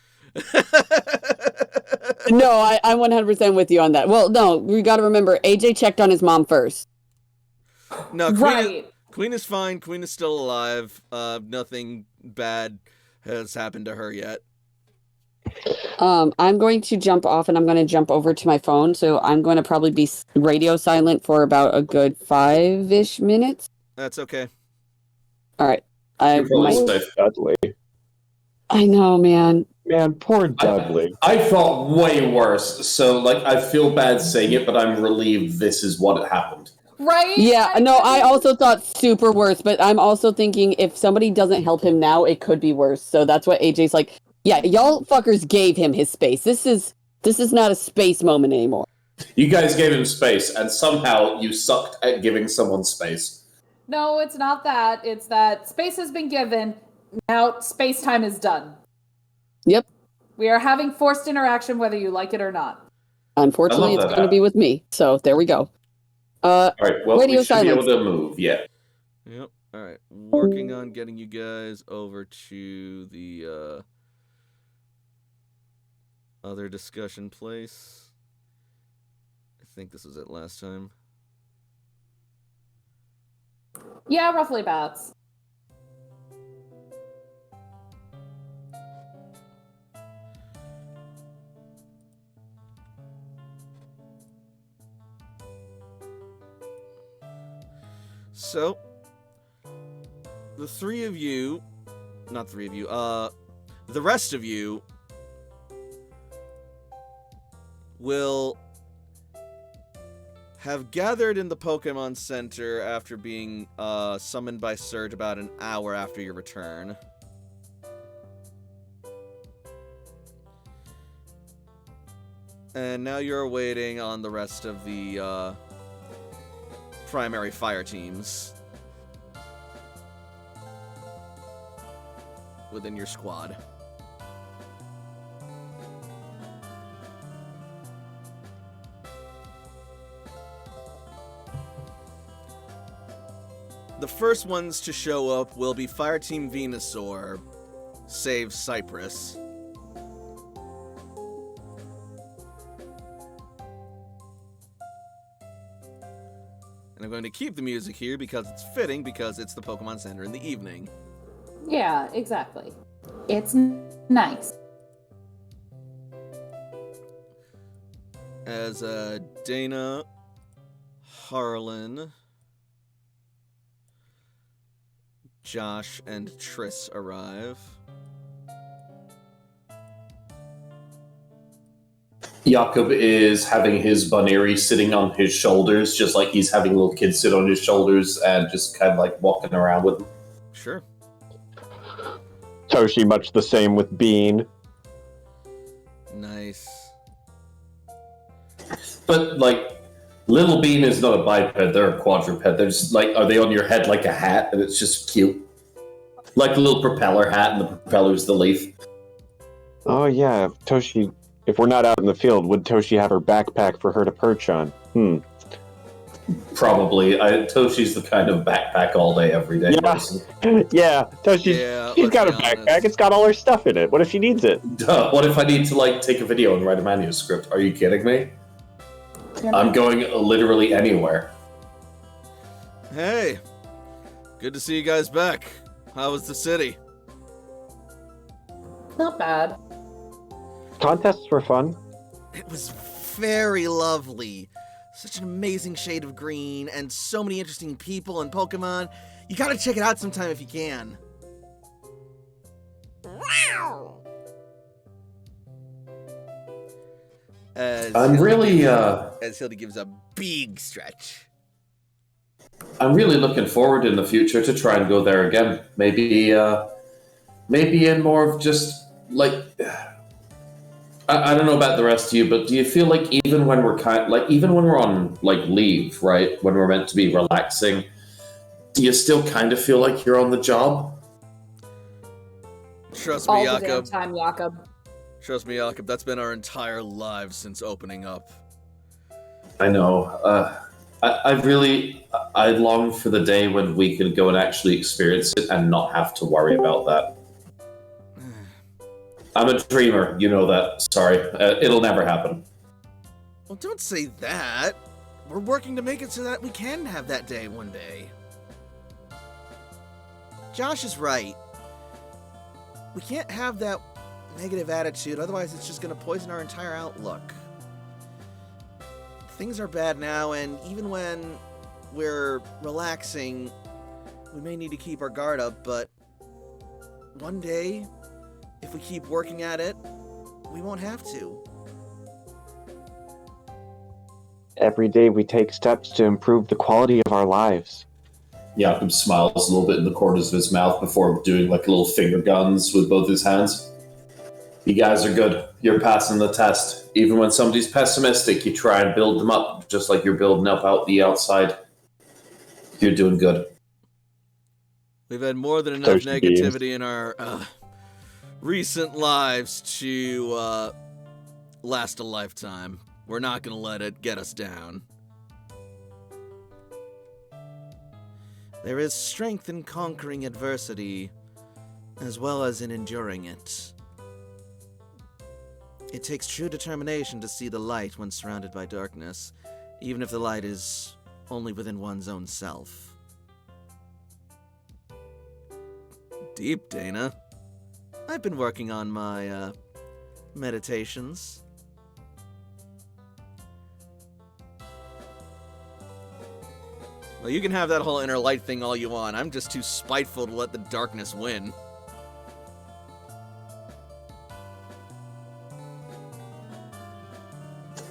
No, I'm 100% with you on that. Well, no, we got to remember AJ checked on his mom first. No, Right. Queen is fine. Queen is still alive. Nothing bad has happened to her yet. I'm going to jump off and I'm going to jump over to my phone. So I'm going to probably be radio silent for about a good 5-ish minutes. That's okay. All right. You're probably might- safe. Dudley. I know, man. Man, poor Dudley. I felt way worse, so like I feel bad saying it, but I'm relieved this is what happened. Right? Yeah, no, I also thought super worse, but I'm also thinking if somebody doesn't help him now, it could be worse. So that's what AJ's like, yeah, y'all fuckers gave him his space. This is not a space moment anymore. You guys gave him space, and somehow you sucked at giving someone space. No, it's not that. It's that space has been given. Now space-time is done. Yep. We are having forced interaction whether you like it or not. Unfortunately, I it's love that going to be with me. So there we go. All right, well, Radio we should be silence. able to move, yeah. Yep. All right. Working on getting you guys over to the other discussion place. I think this was it last time. Yeah, roughly bats. So, the three of you, not three of you, the rest of you will have gathered in the Pokemon Center after being summoned by Surge about an hour after your return. And now you're waiting on the rest of the primary fire teams. within your squad. The first ones to show up will be Fireteam Venusaur, save Cypress. And I'm going to keep the music here because it's fitting, because it's the Pokemon Center in the evening. Yeah, exactly. It's nice. As Dana, Harlan, Josh, and Triss arrive. Jakob is having his Bunnery sitting on his shoulders, just like he's having little kids sit on his shoulders and just kind of like walking around with them. Sure. Toshi, much the same with Bean. Nice. But, like, Little Bean is not a biped, they're a quadruped. They're just, like, are they on your head like a hat, and it's just cute? Like a little propeller hat, and the propeller's the leaf. Oh yeah, Toshi, if we're not out in the field, would Toshi have her backpack for her to perch on? Probably. Toshi's the kind of backpack all day, every day person. Yeah, Toshi, she's got a backpack, it's got all her stuff in it. What if she needs it? Duh, what if I need to, like, take a video and write a manuscript? Are you kidding me? I'm going literally anywhere. Hey, good to see you guys back. How was the city? Not bad. Contests were fun. It was very lovely. Such an amazing shade of green, and so many interesting people and Pokemon. You gotta check it out sometime if you can. I'm really, As Hildy gives a big stretch. I'm really looking forward in the future to try and go there again. Maybe in more of just, like... I don't know about the rest of you, but do you feel like even when we're even when we're on like leave, right, when we're meant to be relaxing, do you still kind of feel like you're on the job? Trust me, All the Jakob. damn time, Jakob. Trust me, Jakob. That's been our entire lives since opening up. I know. I long for the day when we can go and actually experience it and not have to worry about that. I'm a dreamer, you know that. Sorry, it'll never happen. Well, don't say that. We're working to make it so that we can have that day one day. Josh is right. We can't have that negative attitude, otherwise it's just going to poison our entire outlook. Things are bad now, and even when we're relaxing, we may need to keep our guard up, but one day, if we keep working at it, we won't have to. Every day we take steps to improve the quality of our lives. Jakob smiles a little bit in the corners of his mouth before doing like little finger guns with both his hands. You guys are good. You're passing the test. Even when somebody's pessimistic, you try and build them up, just like you're building up out the outside. You're doing good. We've had more than enough negativity in our recent lives to last a lifetime. We're not going to let it get us down. There is strength in conquering adversity, as well as in enduring it. It takes true determination to see the light when surrounded by darkness, even if the light is only within one's own self. Deep, Dana. I've been working on my, meditations. Well, you can have that whole inner light thing all you want. I'm just too spiteful to let the darkness win.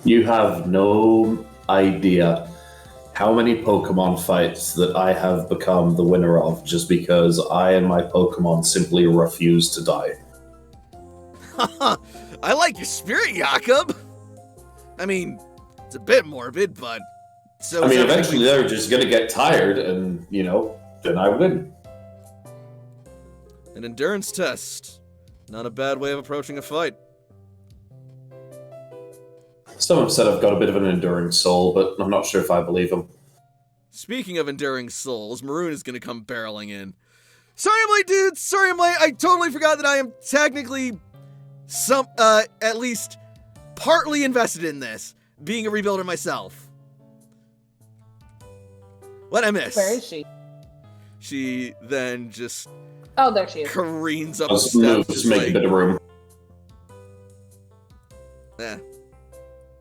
You have no idea how many Pokemon fights that I have become the winner of just because I and my Pokemon simply refuse to die. I like your spirit, Jakob. I mean, it's a bit morbid, but... So eventually they're just gonna get tired and, then I win. An endurance test. Not a bad way of approaching a fight. Someone said I've got a bit of an enduring soul, but I'm not sure if I believe them. Speaking of enduring souls, Maroon is going to come barreling in. Sorry I'm late, dudes! Sorry I'm late! I totally forgot that I am technically at least partly invested in this, being a rebuilder myself. What'd I miss? Where is she? She then just Oh, there she is. careens up the Let's move, steps, just make a bit of room.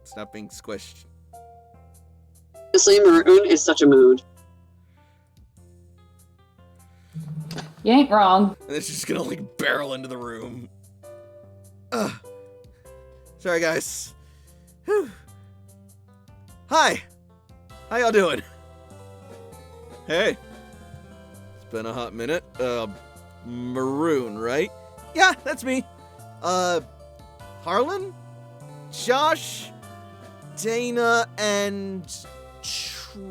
Stop being squished. Honestly, Maroon is such a mood. You ain't wrong. And then she's just gonna, like, barrel into the room. Ugh. Sorry, guys. Whew. Hi. How y'all doing? Hey. It's been a hot minute. Maroon, right? Yeah, that's me. Harlan? Josh? Dana and Triss?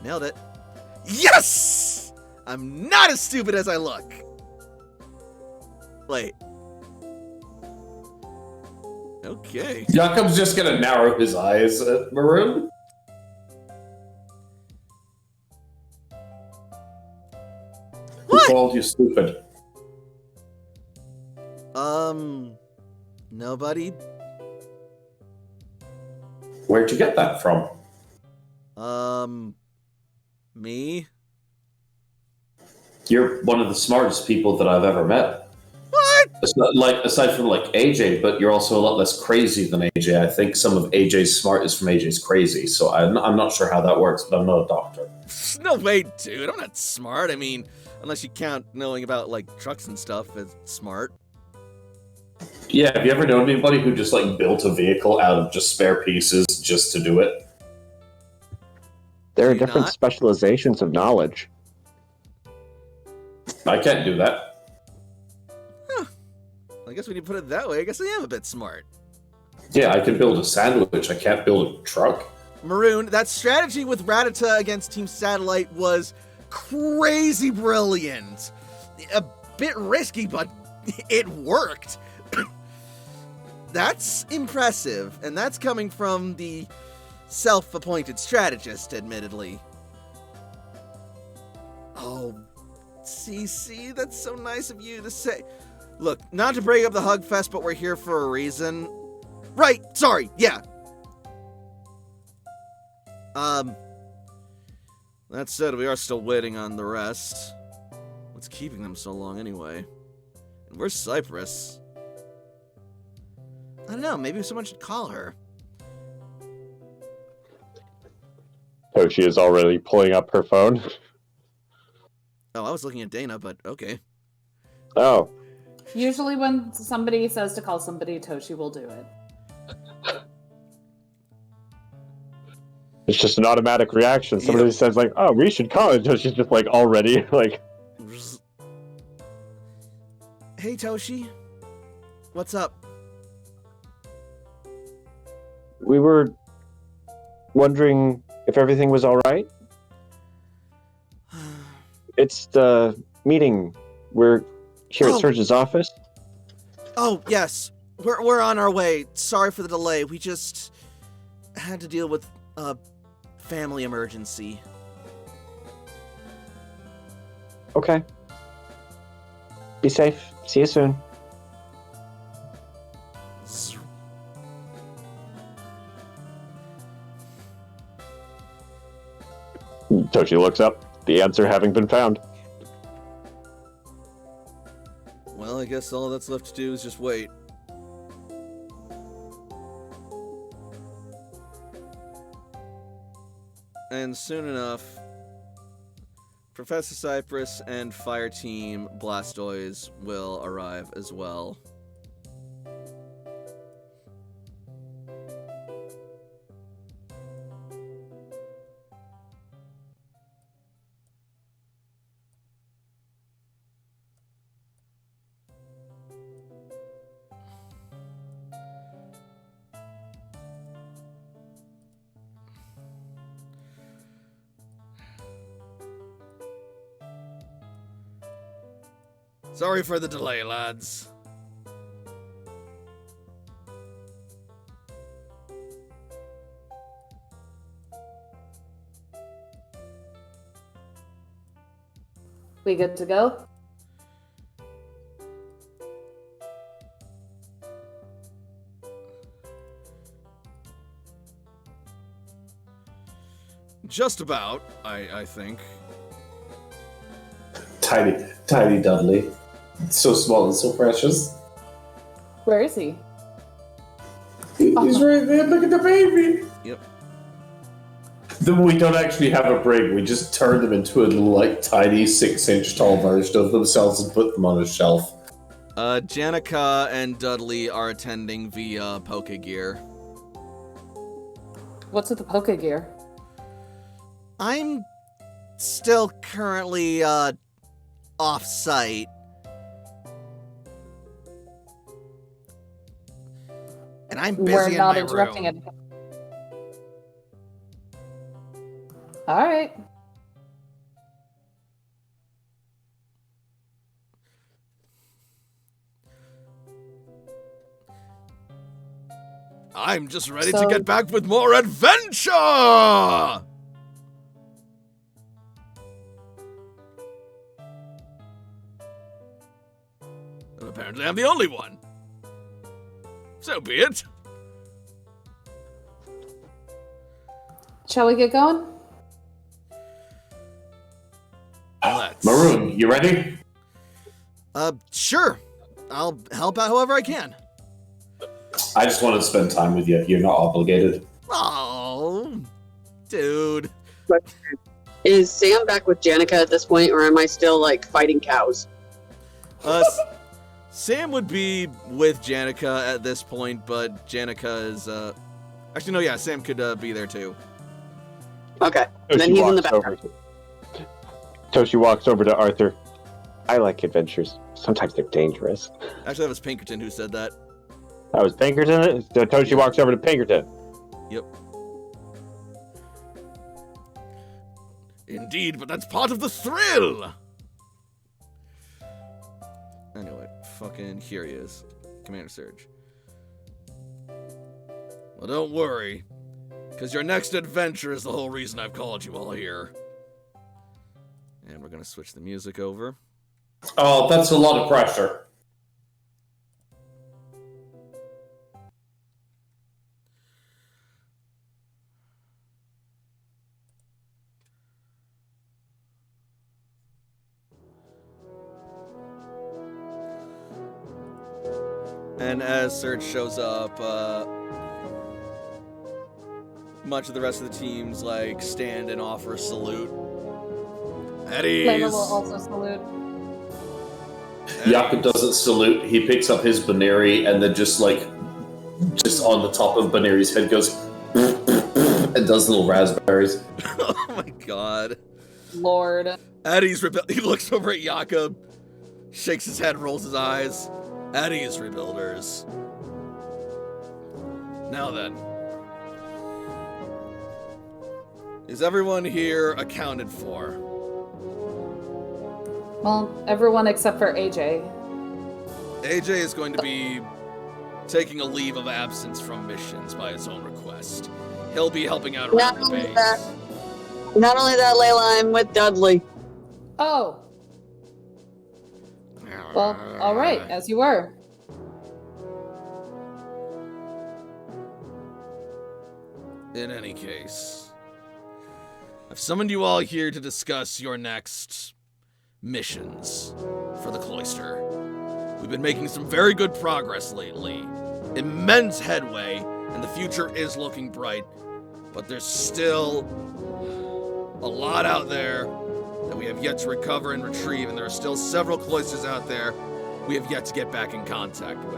Nailed it. Yes! I'm not as stupid as I look. Wait. Okay. Jakob's just gonna narrow his eyes at Maroon. Who called you stupid? Nobody. Where'd you get that from? Me? You're one of the smartest people that I've ever met. What? Aside from AJ, but you're also a lot less crazy than AJ. I think some of AJ's smart is from AJ's crazy, so I'm not sure how that works, but I'm not a doctor. No way, dude. I'm not smart. I mean, unless you count knowing about, trucks and stuff as smart. Yeah, have you ever known anybody who just, built a vehicle out of just spare pieces just to do it? There are Do you different not? specializations of knowledge. I can't do that. I guess when you put it that way, I guess I am a bit smart. Yeah, I can build a sandwich. I can't build a truck. Maroon, that strategy with Rattata against Team Satellite was crazy brilliant. A bit risky, but it worked. That's impressive, and that's coming from the self-appointed strategist, admittedly. Oh, CC, that's so nice of you to say. Look, not to break up the Hug Fest, but we're here for a reason. Right, sorry, yeah. That said, we are still waiting on the rest. What's keeping them so long anyway? And where's Cypress? I don't know, maybe someone should call her. Toshi is already pulling up her phone. Oh, I was looking at Dana, but okay. Oh, Usually when somebody says to call somebody, Toshi will do it. it's just an automatic reaction. Somebody Yep. says "Oh, we should call it." Toshi's just already Hey, Toshi. What's up? We were wondering if everything was all right. It's the meeting. We're here Oh. at Surge's office. Oh, yes. We're on our way. Sorry for the delay. We just had to deal with a family emergency. Okay. Be safe. See you soon. Toshi looks up, the answer having been found. Well, I guess all that's left to do is just wait. And soon enough, Professor Cypress and Fire Team Blastoise will arrive as well. Sorry for the delay, lads. We good to go? Just about, I think. Tiny Dudley. So small and so precious. Where is he? He's right there. Look at the baby. Yep. Then we don't actually have a brig. We just turn them into a little, like, tiny 6-inch tall version of themselves and put them on a shelf. Janica and Dudley are attending via Pokegear. What's with the Pokegear? I'm still currently, off-site. And I'm busy We're in not my interrupting room. it. All right. I'm just ready to So- get back with more adventure! And apparently I'm the only one. So be it. Shall we get going? Let's. Maroon, you ready? Sure. I'll help out however I can. I just wanted to spend time with you. You're not obligated. Oh, dude. Is Sam back with Janica at this point, or am I still like fighting cows? Sam would be with Janica at this point, but Janica is, actually, no, yeah, Sam could, be there too. Okay, Toshi then he's in the walks over background. Toshi walks over to Arthur. I like adventures. Sometimes they're dangerous. Actually, that was Pinkerton who said that. That was Pinkerton. So Toshi walks over to Pinkerton. Yep. Indeed, but that's part of the thrill! Anyway, fucking here he is. Commander Surge. Well, don't worry, because your next adventure is the whole reason I've called you all here. And we're gonna switch the music over. Oh, that's a lot of pressure. And as Surge shows up, much of the rest of the teams like stand and offer a salute. At ease. Layla will also salute. Jakob doesn't salute. He picks up his Baneri and then just on the top of Baneri's head goes and does little raspberries. Oh my god. Lord. Eddie's he looks over at Jakob, shakes his head, rolls his eyes. Eddie's rebuilders. Now then. Is everyone here accounted for? Well, everyone except for AJ. AJ is going to be taking a leave of absence from missions by his own request. He'll be helping out around the base. Not only that, Layla, I'm with Dudley. Oh. Well, all right, as you were. In any case, I've summoned you all here to discuss your next missions for the cloister. We've been making some very good progress lately. Immense headway, and the future is looking bright. But there's still a lot out there that we have yet to recover and retrieve, and there are still several cloisters out there we have yet to get back in contact with.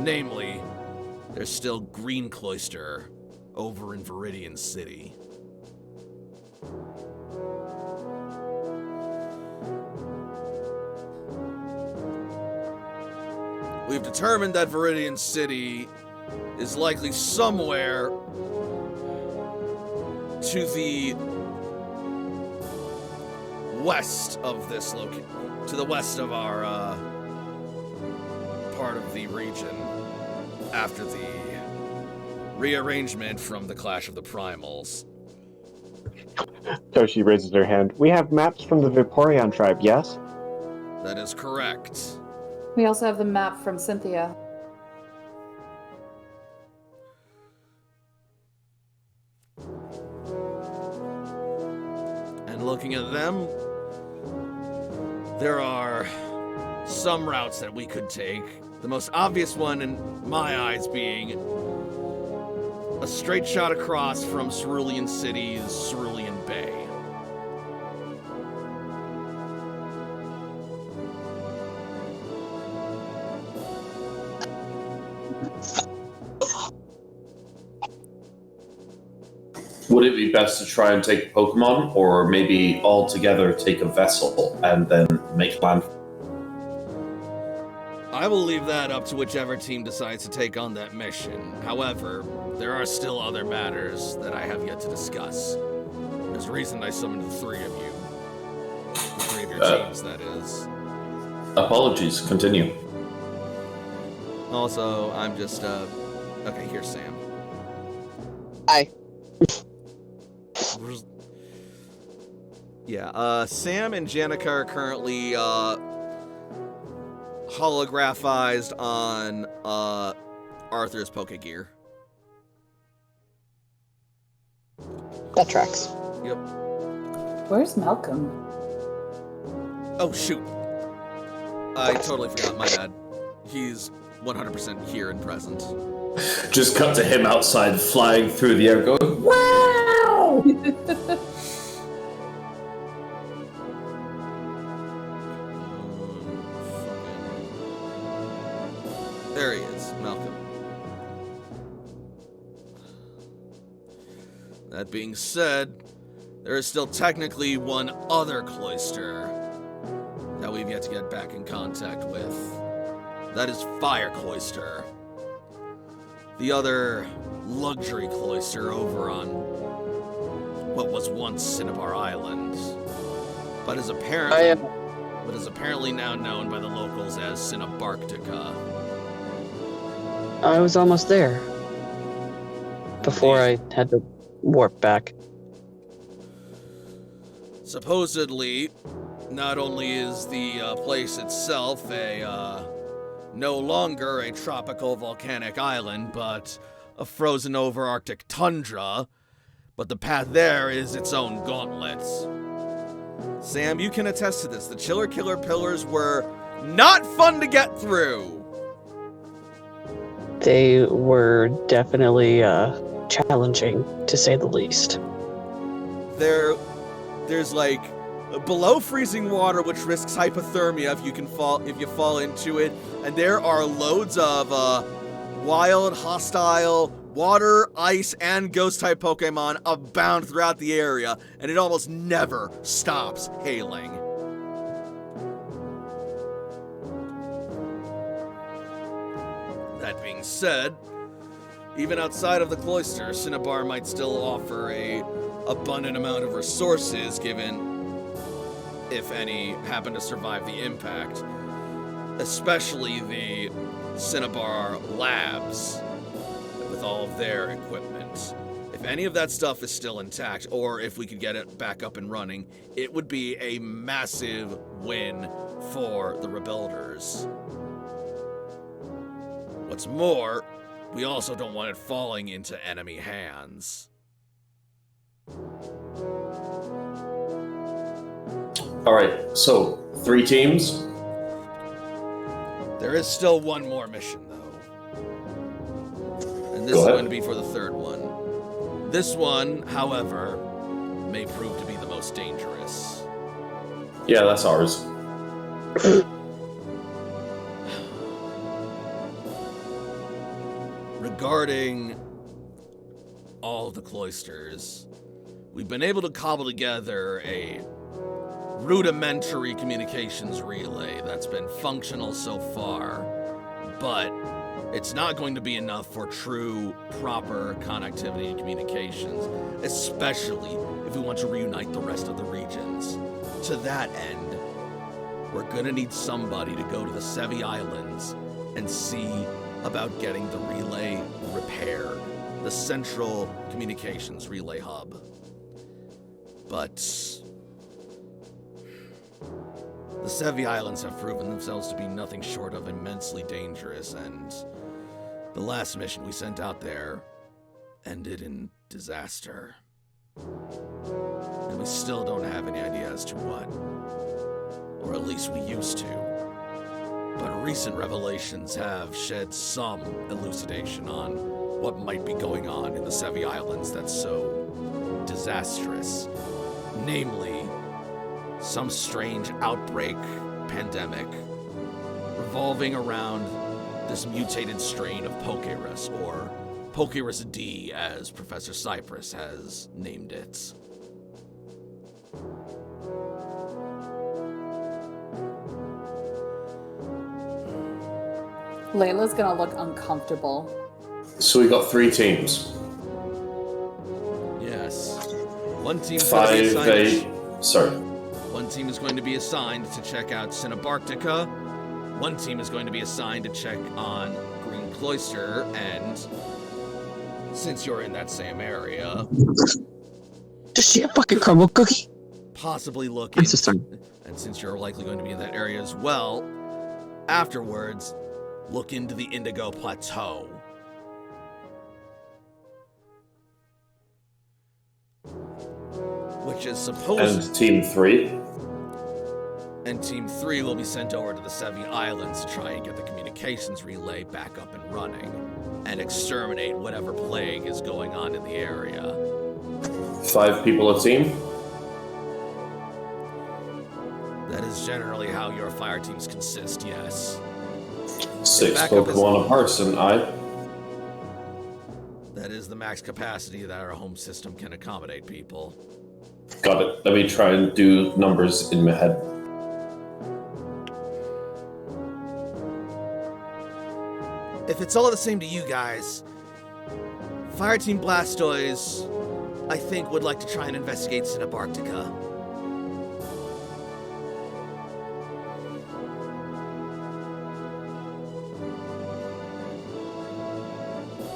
Namely, there's still Green Cloister over in Viridian City. We've determined that Viridian City is likely somewhere to the west of this location, to the west of our part of the region after the rearrangement from the Clash of the Primals. Toshi raises her hand. We have maps from the Vaporeon tribe, yes? That is correct. We also have the map from Cynthia. And looking at them, there are some routes that we could take. The most obvious one in my eyes being a straight shot across from Cerulean City's Cerulean Bay. Would it be best to try and take Pokemon, or maybe altogether take a vessel and then make land? I will leave that up to whichever team decides to take on that mission. However, there are still other matters that I have yet to discuss. There's a reason I summoned the three of you. The three of your teams, that is. Apologies, continue. Also, I'm just, okay, here's Sam. Hi. Yeah, Sam and Janica are currently, holographized on, Arthur's Pokegear. That tracks. Yep. Where's Malcolm? Oh, shoot. I totally forgot, my bad. He's 100% here and present. Just cut to him outside, flying through the air, going, "Wow!" There he is, Malcolm. That being said, there is still technically one other cloister that we've yet to get back in contact with. That is Fire Cloister. The other luxury cloister over on what was once Cinnabar Island, but is apparently now known by the locals as Cinnabarctica. I was almost there before I had to warp back. Supposedly, not only is the place itself no longer a tropical volcanic island, but a frozen over Arctic tundra, but the path there is its own gauntlet. Sam, you can attest to this. The Chiller Killer Pillars were not fun to get through. They were definitely challenging, to say the least. There's like below freezing water, which risks hypothermia if you fall into it, and there are loads of wild, hostile, water, ice, and ghost type Pokemon abound throughout the area, and it almost never stops hailing. That being said, even outside of the cloister, Cinnabar might still offer a abundant amount of resources, given if any happen to survive the impact, especially the Cinnabar labs with all of their equipment. If any of that stuff is still intact, or if we could get it back up and running, it would be a massive win for the Rebuilders. What's more, we also don't want it falling into enemy hands. Alright, so 3 teams. There is still one more mission, though. And this is going to be for the third one. This one, however, may prove to be the most dangerous. Yeah, that's ours. Regarding all the cloisters, we've been able to cobble together a rudimentary communications relay that's been functional so far, but It's not going to be enough for true, proper connectivity and communications, especially if we want to reunite the rest of the regions. To that end, we're gonna need somebody to go to the Sevi Islands and see about getting the relay repaired, the central communications relay hub. But the Sevi Islands have proven themselves to be nothing short of immensely dangerous, and the last mission we sent out there ended in disaster. And we still don't have any idea as to what. Or at least we used to. But recent revelations have shed some elucidation on what might be going on in the Sevi Islands that's so disastrous. Namely, some strange outbreak, pandemic, revolving around this mutated strain of Pokerus, or Pokerus D, as Professor Cypress has named it. Layla's gonna look uncomfortable. So we got 3 teams. Yes. One team 5, 8. Sorry. One team is going to be assigned to check out Cinnabarctica. One team is going to be assigned to check on Green Cloister, and since you're in that same area, Does she have fucking crumble cookie? possibly look I'm into, so sorry. and since you're likely going to be in that area as well, afterwards, look into the Indigo Plateau. Which is supposed... And team 3? And Team 3 will be sent over to the Sevi Islands to try and get the communications relay back up and running, and exterminate whatever plague is going on in the area. 5 people a team? That is generally how your fire teams consist, yes. 6 backup is- Pokemon a person, That is the max capacity that our home system can accommodate people. Got it. Let me try and do numbers in my head. If it's all the same to you guys, Fireteam Blastoise, I think, would like to try and investigate Cinnabarctica.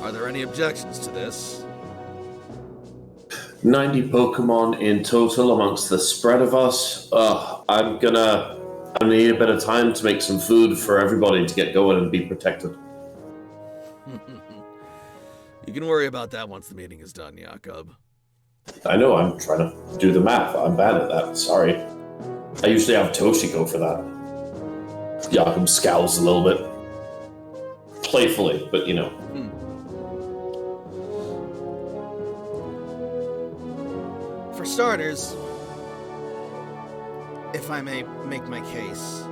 Are there any objections to this? 90 Pokemon in total amongst the spread of us. I'm gonna need a bit of time to make some food for everybody to get going and be protected. You can worry about that once the meeting is done, Jakob. I know, I'm trying to do the math. I'm bad at that. Sorry. I usually have Toshi go for that. Jakob scowls a little bit. Playfully, but you know. For starters, if I may make my case,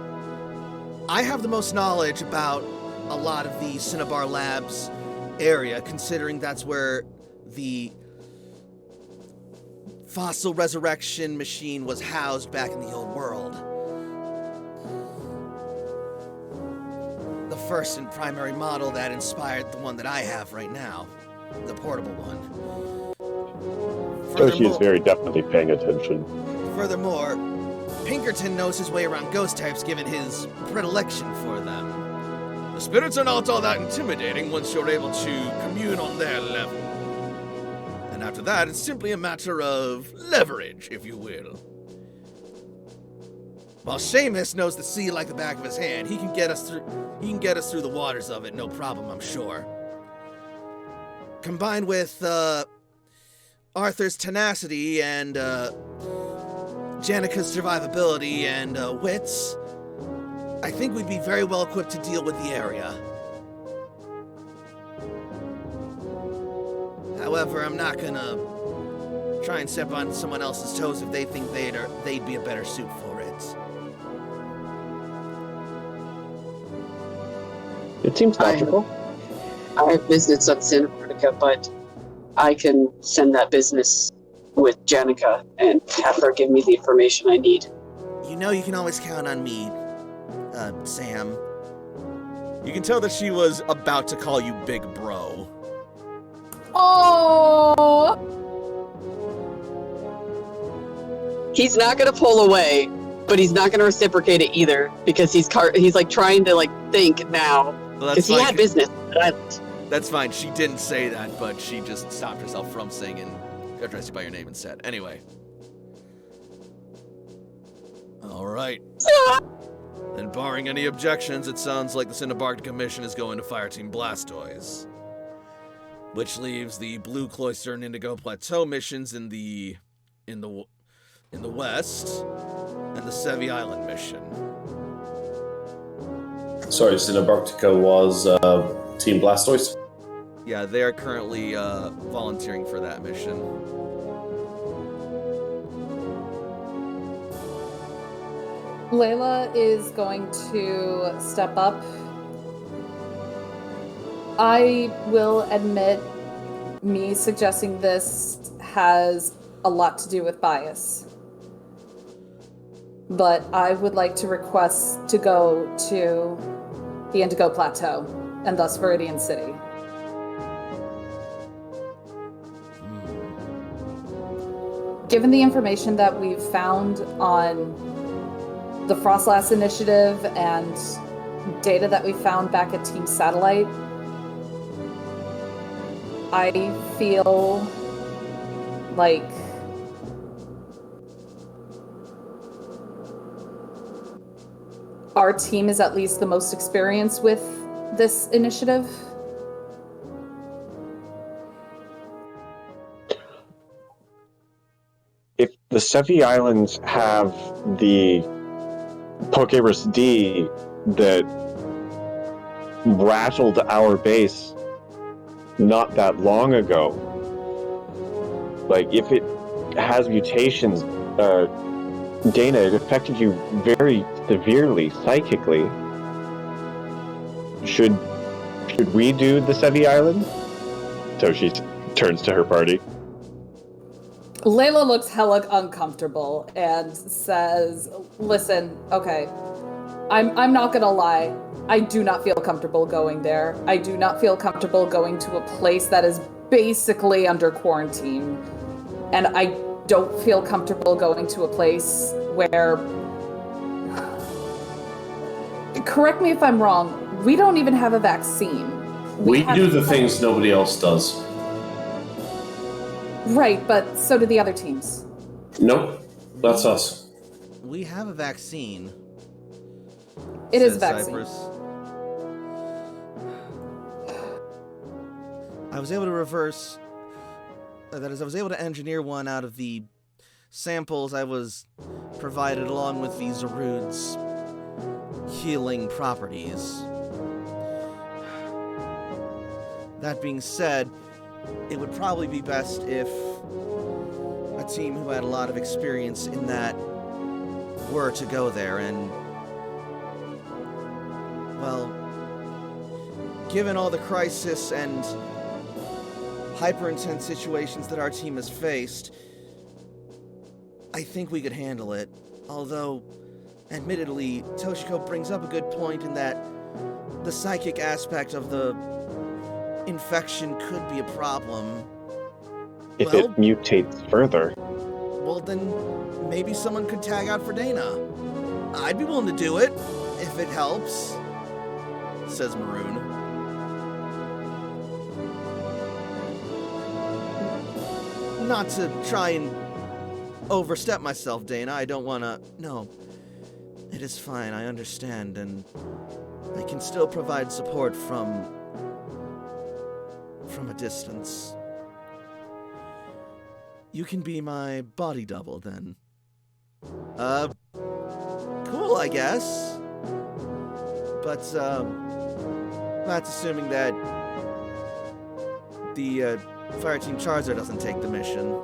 I have the most knowledge about a lot of the Cinnabar Labs area, considering that's where the fossil resurrection machine was housed back in the old world. The first and primary model that inspired the one that I have right now, the portable one. Toshi is very definitely paying attention. Furthermore, Pinkerton knows his way around ghost types given his predilection for them. The spirits are not all that intimidating once you're able to commune on their level. And after that, it's simply a matter of leverage, if you will. While Seamus knows the sea like the back of his hand, he can get us through the waters of it, no problem, I'm sure. Combined with Arthur's tenacity and Janika's survivability and wits, I think we'd be very well equipped to deal with the area. However, I'm not gonna try and step on someone else's toes if they think they'd be a better suit for it. It seems logical. I have business on Cinnabarctica, but I can send that business with Janica and have her give me the information I need. You know you can always count on me, Sam. You can tell that she was about to call you big bro. Oh. He's not gonna pull away, but he's not gonna reciprocate it either because he's like trying to like think now Well, because he had business. That's fine. She didn't say that, but she just stopped herself from saying and addressed you by your name instead. Anyway. All right. Then, barring any objections, it sounds like the Cinnabar Commission is going to Fireteam Blastoise, which leaves the Blue Cloister and Indigo Plateau missions in the west, and the Sevi Island mission. Sorry, Cinnabarctica was Team Blastoise? Yeah, they are currently volunteering for that mission. Layla is going to step up. I will admit, me suggesting this has a lot to do with bias. But I would like to request to go to the Indigo Plateau, and thus Viridian City. Given the information that we've found on the Frostlass Initiative and data that we found back at Team Satellite, I feel like our team is at least the most experienced with this initiative. If the Sevi Islands have the Pokerus D that rattled our base not that long ago, like if it has mutations, Dana, it affected you very severely psychically. Should we do the Sevi Island? Toshi turns to her party. Layla looks hella uncomfortable and says, listen, okay, I'm not gonna lie. I do not feel comfortable going there. I do not feel comfortable going to a place that is basically under quarantine. And I don't feel comfortable going to a place where... Correct me if I'm wrong, we don't even have a vaccine. We do the things nobody else does. Right, but so do the other teams. Nope, that's us. We have a vaccine. It is says vaccine. Cypress. I was able to reverse... that is, I was able to engineer one out of the samples I was provided along with the Zarud's healing properties. That being said, it would probably be best if a team who had a lot of experience in that were to go there, and, well, given all the crisis and hyper-intense situations that our team has faced, I think we could handle it. Although, admittedly, Toshiko brings up a good point in that the psychic aspect of the infection could be a problem. If it mutates further. Well, then maybe someone could tag out for Dana. I'd be willing to do it, if it helps, says Maroon. Not to try and overstep myself, Dana. I don't want to... No. It is fine, I understand, and I can still provide support from a distance. You can be my body double, then. Cool, I guess. But, that's assuming that the, Fireteam Charizard doesn't take the mission.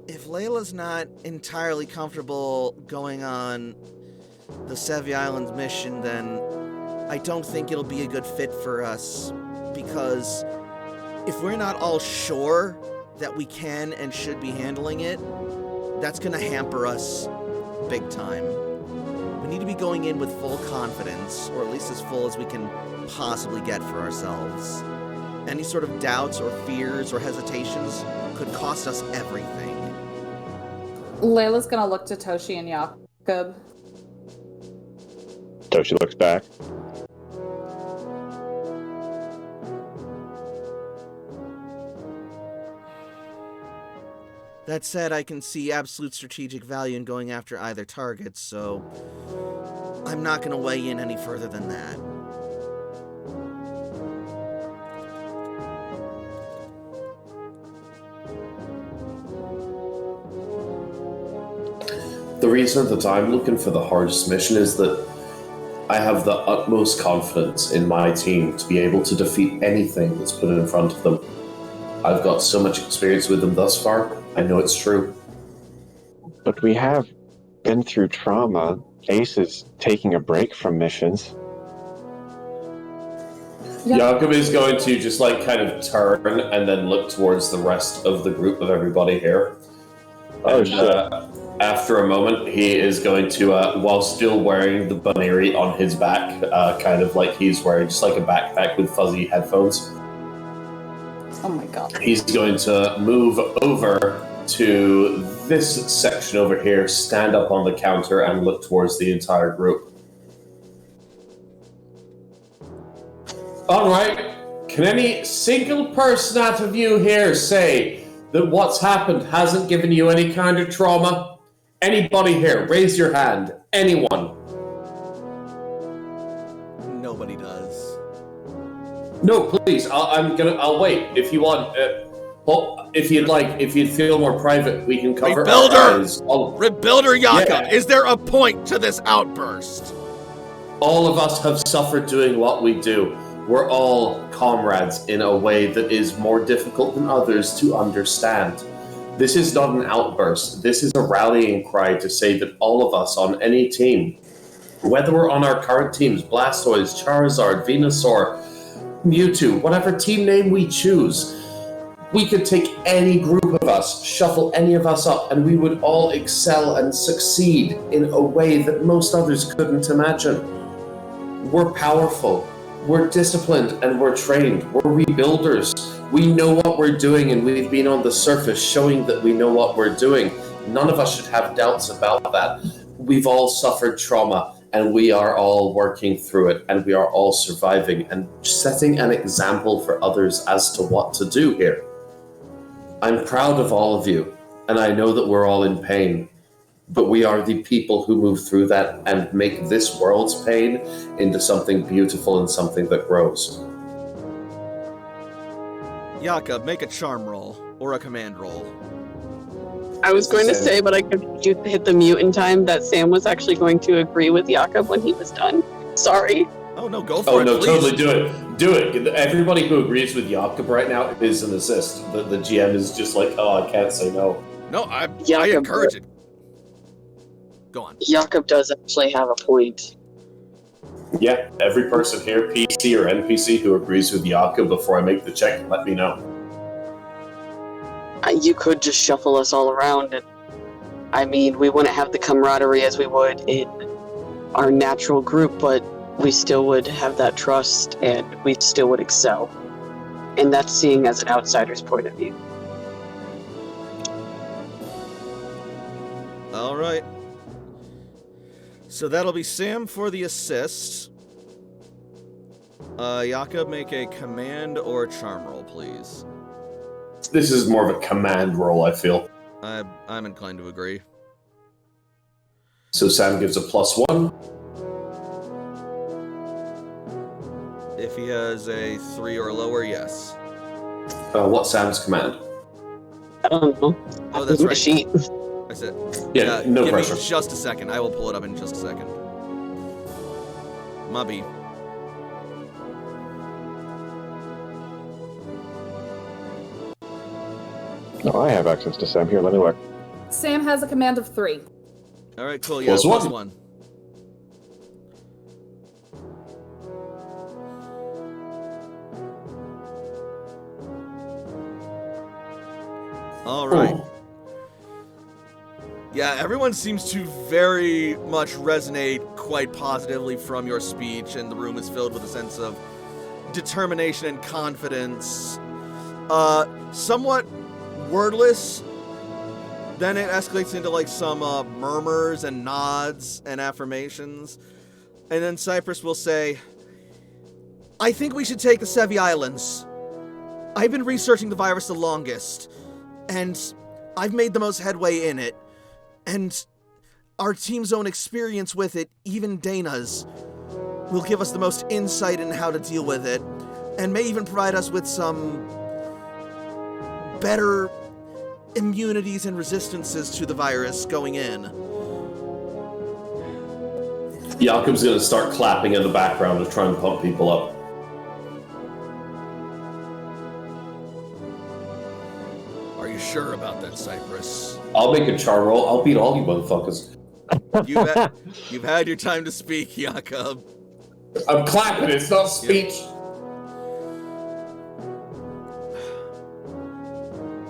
If Layla's not entirely comfortable going on the Sevi Islands mission, then I don't think it'll be a good fit for us, because if we're not all sure that we can and should be handling it, that's gonna hamper us big time. We need to be going in with full confidence, or at least as full as we can possibly get for ourselves. Any sort of doubts or fears or hesitations could cost us everything. Layla's gonna look to Toshi and Jakob. Toshi looks back. That said, I can see absolute strategic value in going after either target, so I'm not going to weigh in any further than that. The reason that I'm looking for the hardest mission is that I have the utmost confidence in my team to be able to defeat anything that's put in front of them. I've got so much experience with them thus far. I know it's true. But we have been through trauma. Ace is taking a break from missions. Yep. Jakob is going to just kind of turn and then look towards the rest of the group of everybody here. Oh, And, shit. after a moment, he is going to, while still wearing the Baneri on his back, kind of like he's wearing just like a backpack with fuzzy headphones. Oh my god. He's going to move over to this section over here, stand up on the counter, and look towards the entire group. All right. Can any single person out of you here say that what's happened hasn't given you any kind of trauma? Anybody here? Raise your hand. Anyone? Nobody does. No, please. I'll wait. If you want, if you'd feel more private, we can cover. Rebuilder! our eyes. Rebuilder Jakob, Yeah. is there a point to this outburst? All of us have suffered doing what we do. We're all comrades in a way that is more difficult than others to understand. This is not an outburst. This is a rallying cry to say that all of us on any team, whether we're on our current teams, Blastoise, Charizard, Venusaur, Mewtwo, whatever team name we choose, we could take any group of us, shuffle any of us up, and we would all excel and succeed in a way that most others couldn't imagine. We're powerful, we're disciplined, and we're trained. We're rebuilders. We know what we're doing, and we've been on the surface showing that we know what we're doing. None of us should have doubts about that. We've all suffered trauma, and we are all working through it, and we are all surviving and setting an example for others as to what to do here. I'm proud of all of you, and I know that we're all in pain, but we are the people who move through that and make this world's pain into something beautiful and something that grows. Jakob, make a charm roll or a command roll. I was going to say, but I could hit the mute in time that Sam was actually going to agree with Jakob when he was done. Sorry. Oh no, go for Oh it, no, please. totally do it. Do it. Everybody who agrees with Jakob right now is an assist. The GM is just like, oh, I can't say no. No, I Jakob, encourage it. Go on. Jakob does actually have a point. Yeah, every person here, PC or NPC, who agrees with Jakob before I make the check, let me know. You could just shuffle us all around, and I mean, we wouldn't have the camaraderie as we would in our natural group, but we still would have that trust, and we still would excel. And that's seeing as an outsider's point of view. All right. So that'll be Sam for the assist. Jakob, make a command or charm roll, please. This is more of a command roll, I feel. I'm inclined to agree. So Sam gives a +1. If he has a 3 or lower, yes. What's Sam's command? I don't know. Oh, that's The right. sheet. That's it. Yeah, no give pressure. me just a second. I will pull it up in just a second. Mubby. No, I have access to Sam. Here, let me look. Sam has a command of 3. All right, cool. Yeah, +1. +1. All right. Yeah, everyone seems to very much resonate quite positively from your speech, and the room is filled with a sense of determination and confidence. Somewhat wordless, then it escalates into like some murmurs and nods and affirmations. And then Cypress will say, I think we should take the Sevi Islands. I've been researching the virus the longest, and I've made the most headway in it. And our team's own experience with it, even Dana's, will give us the most insight in how to deal with it, and may even provide us with some better immunities and resistances to the virus going in. Jakob's gonna start clapping in the background to try and pump people up. Are you sure about that, Cypress? I'll make a char roll. I'll beat all you motherfuckers. You've had your time to speak, Jakob. I'm clapping, it's not speech.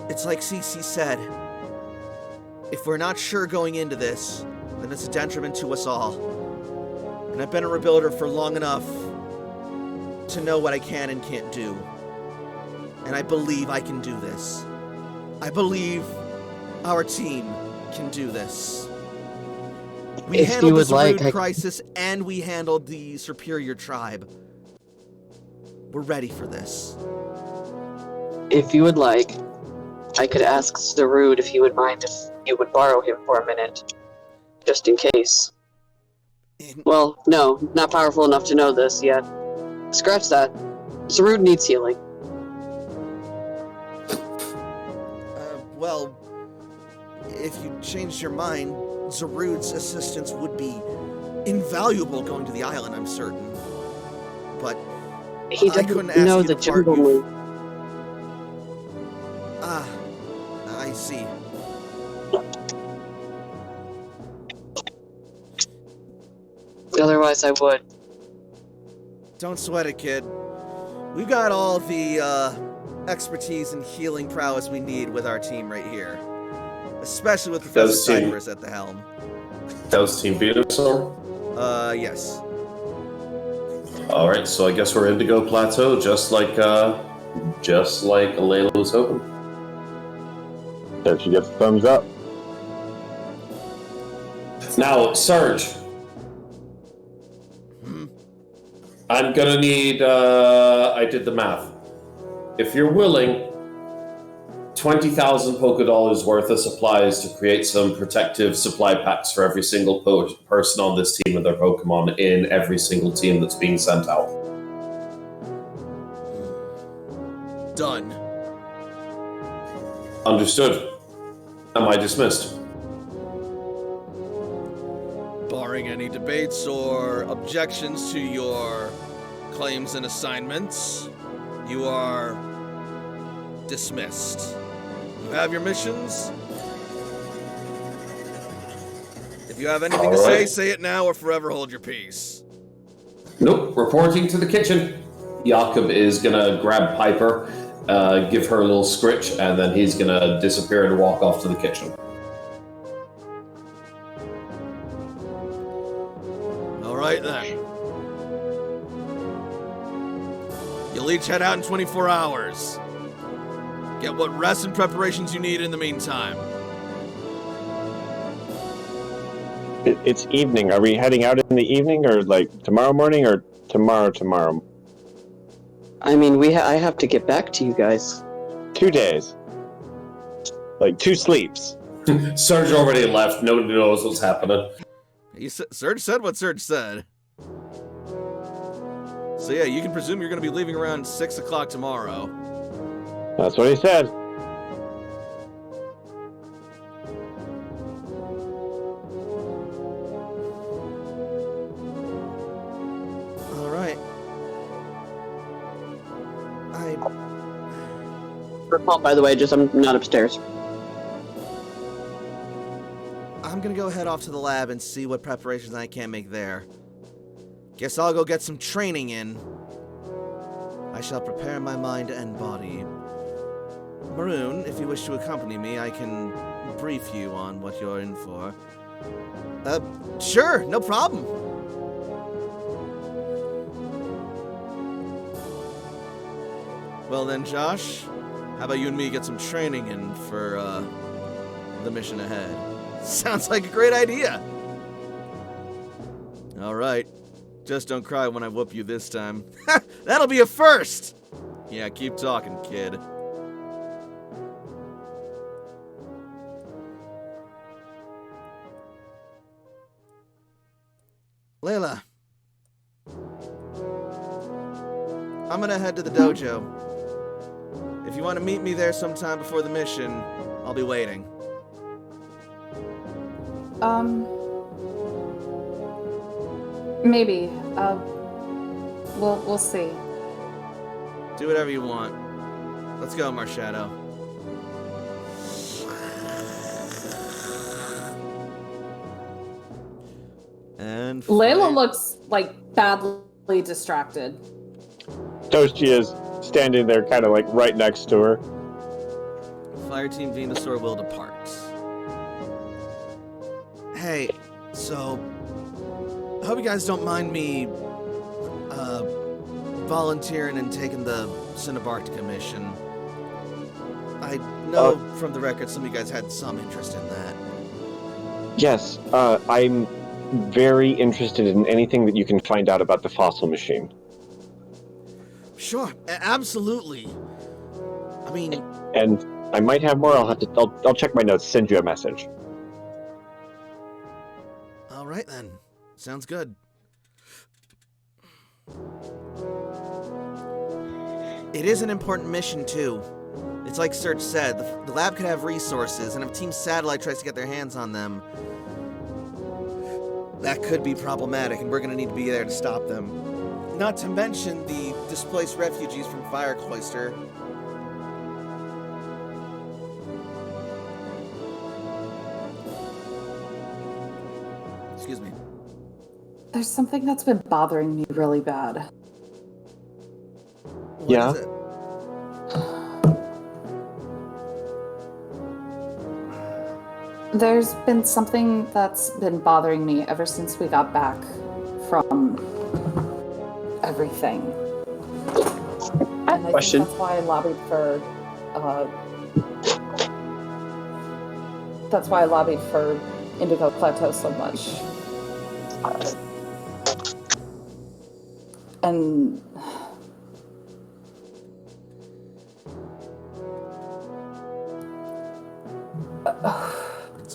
It's like Cece said. If we're not sure going into this, then it's a detriment to us all. And I've been a rebuilder for long enough to know what I can and can't do. And I believe I can do this. I believe our team can do this. We If handled you the would like, Zarude crisis, and we handled the Superior Tribe. We're ready for this. If you would like, I could ask Zarude if he would mind if you would borrow him for a minute. Just in case. Well, no, not powerful enough to know this yet. Scratch that. Zarude needs healing. Well, if you changed your mind, Zarude's assistance would be invaluable going to the island, I'm certain. But He I couldn't doesn't ask know you the to part jungle you. move. Ah, I see. Otherwise, I would. Don't sweat it, kid. We've got all the expertise and healing prowess we need with our team right here. Especially with Professor Does team- Cypress at the helm. That was Team Venusaur. Yes. Alright, so I guess we're Indigo Plateau, just like Layla was hoping. There she gets a thumbs up. Now, Serge. I'm gonna need, I did the math. If you're willing, 20,000 Poké Dollars worth of supplies to create some protective supply packs for every single person on this team and their Pokemon in every single team that's being sent out. Done. Understood. Am I dismissed? Barring any debates or objections to your claims and assignments, you are dismissed. You have your missions. If you have anything to All say, right. say it now or forever hold your peace. Nope, reporting to the kitchen. Jakob is gonna grab Piper, give her a little scritch, and then he's gonna disappear and walk off to the kitchen. All right then. You'll each head out in 24 hours. Get what rest and preparations you need in the meantime. It's evening. Are we heading out in the evening, or like tomorrow morning, or tomorrow? I mean, I have to get back to you guys. 2 days. Like 2 sleeps. Serge already left. Nobody knows what's happening. Serge said what Serge said. So yeah, you can presume you're going to be leaving around 6 o'clock tomorrow. That's what he said. All right. By the way, just I'm not upstairs. I'm going to go head off to the lab and see what preparations I can make there. Guess I'll go get some training in. I shall prepare my mind and body. Maroon, if you wish to accompany me, I can brief you on what you're in for. Sure, no problem. Well then, Josh, how about you and me get some training in for, the mission ahead? Sounds like a great idea. All right. Just don't cry when I whoop you this time. That'll be a first! Yeah, keep talking, kid. Layla. I'm gonna head to the dojo. If you want to meet me there sometime before the mission, I'll be waiting. Maybe. We'll see. Do whatever you want. Let's go, Marshadow. And Layla looks like badly distracted. Toshi is standing there, kind of like right next to her. Fireteam Venusaur will depart. Hey, so I hope you guys don't mind me volunteering and taking the Cinnabarctica mission. I know from the record some of you guys had some interest in that. Yes, I'm very interested in anything that you can find out about the fossil machine. Sure, absolutely. I mean, And I might have more. I'll check my notes. Send you a message. all right then. Sounds good. It is an important mission, too. It's like Serge said, the lab could have resources, and if Team Satellite tries to get their hands on them, that could be problematic, and we're going to need to be there to stop them. Not to mention the displaced refugees from Fire Cloister. Excuse me. There's something that's been bothering me really bad. What Yeah? is it? There's been something that's been bothering me ever since we got back from everything. And I Question. think that's why I lobbied for Indigo Plateau so much. And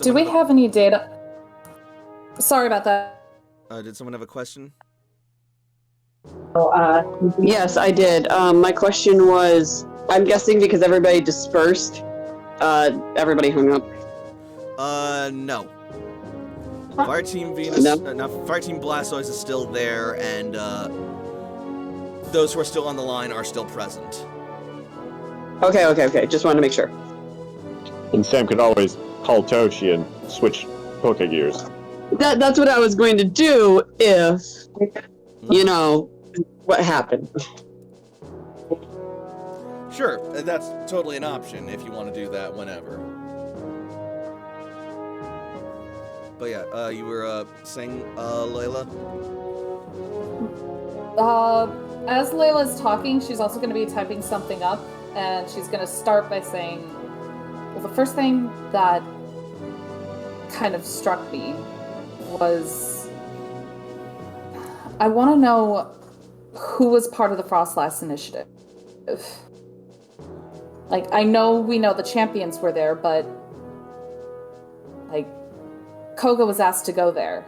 do we have any data? Sorry about that. Did someone have a question? Yes, I did. My question was, I'm guessing because everybody dispersed, everybody hung up. No. Fireteam Venus, No? Fireteam Blastoise is still there, and those who are still on the line are still present. Okay. Just wanted to make sure. And Sam could always call Toshi and switch Pokegears. That's what I was going to do if, you know, what happened. Sure, that's totally an option if you want to do that whenever. But yeah, you were saying, Layla? As Layla's talking, she's also going to be typing something up, and she's going to start by saying, well, the first thing that kind of struck me was, I want to know who was part of the Frostlass Initiative. Like, we know the champions were there, but, like, Koga was asked to go there,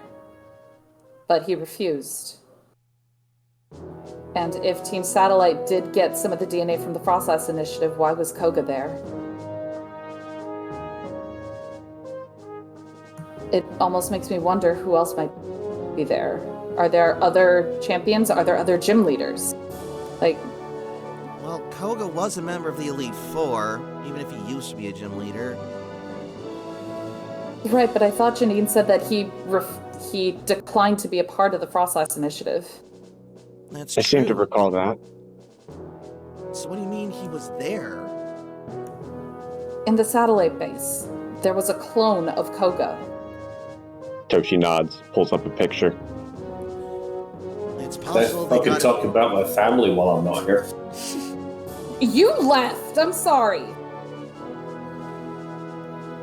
but he refused. And if Team Satellite did get some of the DNA from the Frostlass Initiative, why was Koga there? It almost makes me wonder who else might be there. Are there other champions? Are there other gym leaders? Like, Well, Koga was a member of the Elite Four, even if he used to be a gym leader. right, but I thought Janine said that he declined to be a part of the Frostlass Initiative. That's I seem to true. recall that. So what do you mean he was there? In the satellite base, there was a clone of Koga. Toshi nods, pulls up a picture. It's Let's possible they fucking got talk about my family while I'm not here. You left. I'm sorry.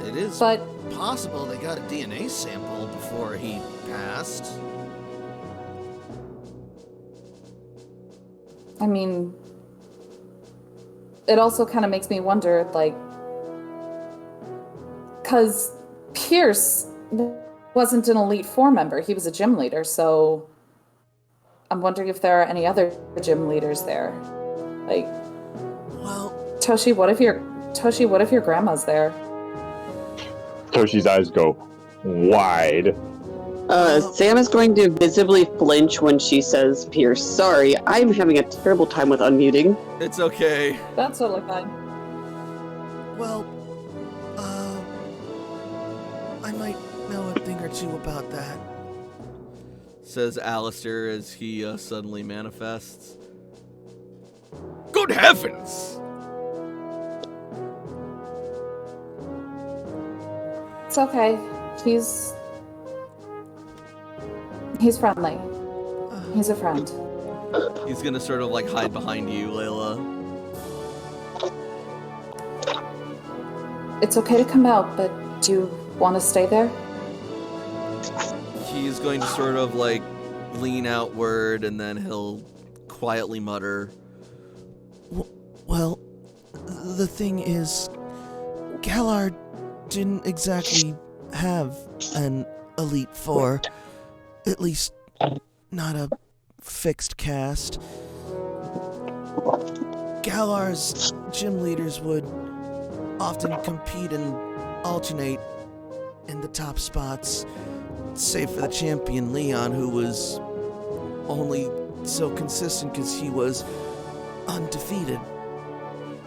It is But possible they got a DNA sample before he passed. I mean, it also kind of makes me wonder, like, because Pierce wasn't an Elite Four member. He was a gym leader, so I'm wondering if there are any other gym leaders there. Like, Well, Toshi, what if your grandma's there? Toshi's eyes go wide. Sam is going to visibly flinch when she says Pierce. Sorry, I'm having a terrible time with unmuting. it's okay. That's totally fine. Well, I might know a thing or two about that, says Alistair as he suddenly manifests. Good heavens! It's okay. He's friendly. He's a friend. He's gonna sort of like hide behind you, Layla. It's okay to come out, but do you want to stay there? He's going to sort of like lean outward and then he'll quietly mutter, Well, the thing is, Galar didn't exactly have an Elite Four. At least, not a fixed cast. Galar's gym leaders would often compete and alternate in the top spots, save for the champion Leon, who was only so consistent because he was undefeated.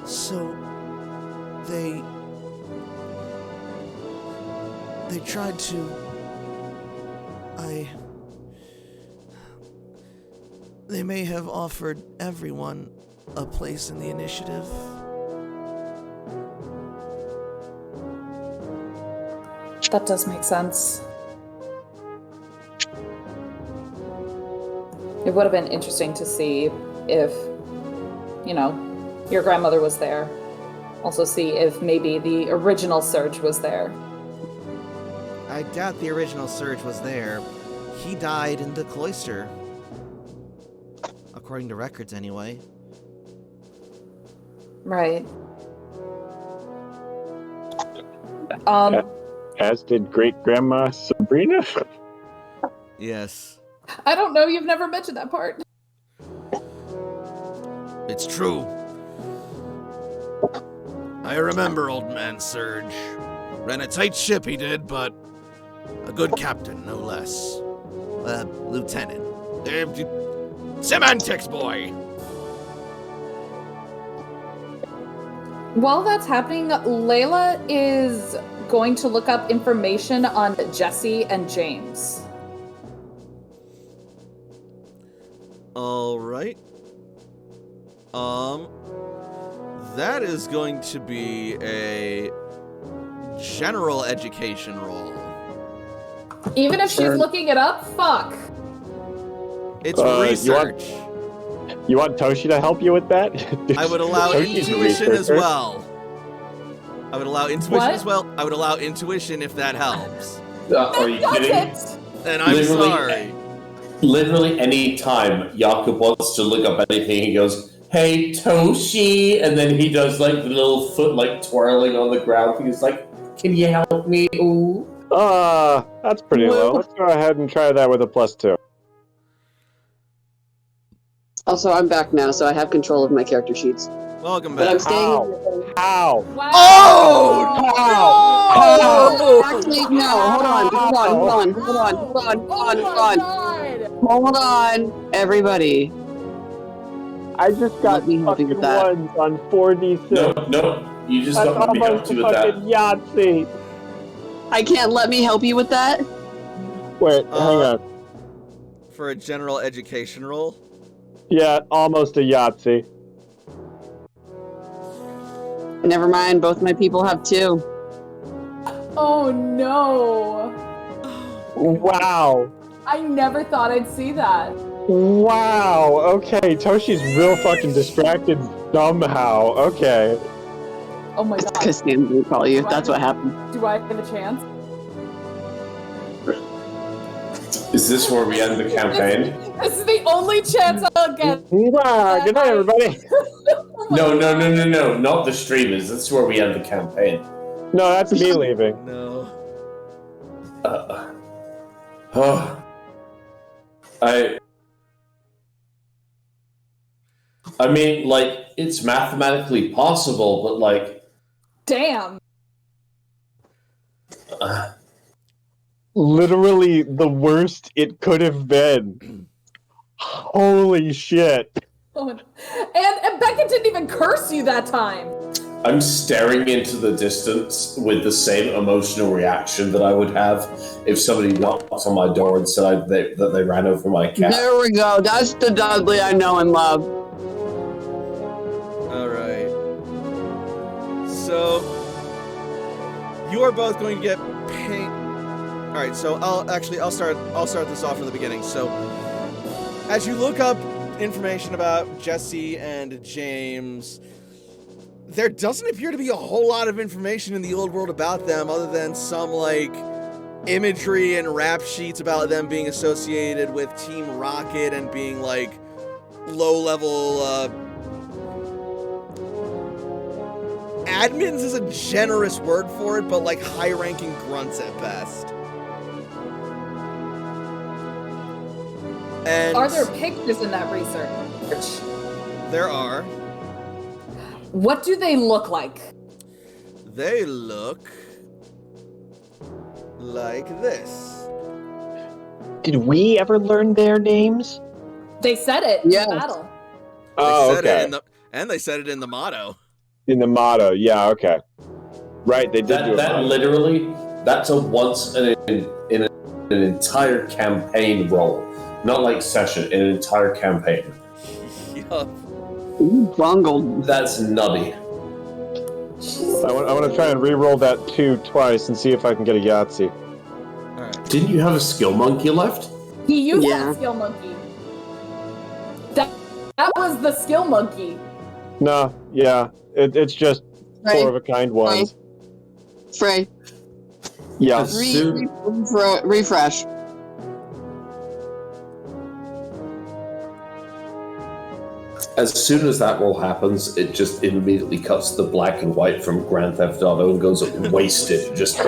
So, they tried to... They may have offered everyone a place in the initiative. That does make sense. It would have been interesting to see if, your grandmother was there. Also see if maybe the original Surge was there. I doubt the original Surge was there. He died in the cloister. According to records, anyway. Right. As did great grandma Sabrina. Yes. I don't know, you've never mentioned that part. It's true. I remember old man Surge. Ran a tight ship, he did, but a good captain, no less. Lieutenant. Semantics, boy! While that's happening, Layla is going to look up information on Jesse and James. All right. That is going to be a general education roll. Even if she's looking it up, fuck. It's research. You want Toshi to help you with that? I would allow Toshi's a intuition as researcher. well. I would allow intuition What? as well. I would allow intuition if that helps. Are you That's kidding? it. And I'm Literally- sorry. Literally any time Jakob wants to look up anything, he goes, "Hey, Toshi," and then he does like the little foot like twirling on the ground. He's like, "Can you help me?" Ooh. That's pretty low. Let's go ahead and try that with a +2. Also, I'm back now, so I have control of my character sheets. Welcome But I'm back. staying. How? Wow. Oh! Actually, no. Hold on. Everybody. I just got Let me help you fucking with that. ones on 4d6. No, you just That's got to be help almost a you with that. fucking Yahtzee. I can't let me help you with that. Wait, hang on. For a general education roll? Yeah, almost a Yahtzee. Never mind, both my people have 2. Oh no! Wow. I never thought I'd see that. Wow. Okay, Toshi's real fucking distracted somehow. Okay. Oh my god. Because Sam will call you. That's what happened. Do I have a chance? Is this where we end the campaign? This is the only chance I'll get. Good night, everybody. No, not the streamers. This is where we end the campaign. No, that's me leaving. No. I mean, like, it's mathematically possible, but like, Damn. Literally the worst it could have been. Holy shit. Oh, and Becca didn't even curse you that time. I'm staring into the distance with the same emotional reaction that I would have if somebody knocked on my door and said that they ran over my cat. There we go. That's the Dudley I know and love. All right. So you are both going to get paid. All right. So I'll start this off from the beginning. So as you look up information about Jesse and James, there doesn't appear to be a whole lot of information in the old world about them other than some, like, imagery and rap sheets about them being associated with Team Rocket and being, like, low-level, admins is a generous word for it, but, like, high-ranking grunts at best. And Are there pictures in that research? there are. What do they look like? They look like this. Did we ever learn their names? They said it in Yeah. the battle. Oh, They said okay. it in the, and they said it in the motto. In the motto, yeah, okay. Right, they did do That it. literally, that's a once in an entire campaign role. Not like session, in an entire campaign. Yup. Ooh, bungled. That's nutty. I want to try and re-roll that 2 twice and see if I can get a Yahtzee. Alright. Didn't you have a skill monkey left? He used Yeah. that skill monkey. That was the skill monkey. No, yeah, it's just Right. 4 of a kind ones. Frey, Yeah. As soon- refresh. As soon as that roll happens, it just immediately cuts to the black and white from Grand Theft Auto and goes wasted. Just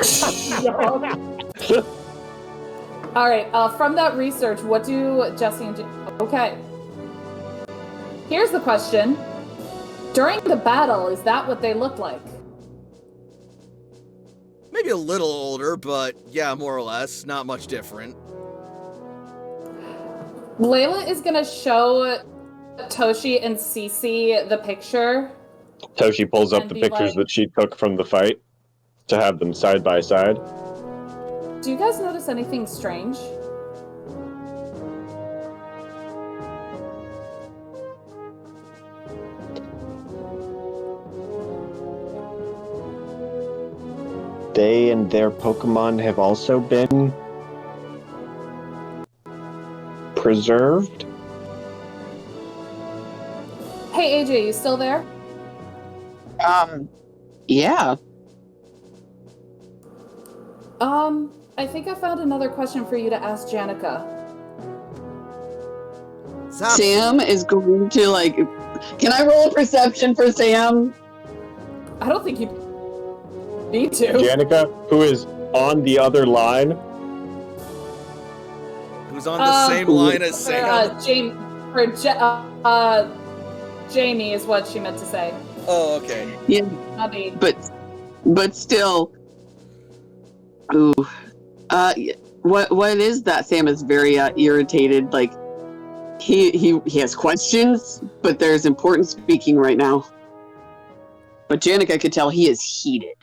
All right. From that research, what do Jesse and okay? Here's the question: during the battle, is that what they looked like? Maybe a little older, but yeah, more or less. Not much different. Layla is gonna show Toshi and Cece the picture. Toshi pulls up And the be pictures like- that she took from the fight to have them side by side. Do you guys notice anything strange? They and their Pokemon have also been preserved? Hey AJ, you still there? Yeah. I think I found another question for you to ask Janica. Zap. Sam is going to, like... Can I roll a perception for Sam? I don't think you need to. Janica, who is on the other line. Who's on the same line as Sam. Jamie is what she meant to say. Oh, okay. Yeah, Not me. but still... Ooh. What is that? Sam is very irritated. Like, he has questions, but there's important speaking right now. But Janica could tell he is heated.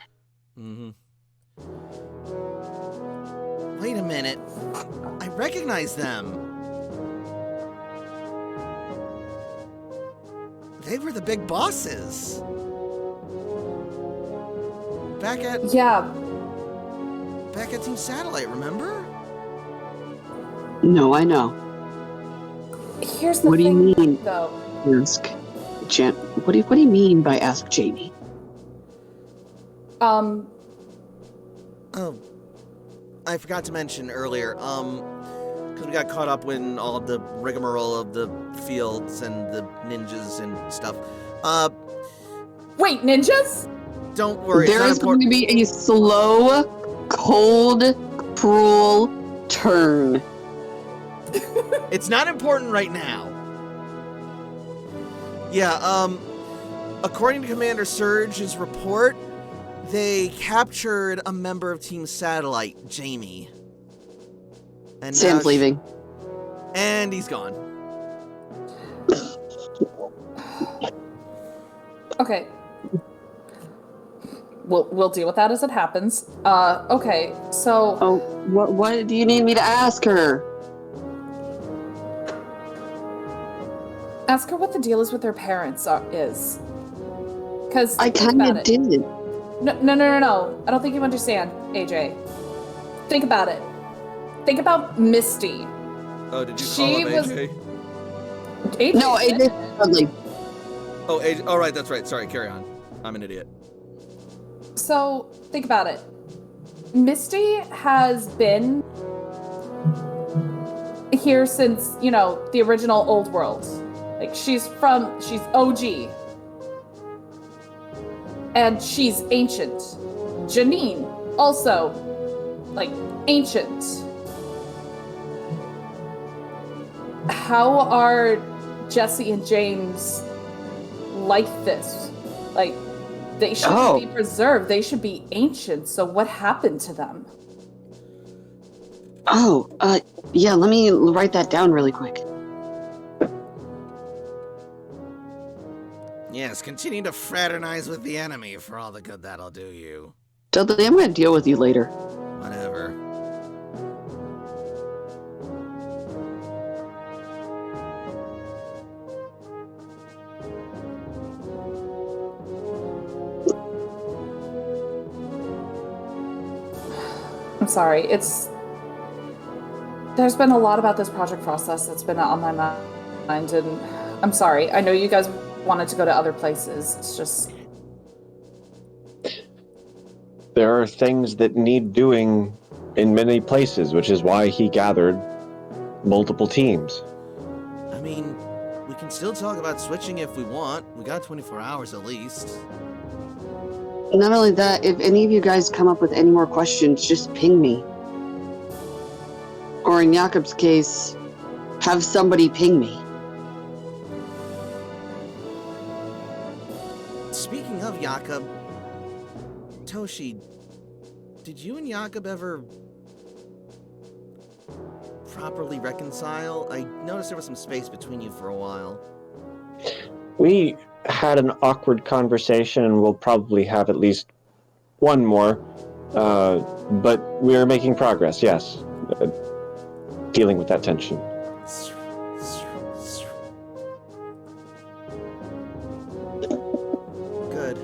Mm-hmm. Wait a minute. I recognize them. They were the big bosses. back at Team Satellite, remember? No, I know. Here's the What do you thing, mean? though. Ask Jan. What do you mean by ask Jamie? Um, Oh, I forgot to mention earlier, because we got caught up in all of the rigmarole of the fields and the ninjas and stuff. wait, ninjas? Don't worry, There is going to be a slow, cold, cruel turn. It's not important right now. Yeah, according to Commander Surge's report, they captured a member of Team Satellite, Jamie. And Sam's leaving. And he's gone. Okay. We'll deal with that as it happens. Okay, so... Oh, what do you need me to ask her? Ask her what the deal is with their parents is. Because I kind of did. No. I don't think you understand, AJ. Think about it. Think about Misty. Oh, did you call She him was- AJ? AJ No, AJ Dudley. Oh, AJ. Oh, right, that's right. Sorry, carry on. I'm an idiot. So, think about it. Misty has been here since, the original Old World. Like, she's OG. And she's ancient. Janine, also, ancient. How are Jesse and James like this? They shouldn't be preserved. They should be ancient. So what happened to them? Yeah, let me write that down really quick. Yes, continue to fraternize with the enemy for all the good that'll do you. Dudley, I'm gonna deal with you later. Whatever. I'm sorry. There's been a lot about this project process that's been on my mind, and I'm sorry. I know you guys wanted to go to other places. It's just... There are things that need doing in many places, which is why he gathered multiple teams. I mean, we can still talk about switching if we want. We got 24 hours at least. Not only that, if any of you guys come up with any more questions, just ping me. Or in Jakob's case, have somebody ping me. Speaking of Jakob, Toshi, did you and Jakob ever properly reconcile? I noticed there was some space between you for a while. We had an awkward conversation, and we'll probably have at least one more. But we are making progress, yes. Dealing with that tension. Good.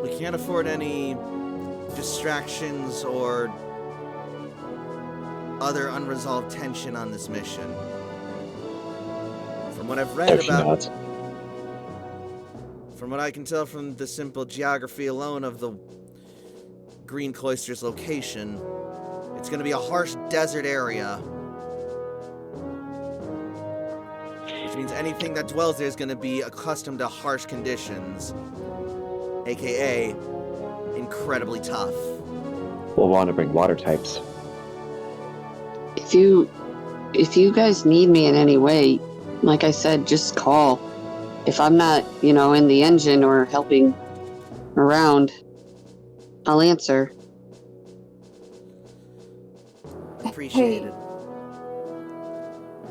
We can't afford any distractions or other unresolved tension on this mission. From what I've read about... From what I can tell from the simple geography alone of the Green Cloister's location, it's going to be a harsh desert area. Which means anything that dwells there is going to be accustomed to harsh conditions, aka incredibly tough. We'll want to bring water types. If you guys need me in any way, like I said, just call. If I'm not, in the engine or helping around, I'll answer. Appreciate it.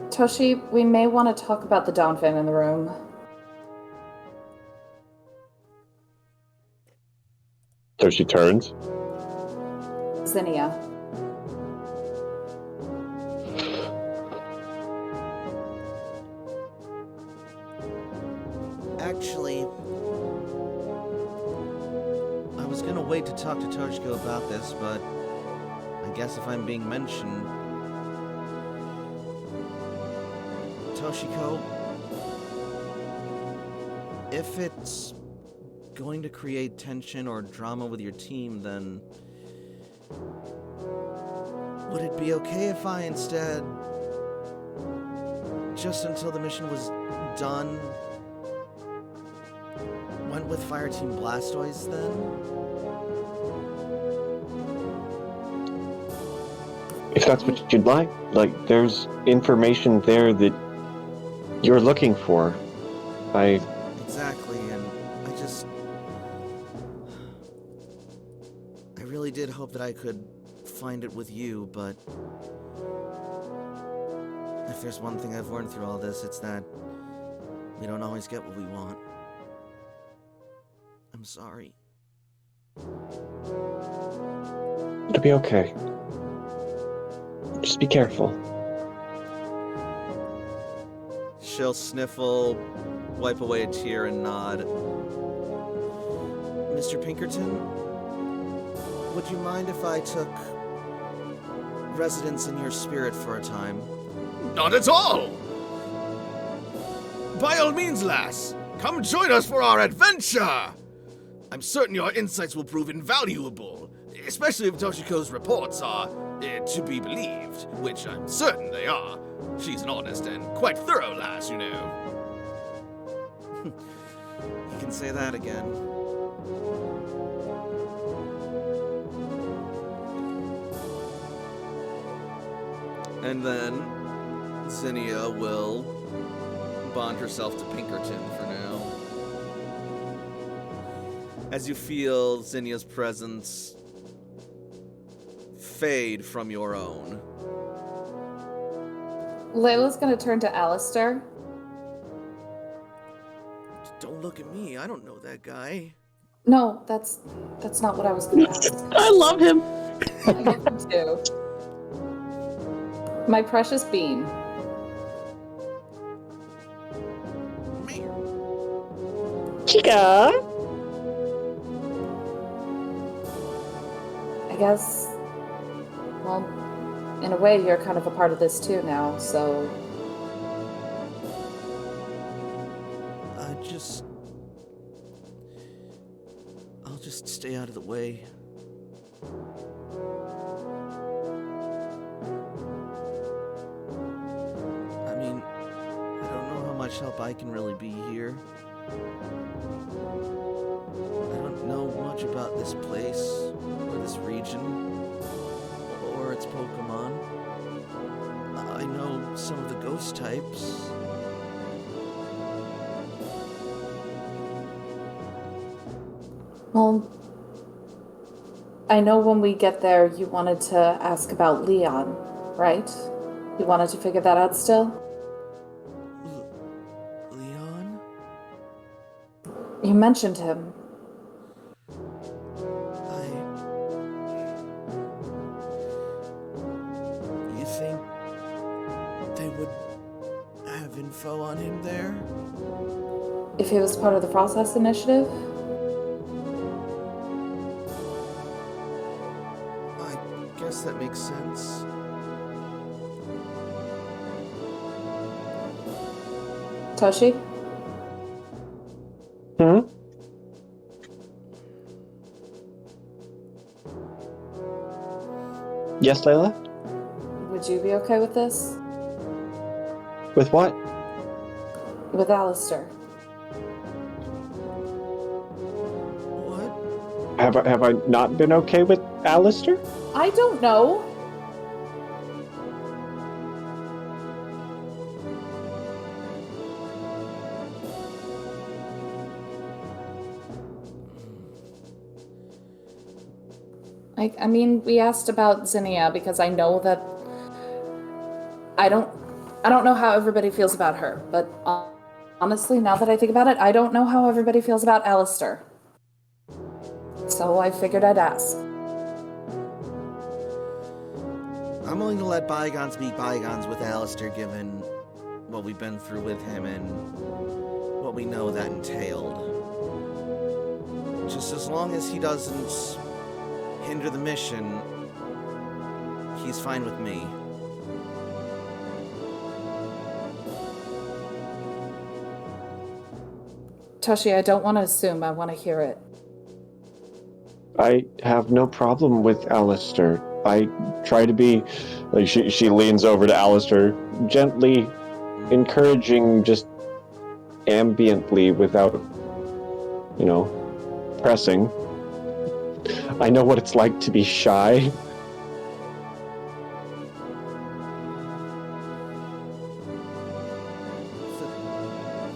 Toshi, we may want to talk about the Downfin in the room. So she turns. Zinnia. Actually, I was wait to talk to Toshiko about this, but I guess if I'm being mentioned... Toshiko, if it's going to create tension or drama with your team, then would it be okay if I instead, just until the mission was done, went with Fireteam Blastoise then? If that's what you'd like, there's information there that you're looking for. Exactly, and I really did hope that I could find it with you, but if there's one thing I've learned through all this, it's that we don't always get what we want. I'm sorry. It'll be okay. Just be careful. She'll sniffle, wipe away a tear, and nod. Mr. Pinkerton, would you mind if I took residence in your spirit for a time? Not at all! By all means, lass, come join us for our adventure! I'm certain your insights will prove invaluable, especially if Toshiko's reports are to be believed, which I'm certain they are. She's an honest and quite thorough lass, you know. You can say that again. And then Zinnia will bond herself to Pinkerton for now. As you feel Zinnia's presence fade from your own. Layla's gonna turn to Alistair. Don't look at me, I don't know that guy. No, that's not what I was gonna ask. I love him. I get him too. My precious bean. Chica. I guess, well, in a way, you're kind of a part of this too now, so... I'll just stay out of the way. I mean, I don't know how much help I can really be here. I don't know much about this place, or this region, or its Pokemon. I know some of the ghost types. Well, I know when we get there, you wanted to ask about Leon, right? You wanted to figure that out still? Leon? You mentioned him. You think they would have info on him there? If he was part of the Process Initiative? I guess that makes sense. Toshi? Yes, Layla? Would you be okay with this? With what? With Alistair? What? Have I not been okay with Alistair? I don't know. I mean, we asked about Zinnia because I know that I don't know how everybody feels about her, but honestly, now that I think about it, I don't know how everybody feels about Alistair. So I figured I'd ask. I'm willing to let bygones be bygones with Alistair, given what we've been through with him and what we know that entailed. just as long as he doesn't hinder the mission, he's fine with me. Toshi, I don't want to assume. I want to hear it. I have no problem with Alistair. I try to be like she leans over to Alistair, gently encouraging, just ambiently without, pressing. I know what it's like to be shy.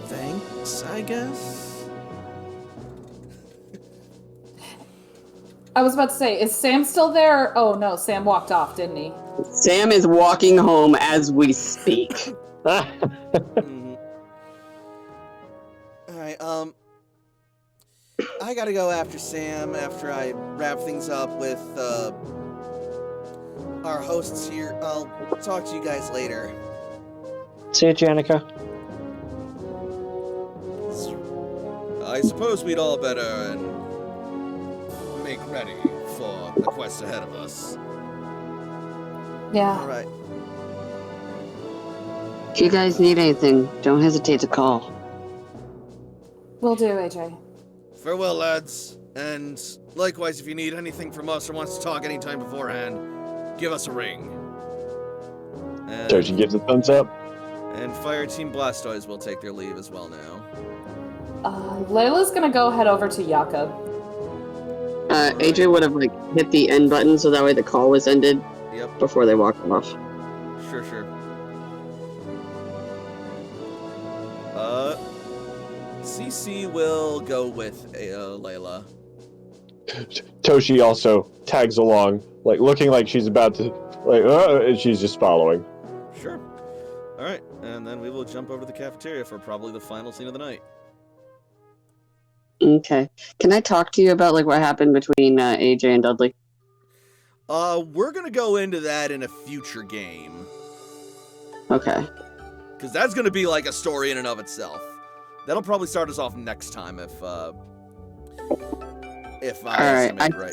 Thanks, I guess. I was about to say, is Sam still there? Oh no, Sam walked off, didn't he? Sam is walking home as we speak. Mhm. Alright, I gotta go after Sam after I wrap things up with, our hosts here. I'll talk to you guys later. See you, Janica. I suppose we'd all better make ready for the quest ahead of us. Yeah. Alright. If you guys need anything, don't hesitate to call. Will do, AJ. Farewell, lads. And likewise, if you need anything from us or wants to talk anytime beforehand, give us a ring. And, Toshi gives a thumbs up. and Fire Team Blastoise will take their leave as well now. Layla's gonna go head over to Jakob. AJ would have hit the end button so that way the call was ended Yep, before they walked off. sure. CC will go with Layla. Toshi also tags along, looking like she's about to, and she's just following. Sure. Alright, and then we will jump over to the cafeteria for probably the final scene of the night. Okay. Can I talk to you about what happened between AJ and Dudley? We're gonna go into that in a future game. Okay. Because that's gonna be like a story in and of itself. That'll probably start us off next time if I Alright, estimate right.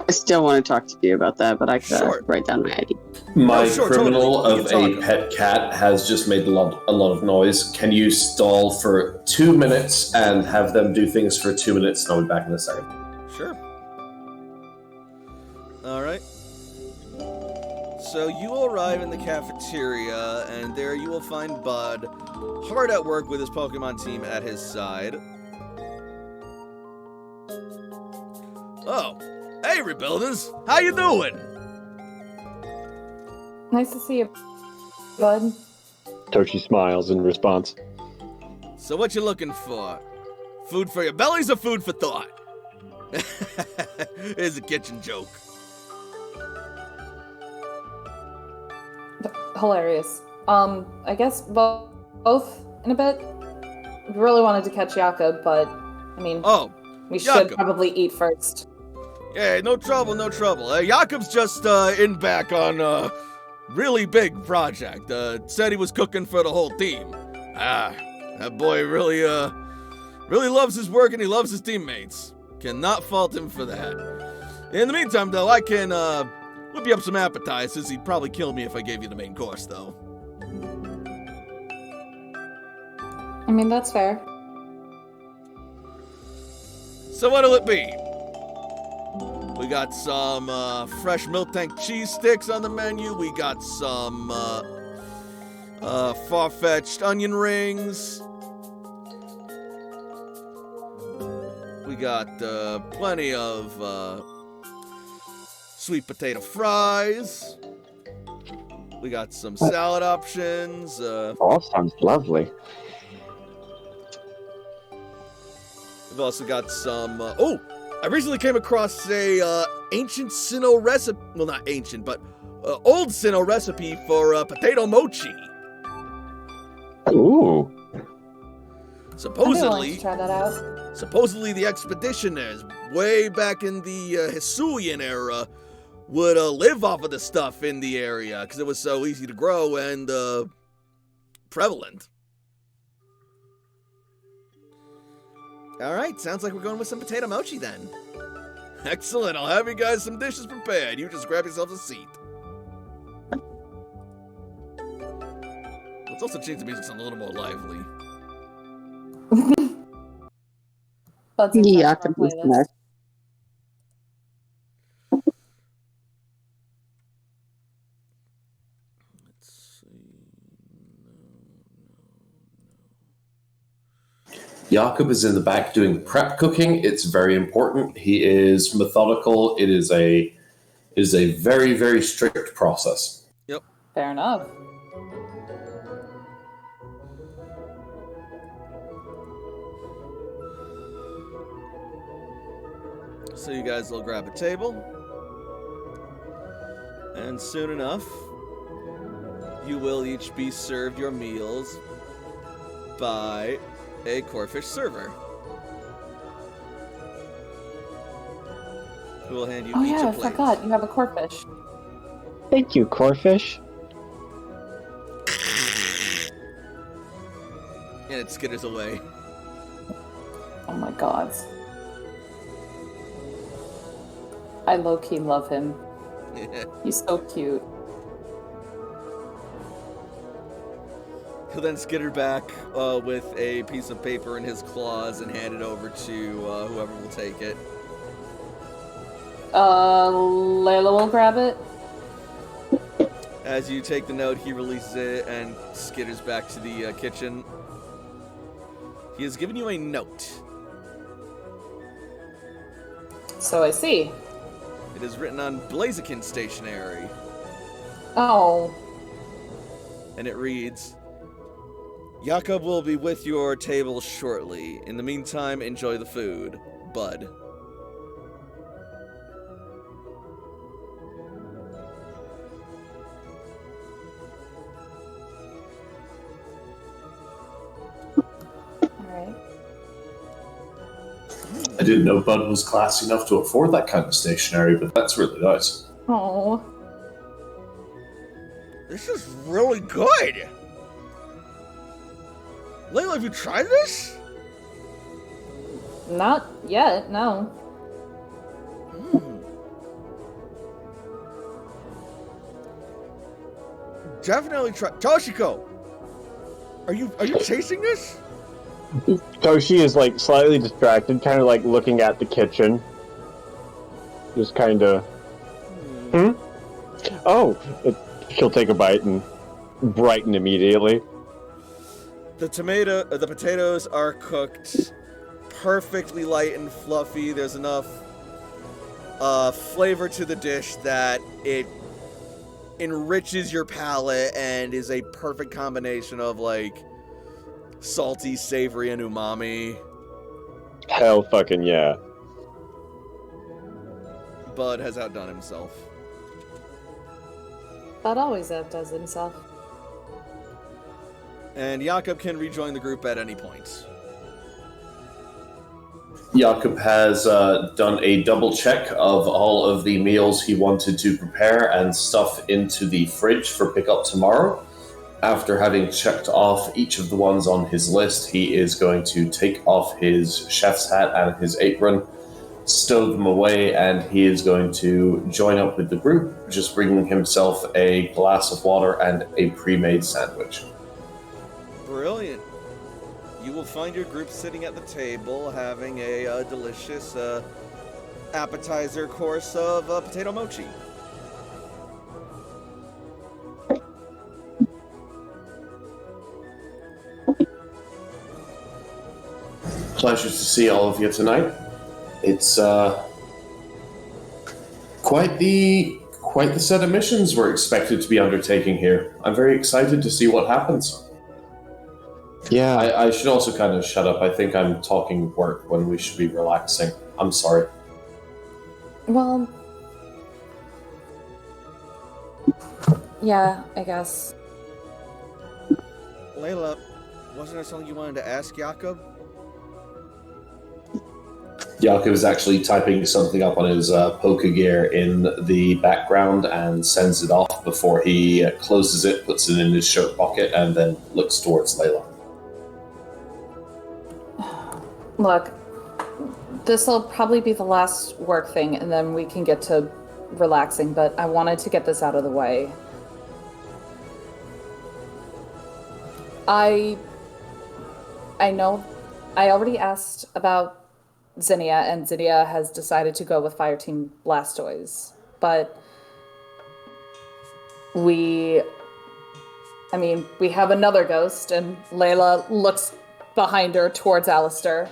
I still want to talk to you about that, but I could Sure. write down my ID. My sure, criminal totally. You of can a talk. pet cat has just made a lot of noise. Can you stall for 2 minutes and have them do things for 2 minutes, and I'll be back in a second. Sure. Alright. So you will arrive in the cafeteria, and there you will find Bud hard at work with his Pokemon team at his side. Oh, hey Rebuilders! How you doing? Nice to see you, bud. Toshi smiles in response. So what you looking for? Food for your bellies or food for thought? Here's a kitchen joke. Hilarious. I guess both in a bit. We really wanted to catch Jakob, but I mean, Oh, we should Jakob. probably eat first. yeah, no trouble. Jakob's just in back on a really big project. Said he was cooking for the whole team. That boy really loves his work and he loves his teammates. Cannot fault him for that. In the meantime, though, I can whip you up some appetizers. He'd probably kill me if I gave you the main course, though. I mean, that's fair. So what'll it be? We got some fresh milk tank cheese sticks on the menu. We got some far-fetched onion rings. We got plenty of sweet potato fries. We got some salad options. All sounds lovely. We've also got some. I recently came across a ancient Sinnoh recipe. Well, not ancient, but old Sinnoh recipe for potato mochi. Ooh. I'd be willing Supposedly, to try that out. supposedly the expeditioners way back in the Hisuian era would live off of the stuff in the area because it was so easy to grow and prevalent. All right, sounds like we're going with some potato mochi then. Excellent. I'll have you guys some dishes prepared. You just grab yourselves a seat. Let's also change the music to a little more lively. That's Yeah, I can listen there. Let's see. Jakob is in the back doing prep cooking. It's very important. He is methodical. It is a very, very strict process. Fair enough. So you guys will grab a table, and soon enough, you will each be served your meals by a Corfish server, who will hand you Oh each yeah, a I plate. forgot. You have a corfish. Thank you, Corfish. And it skitters away. Oh my god. I low-key love him. He's so cute. He'll then skitter back with a piece of paper in his claws and hand it over to whoever will take it. Layla will grab it. As you take the note, he releases it and skitters back to the kitchen. He has given you a note. So I see. It is written on Blaziken stationery, Oh. and it reads, Jakob will be with your table shortly. In the meantime, enjoy the food. Bud. Alright. I didn't know Bud was classy enough to afford that kind of stationery, but that's really nice. Oh. This is really good. Layla, have you tried this? Not yet, no. Definitely try. Toshiko, are you tasting this? Toshi is like slightly distracted, kind of like looking at the kitchen. Just kind of. Oh, she'll take a bite and brighten immediately. The potatoes are cooked perfectly light and fluffy. There's enough flavor to the dish that it enriches your palate and is a perfect combination of like salty, savory, and umami. Hell fucking yeah. Bud has outdone himself. Bud always outdoes himself. And Jakob can rejoin the group at any point. Jakob has done a double check of all of the meals he wanted to prepare and stuff into the fridge for pickup tomorrow. After having checked off each of the ones on his list, he is going to take off his chef's hat and his apron, stow them away, and he is going to join up with the group, just bringing himself a glass of water and a pre-made sandwich. Brilliant. You will find your group sitting at the table having a delicious appetizer course of potato mochi. Pleasure to see all of you tonight. It's quite the set of missions we're expected to be undertaking here. I'm very excited to see what happens. Yeah. I should also kind of shut up. I think I'm talking work when we should be relaxing. I'm sorry. Well, yeah, I guess. Layla, wasn't there something you wanted to ask Jakob? Jakob is actually typing something up on his poker gear in the background and sends it off before he closes it, puts it in his shirt pocket, and then looks towards Layla. Look, This'll probably be the last work thing, and then we can get to relaxing, but I wanted to get this out of the way. I know I already asked about Zinnia, and Zinnia has decided to go with Fireteam Blastoise, but we have another ghost, and Layla looks behind her towards Alistair.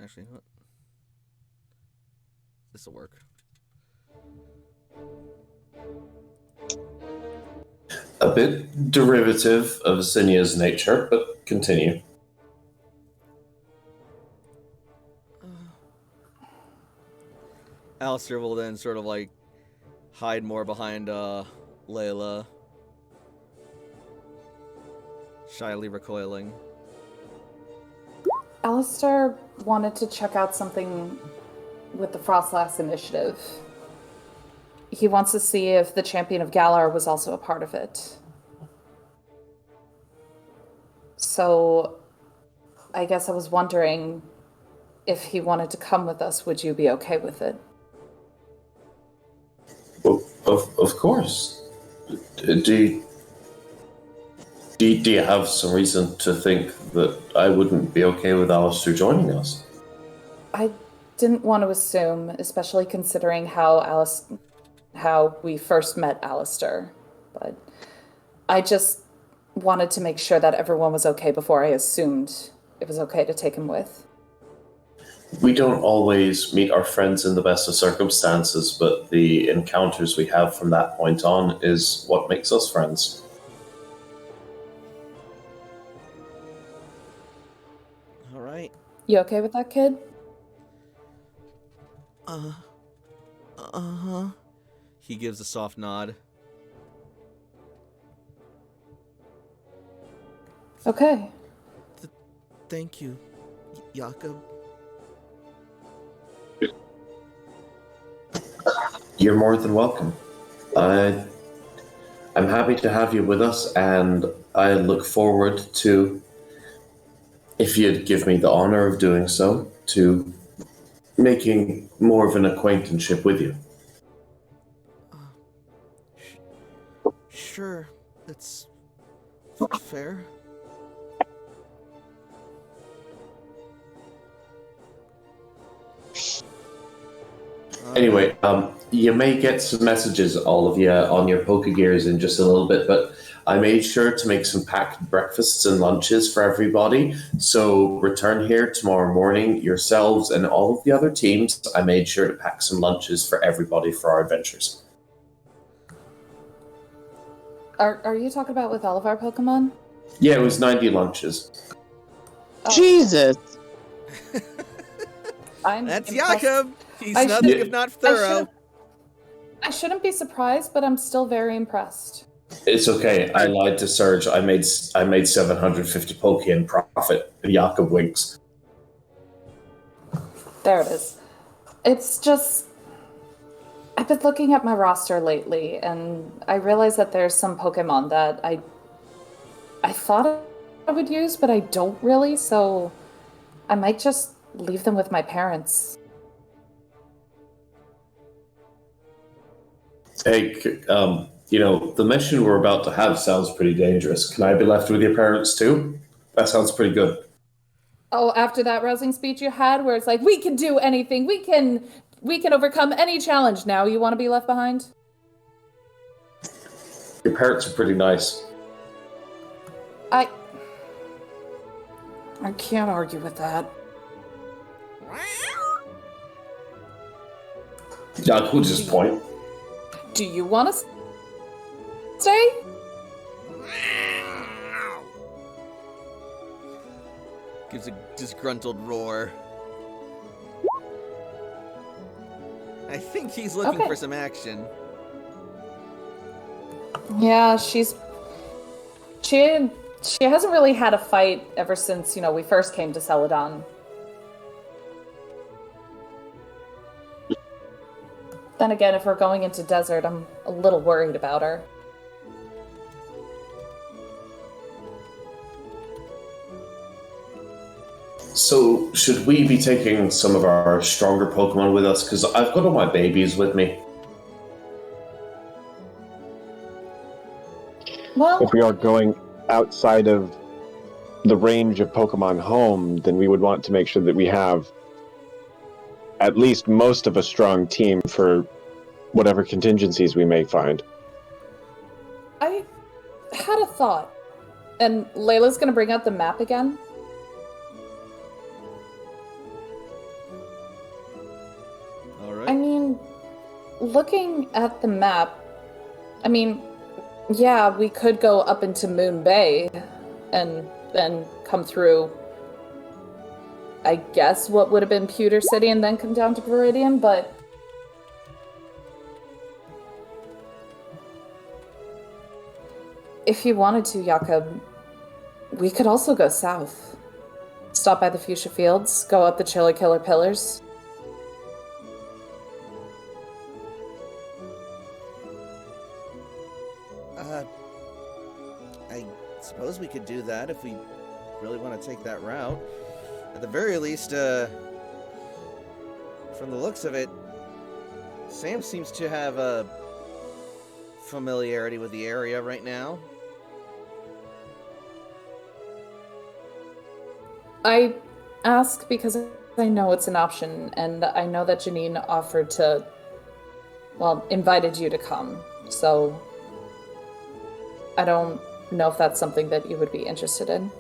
Actually, what? This'll work. A bit derivative of Zinnia's nature, but continue. Alistair will then sort of like hide more behind Layla, shyly recoiling. Alistair wanted to check out something with the Frostlass initiative. He wants to see if the Champion of Galar was also a part of it. So, I guess I was wondering if he wanted to come with us, would you be okay with it? Well, of course. Do you have some reason to think that I wouldn't be okay with Alistair joining us? I didn't want to assume, especially considering how we first met Alistair, but I just wanted to make sure that everyone was okay before I assumed it was okay to take him with. We don't always meet our friends in the best of circumstances, but the encounters we have from that point on is what makes us friends. All right. You okay with that, kid? Uh-huh. He gives a soft nod. Okay. Thank you, Jakob. You're more than welcome. I'm happy to have you with us, and I look forward to, if you'd give me the honor of doing so, to making more of an acquaintanceship with you. Sure, that's fair. Anyway, you may get some messages, all of you, on your Pokegears in just a little bit, but I made sure to make some packed breakfasts and lunches for everybody. So return here tomorrow morning, yourselves and all of the other teams. I made sure to pack some lunches for everybody for our adventures. Are you talking about with all of our Pokemon? Yeah, it was 90 lunches. Oh. Jesus! That's impressed. Jakob! He's I nothing should- if not thorough. I shouldn't be surprised, but I'm still very impressed. It's okay. I lied to Serge. I made 750 Poke in profit. Jakob winks. There it is. It's just... I've been looking at my roster lately, and I realize that there's some Pokemon that I thought I would use, but I don't really, so I might just leave them with my parents. Hey, the mission we're about to have sounds pretty dangerous. Can I be left with your parents too? That sounds pretty good. Oh, after that rousing speech you had where it's like, we can do anything, we can overcome any challenge now, you want to be left behind? Your parents are pretty nice. I can't argue with that. Jakob will just point. Do you want to stay? Gives a disgruntled roar. I think he's looking Okay. for some action. Yeah, she hasn't really had a fight ever since, we first came to Celadon. Then again, if we're going into desert, I'm a little worried about her. So, should we be taking some of our stronger Pokemon with us? Because I've got all my babies with me. Well, If we are going outside of the range of Pokemon home, then we would want to make sure that we have at least most of a strong team for whatever contingencies we may find. I had a thought. And Layla's gonna bring out the map again. All right. I mean, looking at the map, I mean, yeah, we could go up into Moon Bay and then come through, I guess, what would have been Pewter City and then come down to Viridian, but if you wanted to, Jakob, we could also go south. Stop by the Fuchsia Fields, go up the Chili Killer Pillars. I suppose we could do that if we really want to take that route. At the very least, from the looks of it, Sam seems to have a familiarity with the area right now. I ask because I know it's an option, and I know that Janine offered to, well, invited you to come, so I don't know if that's something that you would be interested in.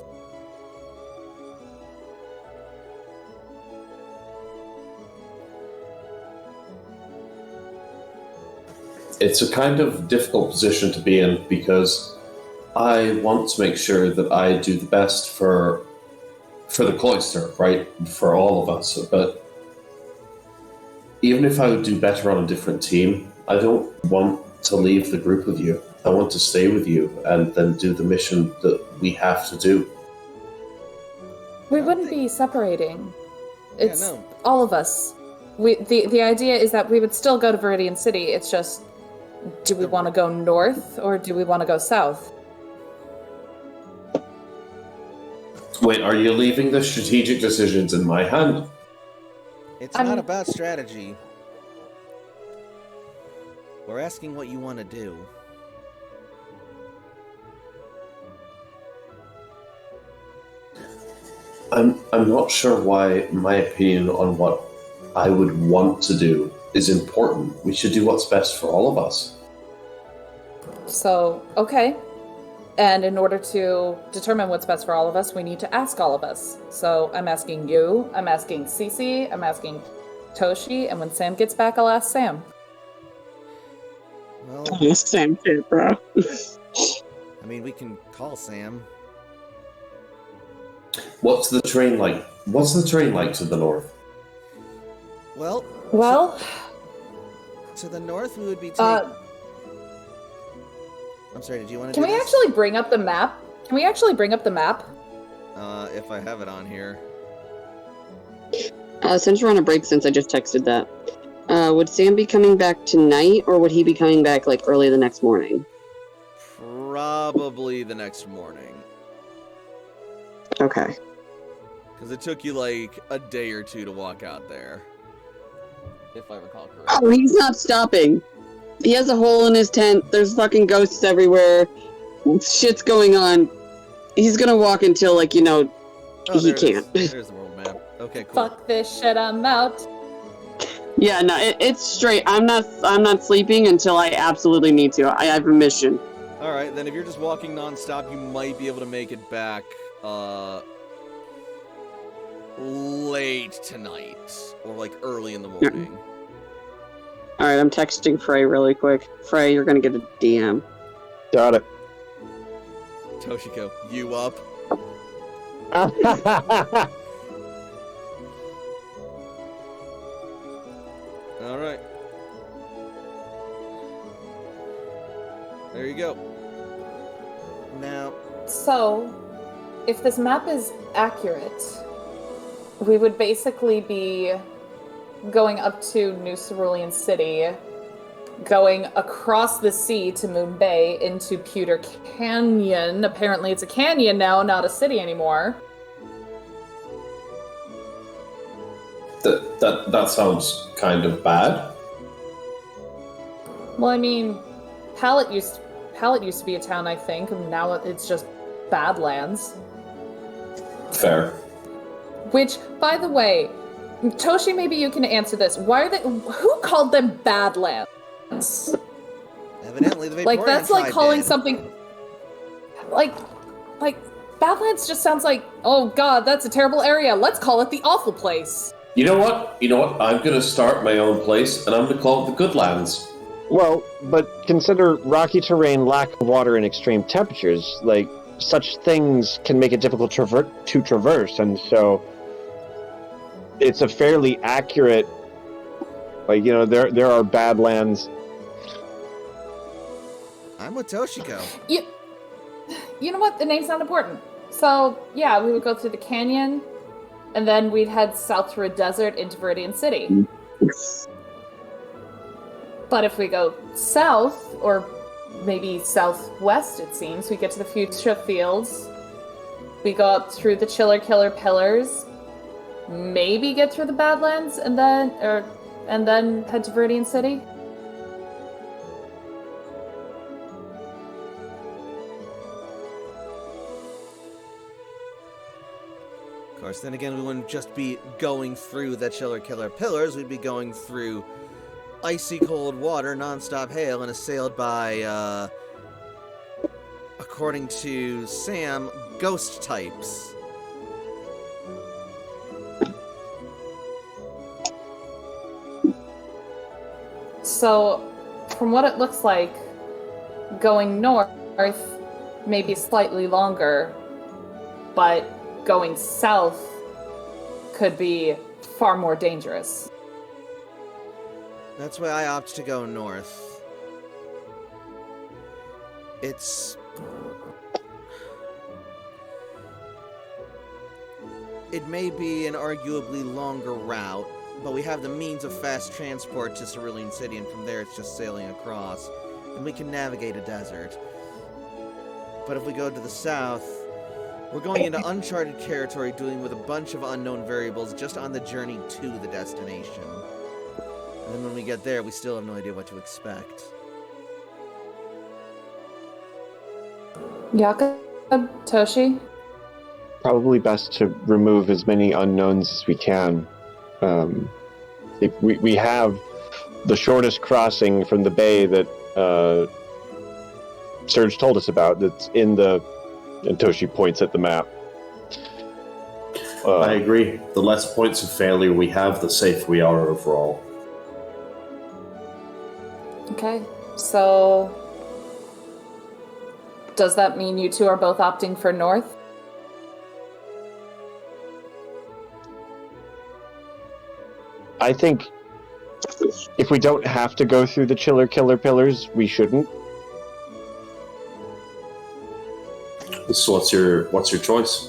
It's a kind of difficult position to be in because I want to make sure that I do the best for the cloister, right? For all of us. But even if I would do better on a different team, I don't want to leave the group with you. I want to stay with you and then do the mission that we have to do. We wouldn't be separating. It's no. all of us. The idea is that we would still go to Viridian City. It's just, do we want to go north or do we want to go south? Wait, are you leaving the strategic decisions in my hand? It's not about strategy. We're asking what you want to do. I'm not sure why my opinion on what I would want to do is important. We should do what's best for all of us. So, okay. And in order to determine what's best for all of us, we need to ask all of us. So I'm asking you, I'm asking Cece, I'm asking Toshi, and when Sam gets back, I'll ask Sam. Well, Ask Sam too, bro. I mean, we can call Sam. What's the terrain like? What's the terrain like to the north? Well, Well, to the north we would be taking... I'm sorry, did you want to can do we this? actually bring up the map? Can we actually bring up the map? If I have it on here. Since we're on a break, since I just texted that, would Sam be coming back tonight, or would he be coming back like early the next morning? Probably the next morning. Okay. Because it took you like a day or two to walk out there. If I recall correctly. Oh, he's not stopping. He has a hole in his tent. There's fucking ghosts everywhere. Shit's going on. He's gonna walk until, like, he can't. There's the world map. Okay, cool. Fuck this shit, I'm out. Yeah, no, it's straight. I'm not sleeping until I absolutely need to. I have a mission. Alright, then if you're just walking non-stop, you might be able to make it back, late tonight. Or, like, early in the morning. Alright, I'm texting Frey really quick. Frey, you're gonna get a DM. Got it. Toshiko, you up? Alright. There you go. Now, So, if this map is accurate, we would basically be going up to New Cerulean City, going across the sea to Moon Bay into Pewter Canyon. Apparently it's a canyon now, not a city anymore. That sounds kind of bad. Well, I mean, Pallet used to be a town, I think, and now it's just Badlands. Fair. Which, by the way, Toshi, maybe you can answer this. Who called them Badlands? Evidently, the Vaporeon Like, that's like tribe calling did. something... Like, Badlands just sounds like, oh god, that's a terrible area. Let's call it the awful place. You know what? I'm gonna start my own place, and I'm gonna call it the Goodlands. Well, but consider rocky terrain, lack of water, and extreme temperatures. Like, such things can make it difficult to traverse, and so it's a fairly accurate. Like, there are Badlands. I'm with Toshiko. You know what? The name's not important. So, yeah, we would go through the canyon, and then we'd head south through a desert into Viridian City. But if we go south, or maybe southwest, it seems, we get to the Fuchsia Fields. We go up through the Chiller Killer Pillars, maybe get through the Badlands, and then head to Viridian City. Of course, then again, we wouldn't just be going through the Chiller Killer Pillars, we'd be going through icy cold water, non-stop hail, and assailed by, according to Sam, ghost types. So, from what it looks like, going north may be slightly longer, but going south could be far more dangerous. That's why I opt to go north. It may be an arguably longer route, but we have the means of fast transport to Cerulean City, and from there it's just sailing across, and we can navigate a desert. But if we go to the south, we're going into uncharted territory, dealing with a bunch of unknown variables just on the journey to the destination. And then when we get there, we still have no idea what to expect. Yaka? Toshi? Probably best to remove as many unknowns as we can. If we have the shortest crossing from the bay that Serge told us about, that's in the... And Toshi points at the map. I agree. The less points of failure we have, the safer we are overall. Okay, so... Does that mean you two are both opting for north? I think if we don't have to go through the Chiller Killer Pillars, we shouldn't. So what's your choice?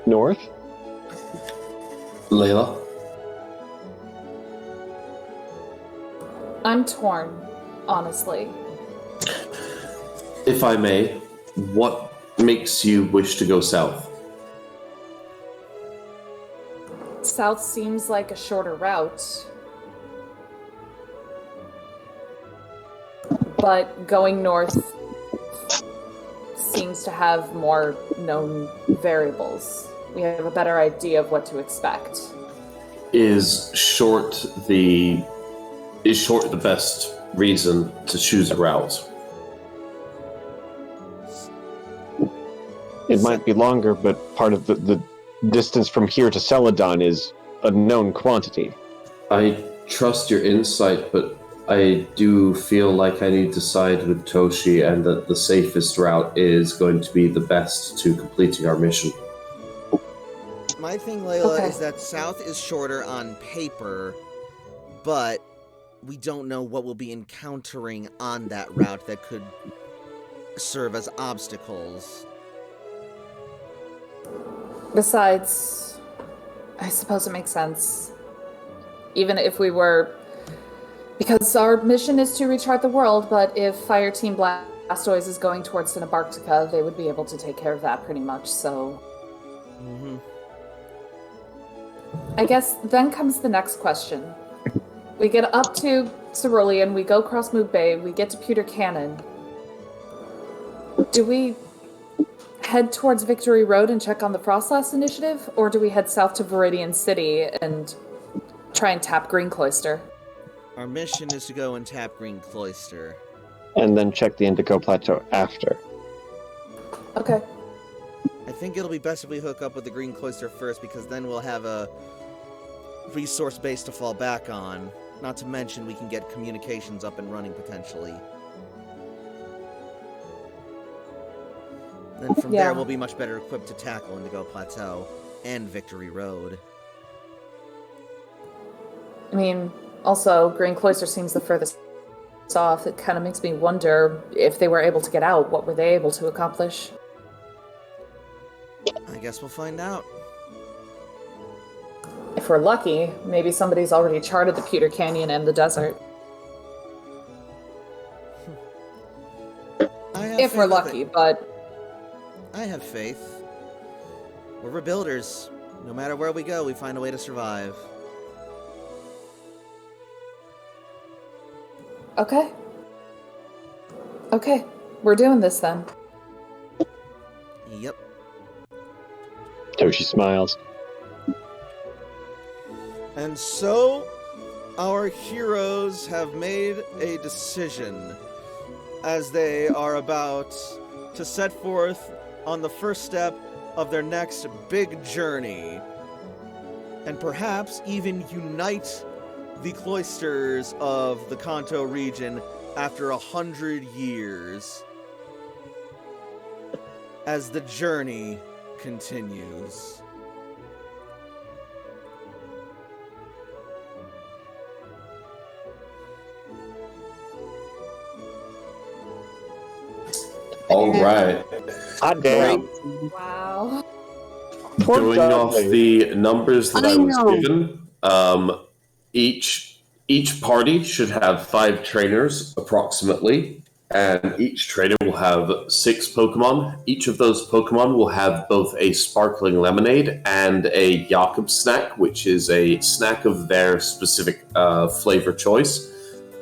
North? Layla? I'm torn, honestly. If I may, what makes you wish to go south? South seems like a shorter route. But going north seems to have more known variables. We have a better idea of what to expect. Is short the best reason to choose a route? It might be longer, but part of the distance from here to Celadon is a known quantity. I trust your insight, but I do feel like I need to side with Toshi, and that the safest route is going to be the best to completing our mission. My thing, Layla, Okay. is that south is shorter on paper, but we don't know what we'll be encountering on that route that could serve as obstacles. Besides, I suppose it makes sense. Even if we were... Because our mission is to rechart the world, but if Fire Team Blastoise is going towards Cinnabarctica, they would be able to take care of that pretty much, so... Mm-hmm. I guess then comes the next question. We get up to Cerulean, we go across Moog Bay, we get to Pewter Cannon. Do we head towards Victory Road and check on the Frostlass Initiative, or do we head south to Viridian City and try and tap Green Cloister? Our mission is to go and tap Green Cloister. And then check the Indigo Plateau after. Okay. I think it'll be best if we hook up with the Green Cloister first, because then we'll have a resource base to fall back on. Not to mention we can get communications up and running potentially. Then from there we'll be much better equipped to tackle Indigo Plateau and Victory Road. I mean, also, Green Cloister seems the furthest off. It kind of makes me wonder if they were able to get out, what were they able to accomplish? I guess we'll find out. If we're lucky, maybe somebody's already charted the Pewter Canyon and the desert. If we're lucky, but... I have faith. We're rebuilders. No matter where we go, we find a way to survive. Okay. Okay, we're doing this then. Yep. Toshi smiles. And so, our heroes have made a decision as they are about to set forth on the first step of their next big journey, and perhaps even unite the cloisters of the Kanto region after 100 years as the journey continues. All right. Hot damn. Wow. Poor Going off Dudley. the numbers that I was given, each party should have 5 trainers approximately, and each trainer will have 6 Pokemon. Each of those Pokemon will have both a sparkling lemonade and a Jakob snack, which is a snack of their specific flavor choice,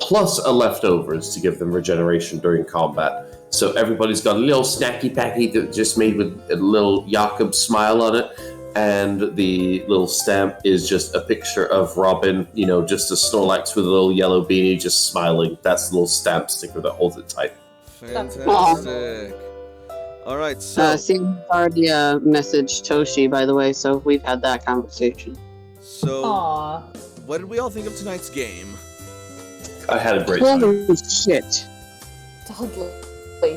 plus a leftovers to give them regeneration during combat. So everybody's got a little snacky packy that just made with a little Jakob smile on it, and the little stamp is just a picture of Robin, just a Snorlax with a little yellow beanie just smiling. That's the little stamp sticker that holds it tight. Fantastic. All right, so... Sam already messaged Toshi, by the way, so we've had that conversation. So, Aww. what did we all think of tonight's game? I had a great time. Holy shit. Dudley,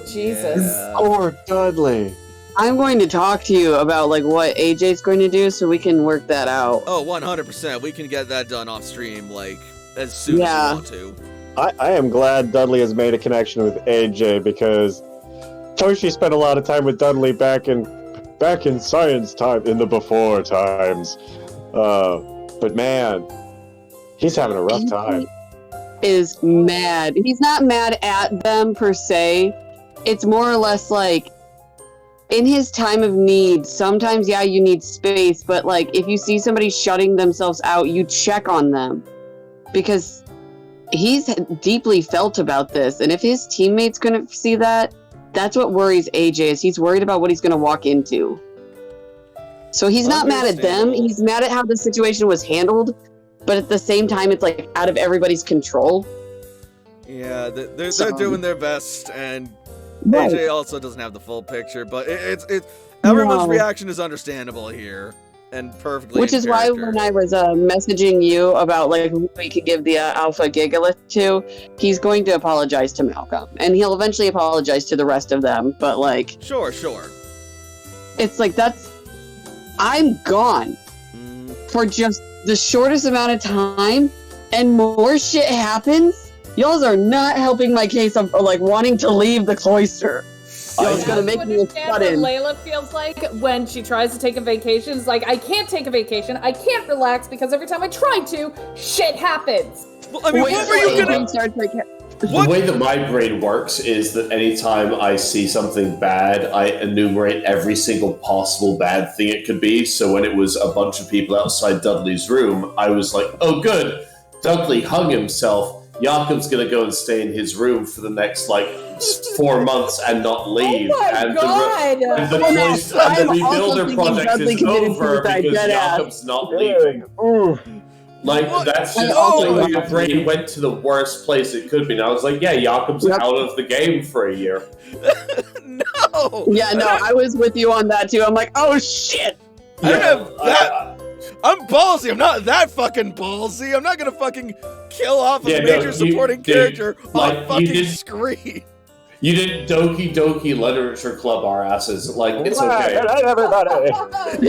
Jesus. Yeah. Poor Dudley. I'm going to talk to you about what AJ's going to do so we can work that out. Oh, 100%. We can get that done off stream, as soon as we want to. I am glad Dudley has made a connection with AJ, because Toshi spent a lot of time with Dudley back in science time, in the before times. But man, he's having a rough time. Is mad. He's not mad at them per se. It's more or less in his time of need, sometimes, you need space, but if you see somebody shutting themselves out, you check on them. Because he's deeply felt about this, and if his teammate's gonna see that, that's what worries AJ, is he's worried about what he's gonna walk into. So he's not mad at them, he's mad at how the situation was handled, but at the same time, it's out of everybody's control. Yeah, they're doing their best, and Right. AJ also doesn't have the full picture, but it's everyone's reaction is understandable here and perfectly. Which is why when I was messaging you about who we could give the Alpha Gigalith to, he's going to apologize to Malcolm, and he'll eventually apologize to the rest of them. But sure, it's that's I'm gone for just the shortest amount of time, and more shit happens. Y'all are not helping my case of wanting to leave the cloister. Y'all's gonna make me understand what Layla feels like when she tries to take a vacation. It's I can't take a vacation. I can't relax because every time I try to, shit happens. Well, I mean, what were you gonna? The way that my brain works is that anytime I see something bad, I enumerate every single possible bad thing it could be. So when it was a bunch of people outside Dudley's room, I was like, oh good, Dudley hung himself. Jakob's gonna go and stay in his room for the next 4 months and not leave. Oh my and God. the rebuilder project is over because Jakob's not leaving. That's just the way your brain went to the worst place it could be. And I was like, yeah, Jakob's out of the game for a year. No. Yeah, no, I was with you on that too. I'm like, oh shit. I'm ballsy. I'm not that fucking ballsy. I'm not gonna fucking kill off a major supporting character on fucking screen. You didn't Doki Doki Literature Club our asses. It's okay. Good night, everybody.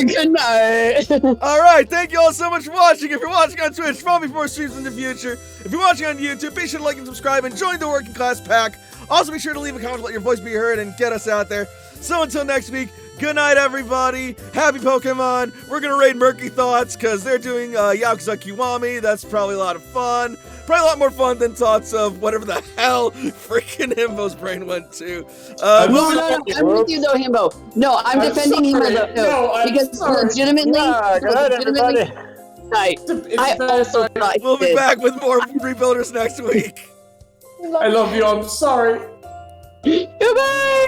Good night. All right, thank you all so much for watching. If you're watching on Twitch, follow me for more streams in the future. If you're watching on YouTube, be sure to like and subscribe and join the Working Class Pack. Also, be sure to leave a comment to let your voice be heard and get us out there. So until next week, good night, everybody. Happy Pokemon. We're going to raid Murky Thoughts because they're doing Yakuza Kiwami. That's probably a lot of fun. Probably a lot more fun than thoughts of whatever the hell freaking Himbo's brain went to. I'm with you though, Himbo. No, I'm defending Himbo though. Because legitimately, I also thought we'll be back with more Rebuilders next week. I love you. I'm sorry. Goodbye.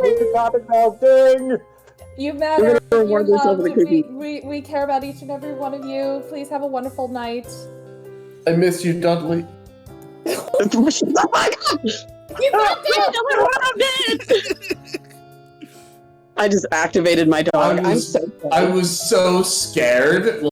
You matter. We're gonna this over the cookie. We care about each and every one of you. Please have a wonderful night. I miss you, Dudley. Oh my God! You got it! I just activated my dog. I was so scared.